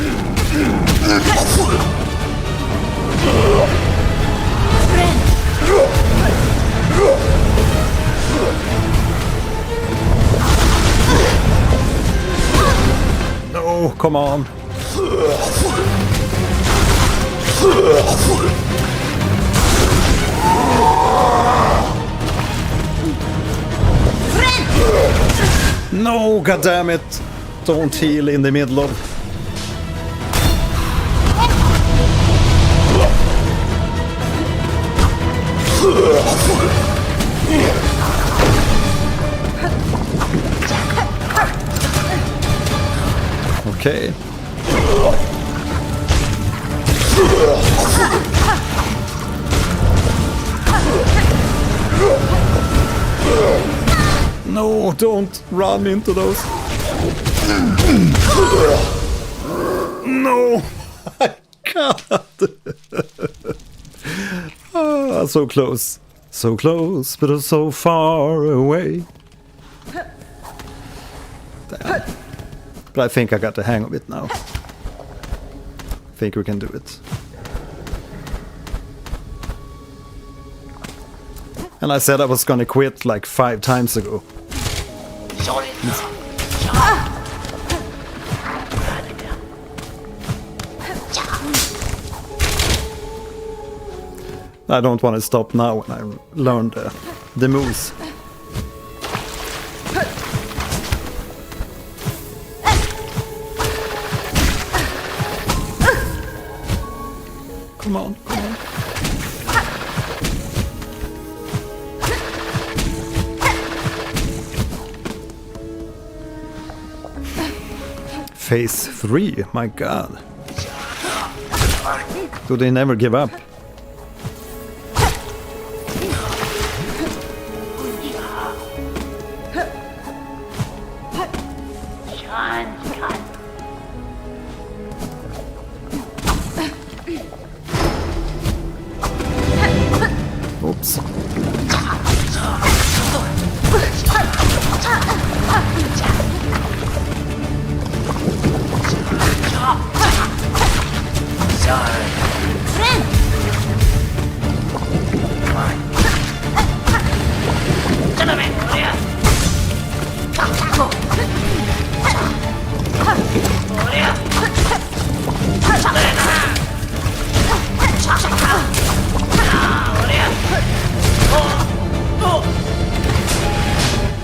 No, come on. No, goddammit. Don't heal in the middle of... Okay. No, don't run into those. No! My God! Ah, so close. So close, but so far away. Damn. But I think I got the hang of it now. Think we can do it. And I said I was gonna quit like 5 times ago. I don't want to stop now when I learned the moves. Come on, come on. Phase 3, my God. Do they never give up? Oops.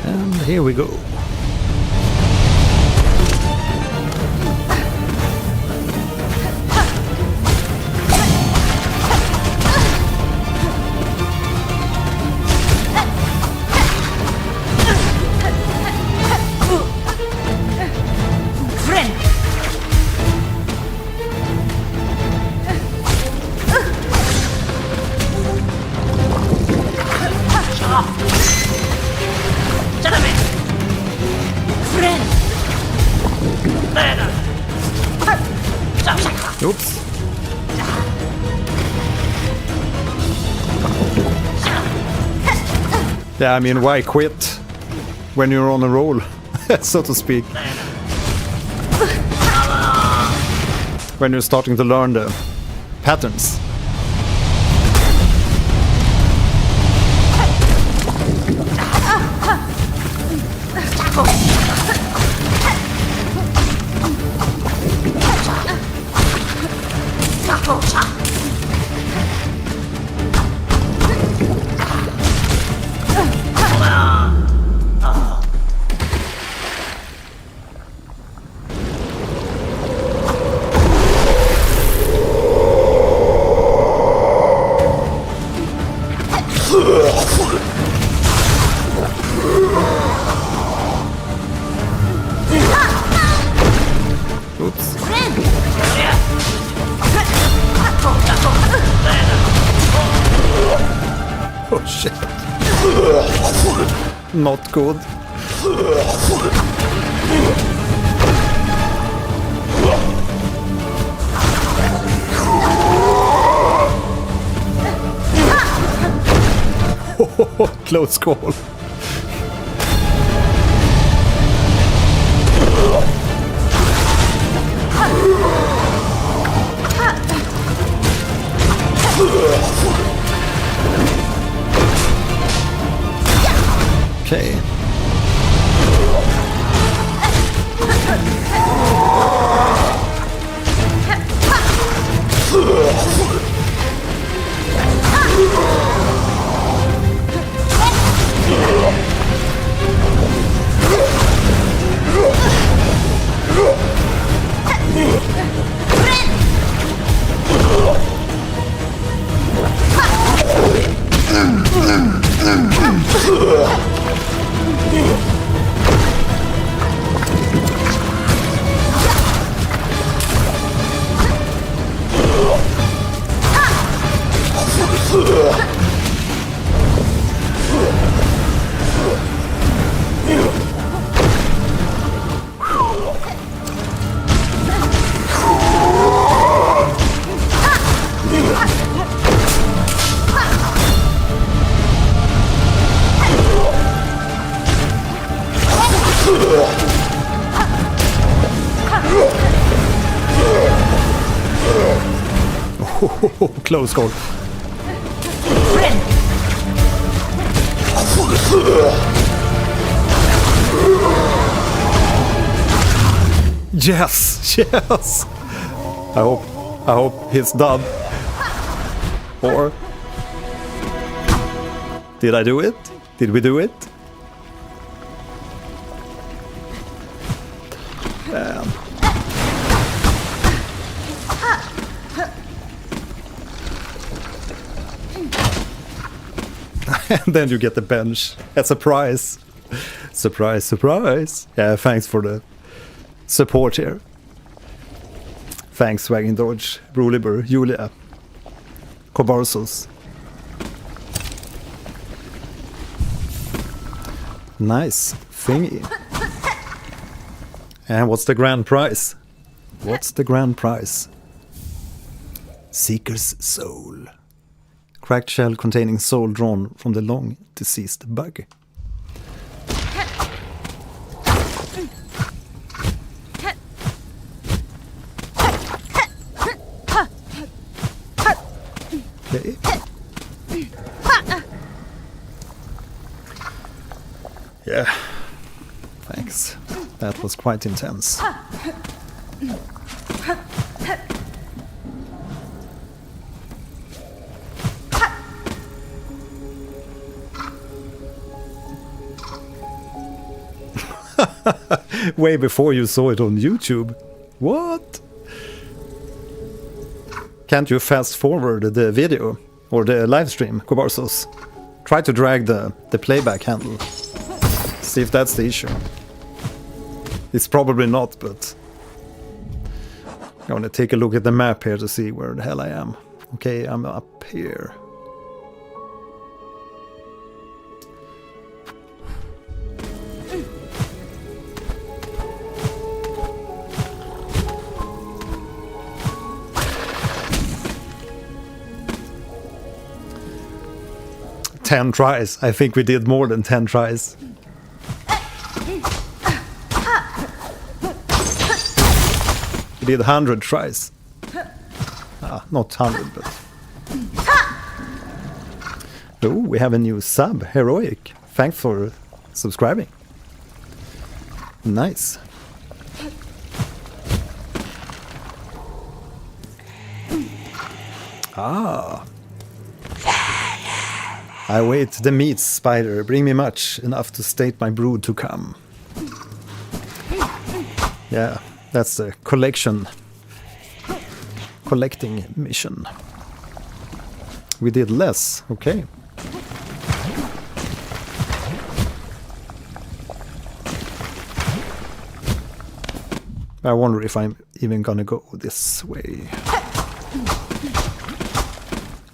And here we go. Oops. Yeah, I mean, why quit when you're on a roll, so to speak? When you're starting to learn the patterns. Oh shit. Not good. Close call. Okay. Close call. Friend. Yes, yes. I hope he's done. Or did I do it? Did we do it? Damn. And then you get the bench as a prize. Surprise, surprise. Yeah, thanks for the support here. Thanks, Wagon Dodge, Bruliber, Julia, Kobarsos. Nice thingy. And what's the grand prize? What's the grand prize? Seeker's Soul. Cracked shell containing soul drawn from the long deceased bug. Okay. Yeah, thanks. That was quite intense. Way before you saw it on YouTube. What? Can't you fast forward the video or the live stream, Kobarsos? Try to drag the playback handle. See if that's the issue. It's probably not, but I'm gonna take a look at the map here to see where the hell I am. Okay, I'm up here. Ten tries. I think we did more than 10 tries. We did 100 tries. Not 100, but... Oh, we have a new sub, Heroic. Thanks for subscribing. Nice. I wait the meat, spider. Bring me much, enough to state my brood to come. Yeah, that's the collecting mission. We did less, okay. I wonder if I'm even gonna go this way.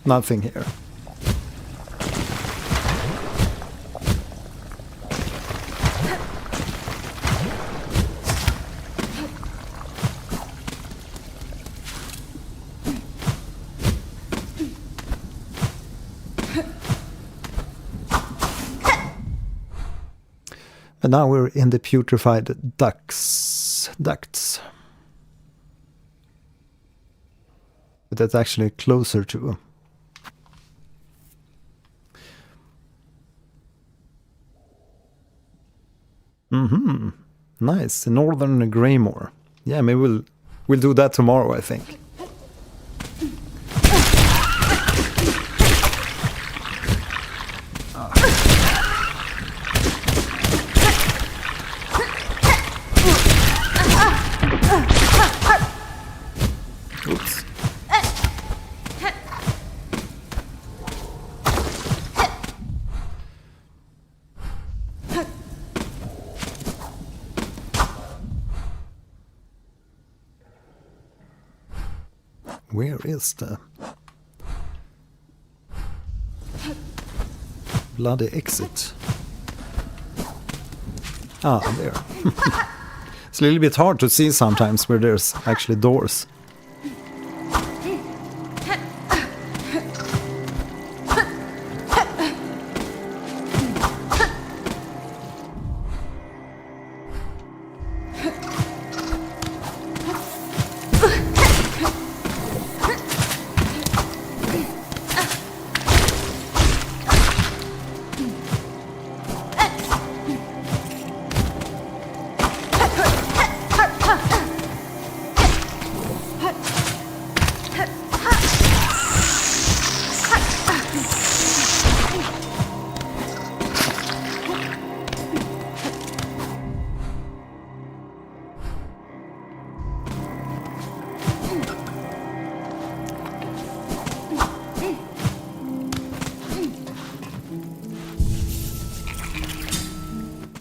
Nothing here. And now we're in the putrefied ducts. But that's actually closer to... Nice. Northern Greymore. Yeah, maybe we'll do that tomorrow, I think. Where is the bloody exit? Ah, there. It's a little bit hard to see sometimes where there's actually doors.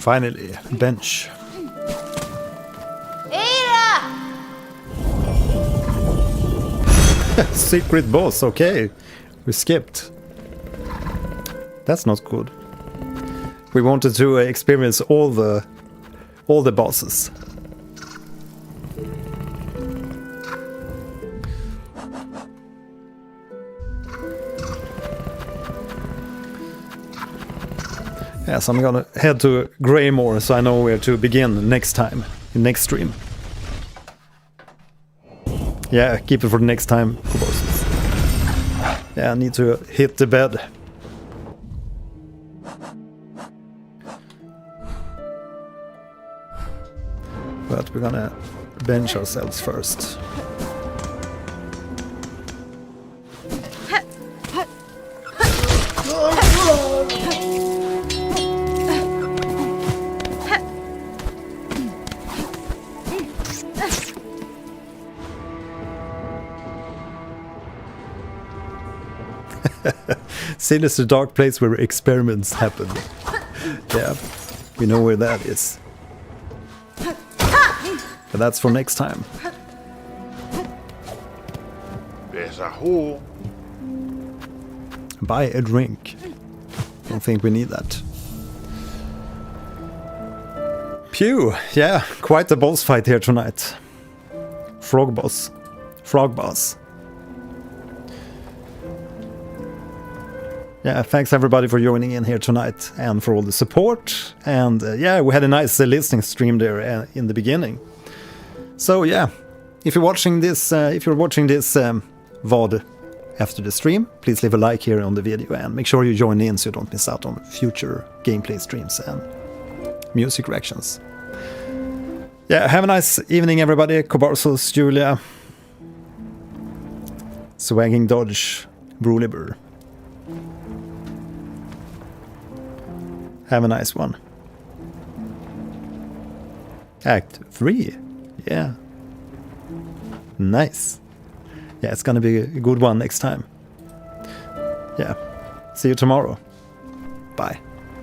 Finally, bench. Secret boss, okay. We skipped. That's not good. We wanted to experience all the bosses. Yes, I'm gonna head to Greymore so I know where to begin next time, in next stream. Yeah, keep it for the next time, bosses. Yeah, I need to hit the bed. But we're gonna bench ourselves first. Sin is the dark place where experiments happen. Yeah, we know where that is. But that's for next time. There's a hole. Buy a drink. Don't think we need that. Pew! Yeah, quite a boss fight here tonight. Frog boss. Frog boss. Yeah, thanks everybody for joining in here tonight and for all the support. And yeah, we had a nice listening stream there in the beginning. So yeah, if you're watching this VOD after the stream, please leave a like here on the video and make sure you join in so you don't miss out on future gameplay streams and music reactions. Yeah, have a nice evening everybody. Kobarsos, Julia, Swagging Dodge, Bruliber. Have a nice one. Act 3. Yeah. Nice. Yeah, it's gonna be a good one next time. Yeah. See you tomorrow. Bye.